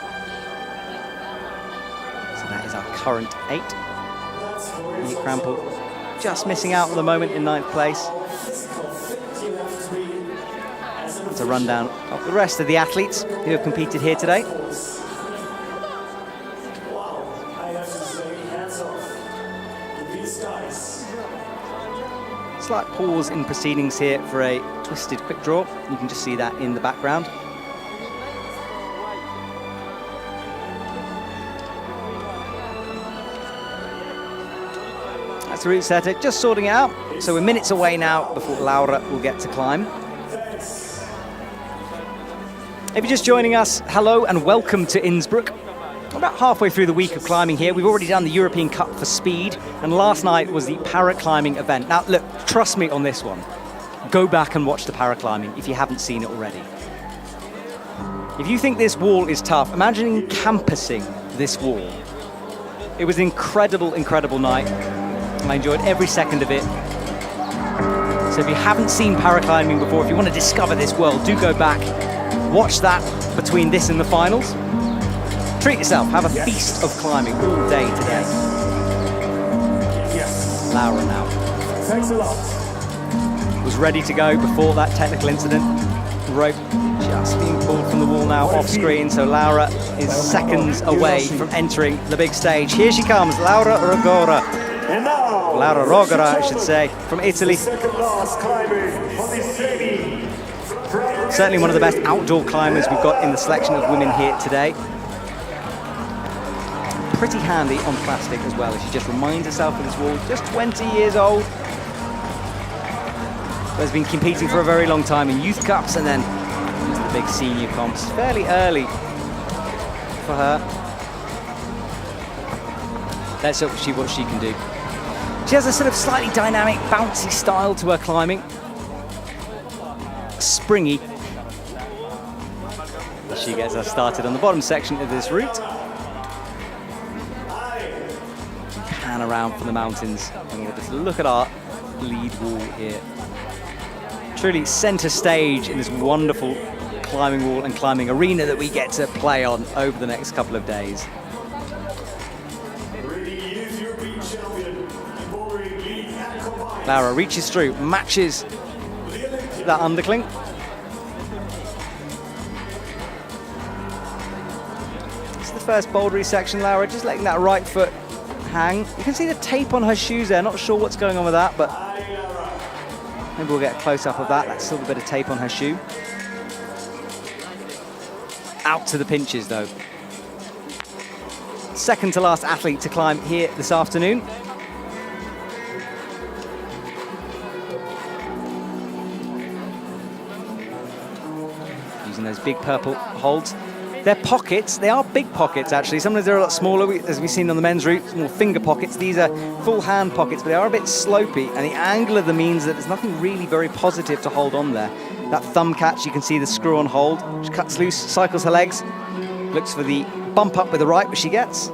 So that is our current 8. Nick Krampel just missing out at the moment in 9th place. That's a rundown of the rest of the athletes who have competed here today. Slight pause in proceedings here for a twisted quick draw. You can just see that in the background. That's the route setter, just sorting it out. So we're minutes away now before Laura will get to climb. If you're just joining us, hello and welcome to Innsbruck. We're about halfway through the week of climbing here. We've already done the European Cup for speed, and last night was the paraclimbing event. Now, look, trust me on this one. Go back and watch the paraclimbing if you haven't seen it already. If you think this wall is tough, imagine campusing this wall. It was an incredible, incredible night. I enjoyed every second of it. So if you haven't seen paraclimbing before, if you want to discover this world, do go back, watch that between this and the finals. Treat yourself, have a feast of climbing all day today. Yes. Laura now. Thanks a lot. Was ready to go before that technical incident. The rope just being pulled from the wall now off screen, so Laura is seconds away from entering the big stage. Here she comes, Laura Rogora. And now, Laura Rogora, I should say, from Italy. second last climber on the semi. Certainly one of the best outdoor climbers we've got in the selection of women here today. Pretty handy on plastic as well, as she just reminds herself of this wall, just 20 years old. But has been competing for a very long time in youth cups and then into the big senior comps fairly early for her. Let's hope see what she can do. She has a sort of slightly dynamic, bouncy style to her climbing. Springy. She gets us started on the bottom section of this route. Pan around from the mountains in order to look at our lead wall here. Truly center stage in this wonderful climbing wall and climbing arena that we get to play on over the next couple of days. Laura reaches through, matches that undercling. This is the first bouldery section, Laura, just letting that right foot hang. You can see the tape on her shoes there, not sure what's going on with that, but maybe we'll get a close-up of that. That's still a bit of tape on her shoe. Out to the pinches, though. Second to last athlete to climb here this afternoon. Using those big purple holds. They're pockets, they are big pockets actually. Sometimes they're a lot smaller, as we've seen on the men's route, more finger pockets. These are full hand pockets, but they are a bit slopey, and the angle of them means that there's nothing really very positive to hold on there. That thumb catch, you can see the screw on hold. She cuts loose, cycles her legs, looks for the bump up with the right, which she gets.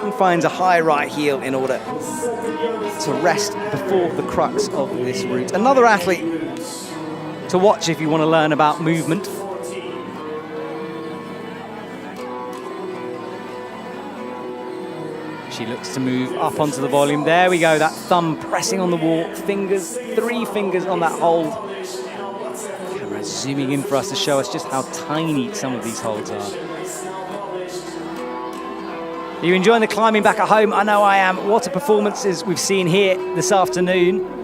And finds a high right heel in order to rest before the crux of this route. Another athlete to watch if you want to learn about movement. She looks to move up onto the volume. There we go, that thumb pressing on the wall, fingers, 3 fingers on that hold. Camera zooming in for us to show us just how tiny some of these holds are. Are you enjoying the climbing back at home? I know I am. What a performances we've seen here this afternoon.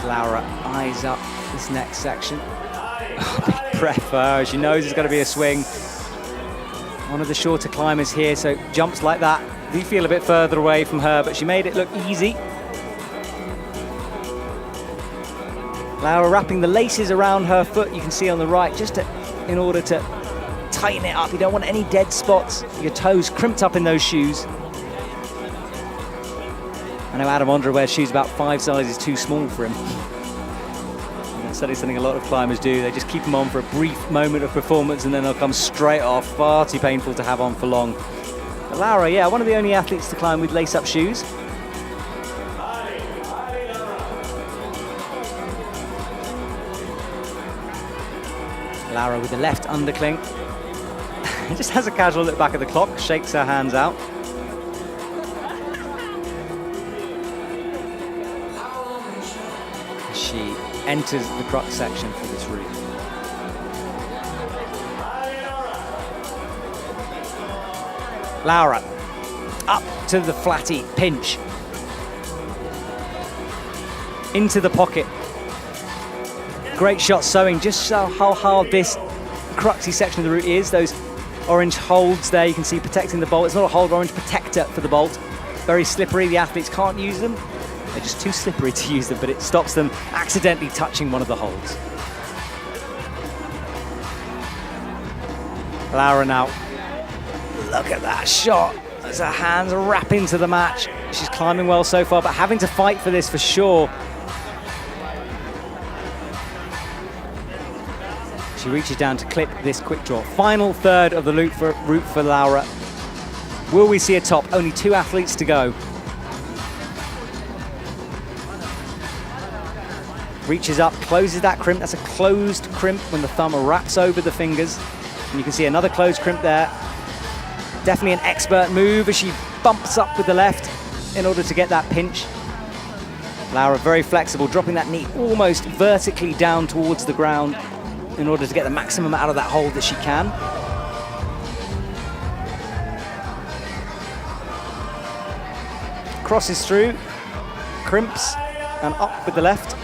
Laura eyes up this next section. Oh, big breath for her. She knows it's going to be a swing. One of the shorter climbers here, so jumps like that do feel a bit further away from her, but she made it look easy. Laura wrapping the laces around her foot, you can see on the right, just in order to tighten it up. You don't want any dead spots, your toes crimped up in those shoes. I know Adam Ondra wears shoes about 5 sizes too small for him. That's certainly something a lot of climbers do. They just keep them on for a brief moment of performance and then they'll come straight off. Far too painful to have on for long. But Laura, yeah, one of the only athletes to climb with lace-up shoes. Laura with the left undercling. just has a casual look back at the clock, shakes her hands out. She enters the crux section for this route. Laura, up to the flatty pinch. Into the pocket. Great shot sewing, just so how hard this cruxy section of the route is. Those orange holds there, you can see protecting the bolt. It's not a hold, orange protector for the bolt. Very slippery, the athletes can't use them. They're just too slippery to use them, but it stops them accidentally touching one of the holds. Laura now, look at that shot as her hands wrap into the match. She's climbing well so far, but having to fight for this for sure. She reaches down to clip this quick draw. Final third of the route for Laura. Will we see a top? Only 2 athletes to go. Reaches up, closes that crimp. That's a closed crimp when the thumb wraps over the fingers. And you can see another closed crimp there. Definitely an expert move as she bumps up with the left in order to get that pinch. Laura very flexible, dropping that knee almost vertically down towards the ground in order to get the maximum out of that hold that she can. Crosses through, crimps, and up with the left.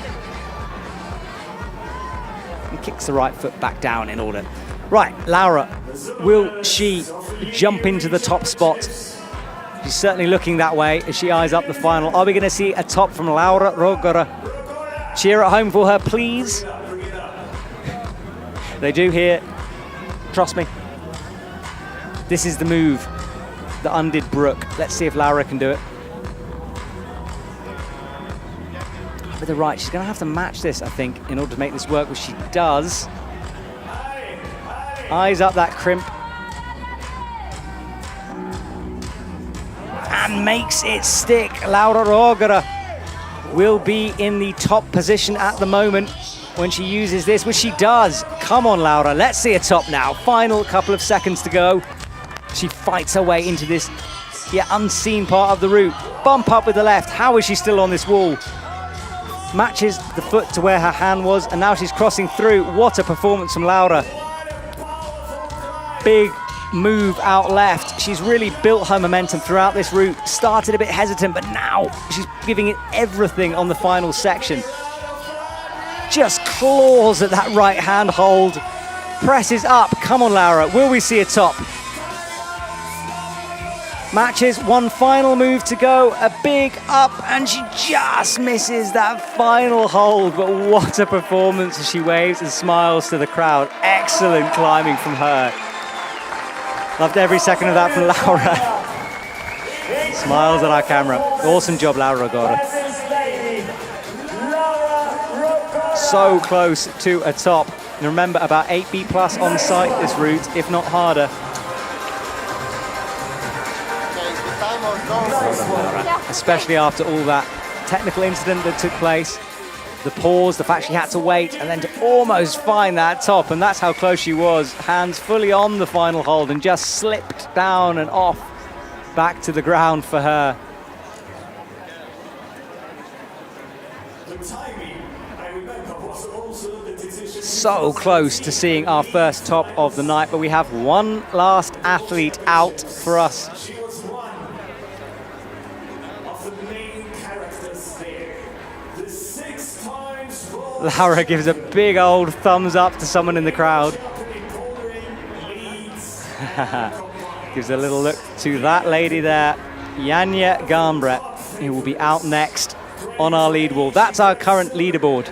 And kicks the right foot back down in order. Right, Laura, will she jump into the top spot? She's certainly looking that way as she eyes up the final. Are we going to see a top from Laura Rogora? Cheer at home for her, please. They do here, trust me. This is the move that undid Brooke. Let's see if Laura can do it. With the right, she's going to have to match this, I think, in order to make this work, which she does. Eyes up that crimp. And makes it stick. Laura Rogora will be in the top position at the moment when she uses this, which she does. Come on, Laura, let's see a top now. Final couple of seconds to go. She fights her way into this unseen part of the route. Bump up with the left. How is she still on this wall? Matches the foot to where her hand was, and now she's crossing through. What a performance from Laura. Big move out left. She's really built her momentum throughout this route. Started a bit hesitant, but now she's giving it everything on the final section. Just claws at that right hand hold. Presses up. Come on, Laura. Will we see a top? Matches, one final move to go. A big up, and she just misses that final hold. But what a performance as she waves and smiles to the crowd. Excellent climbing from her. Loved every second of that from Laura. Smiles at our camera. Awesome job, Laura Rogora. So close to a top. And remember, about 8B plus on site this route, if not harder. Especially after all that technical incident that took place. The pause, the fact she had to wait, and then to almost find that top, and that's how close she was. Hands fully on the final hold and just slipped down and off back to the ground for her. So close to seeing our first top of the night, but we have one last athlete out for us. Laura gives a big old thumbs up to someone in the crowd. Gives a little look to that lady there, Janja Garmbret, who will be out next on our lead wall. That's our current leaderboard.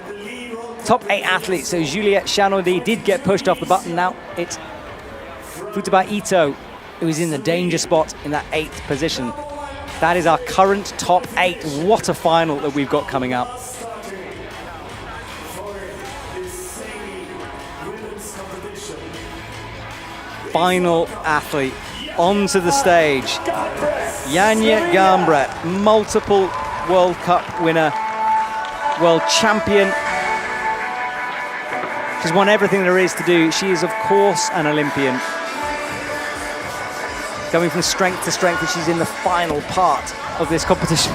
Top 8 athletes. So Juliette Chanaudy did get pushed off the button. Now it's Futaba Ito, who is in the danger spot in that 8th position. That is our current top 8. What a final that we've got coming up. Final athlete onto the stage. Janja Garmbret, multiple World Cup winner, world champion. She's won everything there is to do. She is, of course, an Olympian. going from strength to strength as she's in the final part of this competition.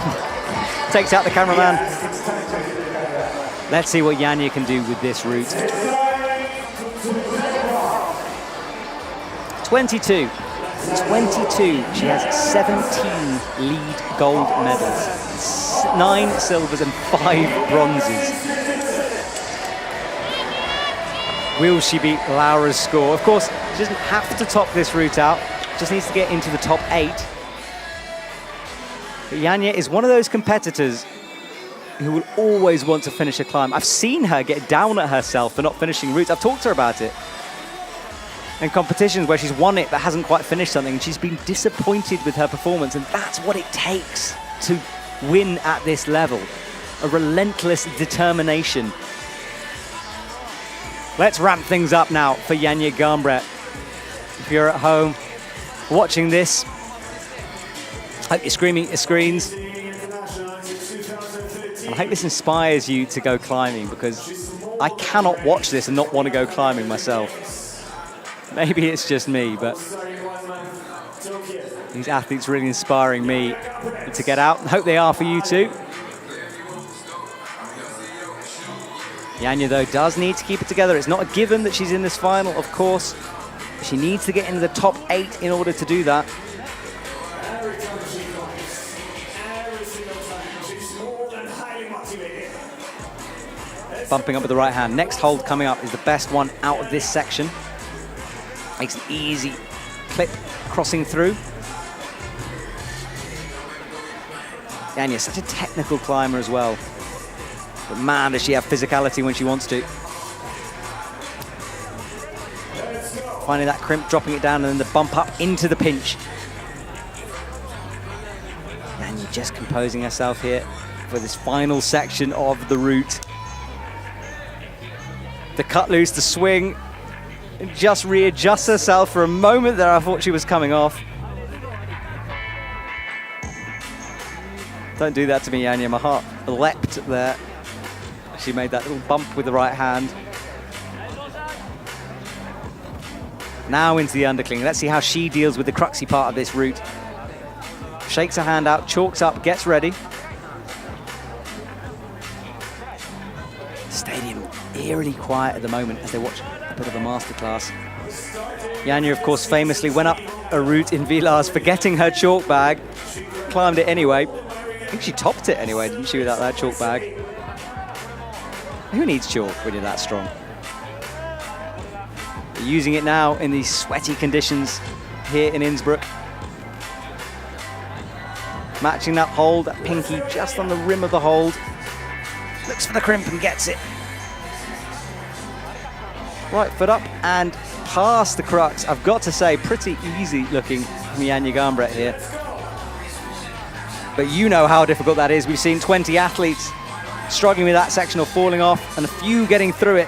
Takes out the cameraman. Let's see what Janja can do with this route. 22. 22. She has 17 lead gold medals, 9 silvers and 5 bronzes. Will she beat Laura's score? Of course, she doesn't have to top this route out, just needs to get into the top 8. But Janja is one of those competitors who will always want to finish a climb. I've seen her get down at herself for not finishing routes. I've talked to her about it. In competitions where she's won it but hasn't quite finished something, and she's been disappointed with her performance, and that's what it takes to win at this level. A relentless determination. Let's ramp things up now for Janja Garnbret. If you're at home watching this, I hope you're screaming at your screens. And I hope this inspires you to go climbing, because I cannot watch this and not want to go climbing myself. Maybe it's just me, but these athletes really inspiring me to get out. I hope they are for you too. Janja, though, does need to keep it together. It's not a given that she's in this final, of course. She needs to get into the top 8 in order to do that. Bumping up with the right hand. Next hold coming up is the best one out of this section. Makes an easy clip crossing through. Janja, such a technical climber as well. But man, does she have physicality when she wants to. Finding that crimp, dropping it down, and then the bump up into the pinch. Janja just composing herself here for this final section of the route. The cut loose, the swing, and just readjusts herself for a moment there. I thought she was coming off. Don't do that to me, Janja. My heart leapt there. She made that little bump with the right hand. Now into the undercling. Let's see how she deals with the cruxy part of this route. Shakes her hand out, chalks up, gets ready. Stadium eerily quiet at the moment as they watch a bit of a masterclass. Janja, of course, famously went up a route in Villars forgetting her chalk bag. Climbed it anyway. I think she topped it anyway, didn't she, without that chalk bag? Who needs chalk when you're that strong? They're using it now in these sweaty conditions here in Innsbruck. Matching that hold, that pinky just on the rim of the hold. Looks for the crimp and gets it. Right foot up and past the crux. I've got to say, pretty easy looking from Janja Garnbret here. But you know how difficult that is. We've seen 20 athletes struggling with that section or falling off, and a few getting through it.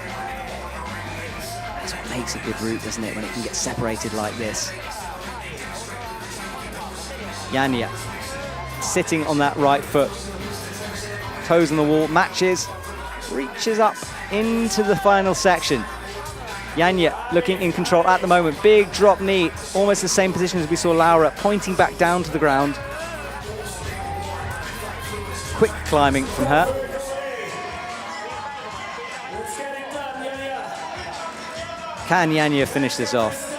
That's what makes a good route, doesn't it, when it can get separated like this. Janja sitting on that right foot. Toes on the wall, matches, reaches up into the final section. Janja looking in control at the moment. Big drop knee, almost the same position as we saw Laura, pointing back down to the ground. Quick climbing from her. Can Janja finish this off?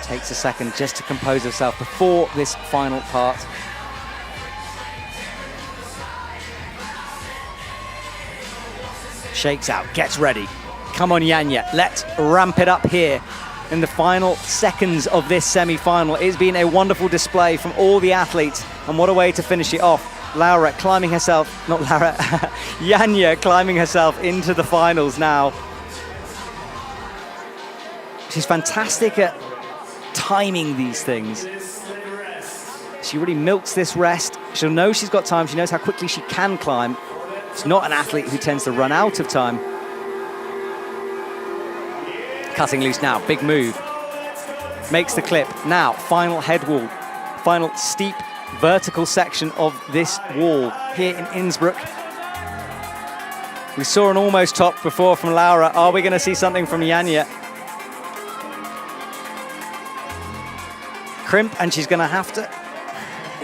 Takes a second just to compose herself before this final part. Shakes out, gets ready. Come on, Janja, let's ramp it up here in the final seconds of this semi-final. It's been a wonderful display from all the athletes, and what a way to finish it off. Laura climbing herself, not Laura, Janja climbing herself into the finals now. She's fantastic at timing these things. She really milks this rest. She'll know she's got time. She knows how quickly she can climb. She's not an athlete who tends to run out of time. Cutting loose now, big move. Makes the clip. Now, final head wall. Final steep vertical section of this wall here in Innsbruck. We saw an almost top before from Laura. Are we going to see something from Janja? Crimp, and she's going to have to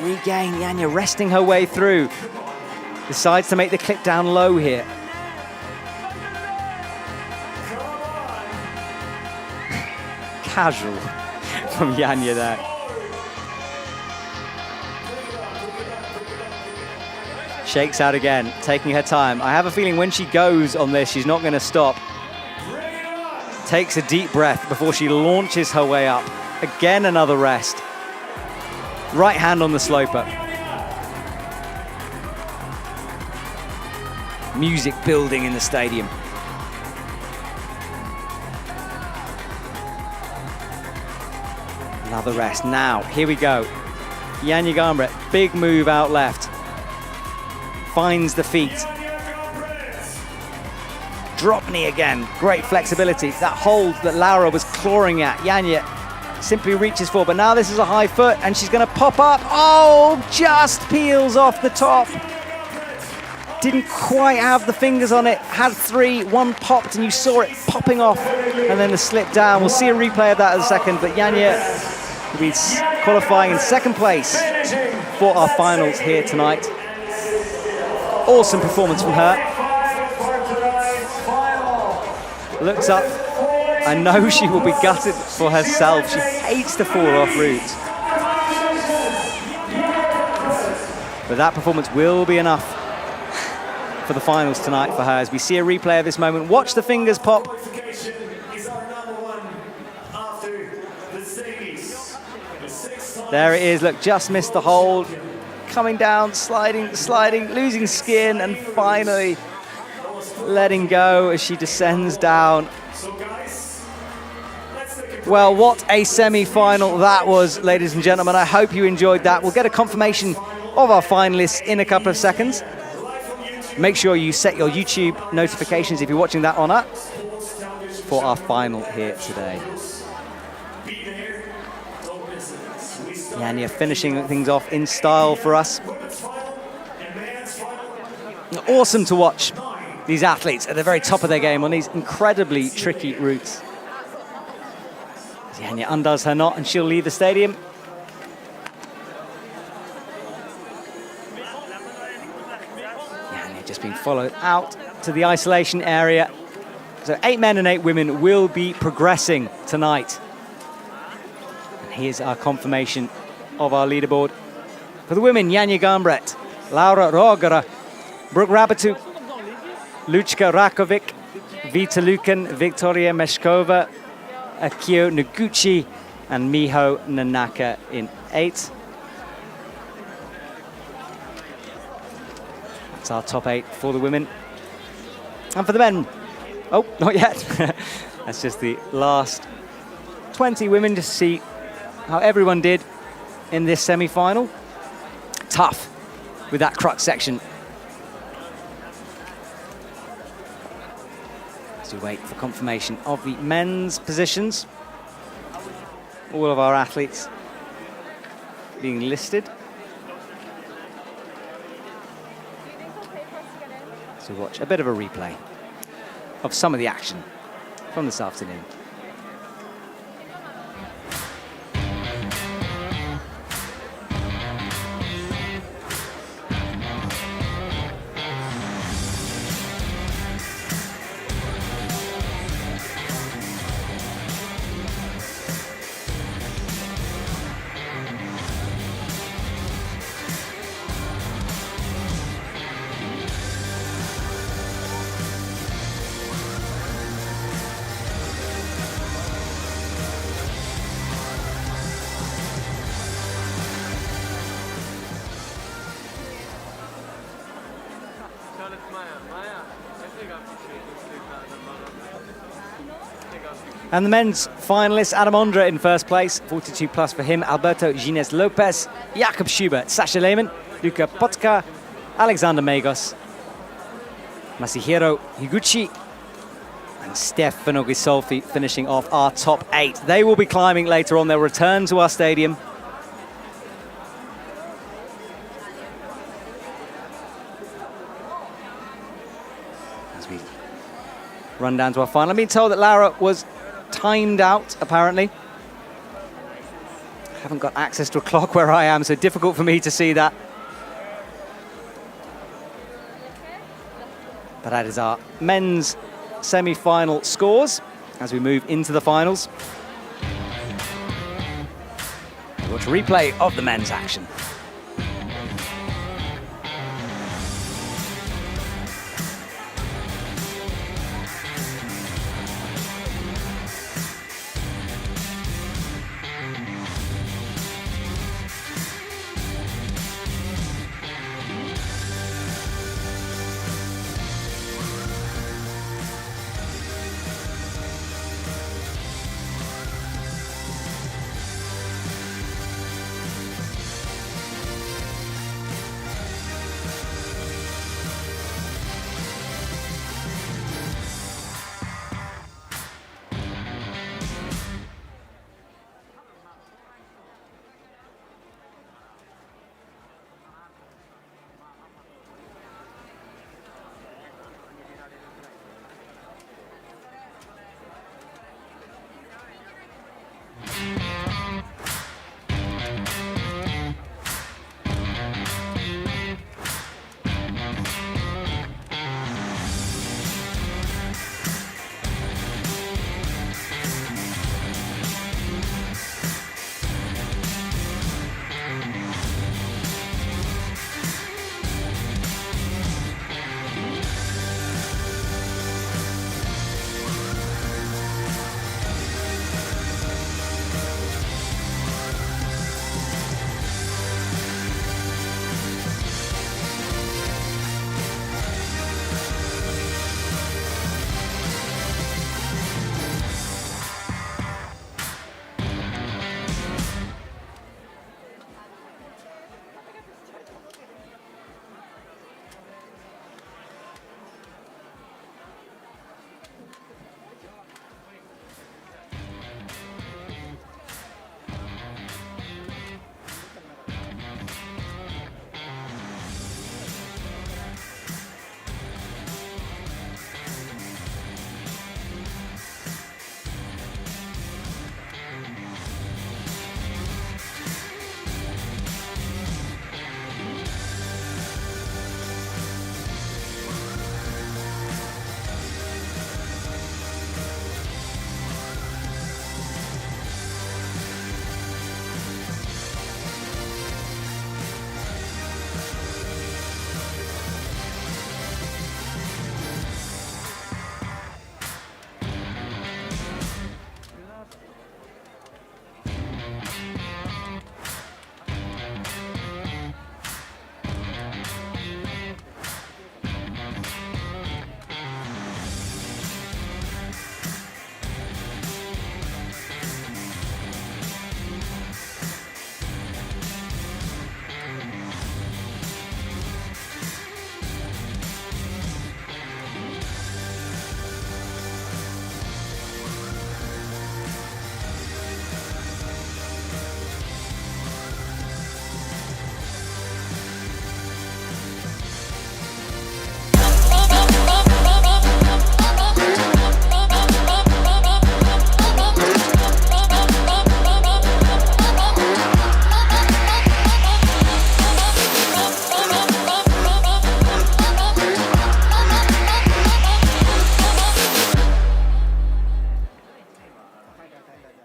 regain. Janja resting her way through. Decides to make the clip down low here. Casual from Janja there. Shakes out again, taking her time. I have a feeling when she goes on this, she's not going to stop. Takes a deep breath before she launches her way up. Again, another rest. Right hand on the sloper. Music building in the stadium. Another rest. Now, here we go. Janja Garnbret, big move out left. Finds the feet. Drop knee again. Great flexibility. That hold that Laura was clawing at, Janja simply reaches for, but now this is a high foot and she's going to pop up. Oh, just peels off the top. Didn't quite have the fingers on it. Had three, one popped and you saw it popping off and then the slip down. We'll see a replay of that in a second, but Janja will be qualifying in second place for our finals here tonight. Awesome performance from her. Looks up. I know she will be gutted for herself. She hates to fall off route. But that performance will be enough for the finals tonight for her. As we see a replay of this moment, watch the fingers pop. There it is. Look, just missed the hold. Coming down, sliding, losing skin, and finally letting go as she descends down. Well, what a semi-final that was, ladies and gentlemen. I hope you enjoyed that. We'll get a confirmation of our finalists in a couple of seconds. Make sure you set your YouTube notifications if you're watching that on up for our final here today. Janja finishing things off in style for us. Awesome to watch these athletes at the very top of their game on these incredibly tricky routes. Janja undoes her knot and she'll leave the stadium. Janja just being followed out to the isolation area. So 8 men and 8 women will be progressing tonight. And here's our confirmation of our leaderboard. For the women, Janja Garnbret, Laura Rogera, Brooke Rabatou, Luchka Rakovic, Vita Lukan, Victoria Meshkova, Akio Noguchi, and Miho Nanaka in 8. That's our top 8 for the women. And for the men, oh, not yet. That's just the last 20 women to see how everyone did in this semi-final. Tough with that crux section. As we wait for confirmation of the men's positions. All of our athletes being listed. So watch a bit of a replay of some of the action from this afternoon. And the men's finalists, Adam Ondra in first place, 42 plus for him, Alberto Gines Lopez, Jakob Schubert, Sasha Lehmann, Luka Potka, Alexander Magos, Masahiro Higuchi, and Stefano Ghisolfi finishing off our top 8. They will be climbing later on. They'll return to our stadium. As as we run down to our final. I've been told that Lara was timed out, apparently. I haven't got access to a clock where I am, so difficult for me to see that. But that is our men's semi-final scores as we move into the finals. Watch a replay of the men's action.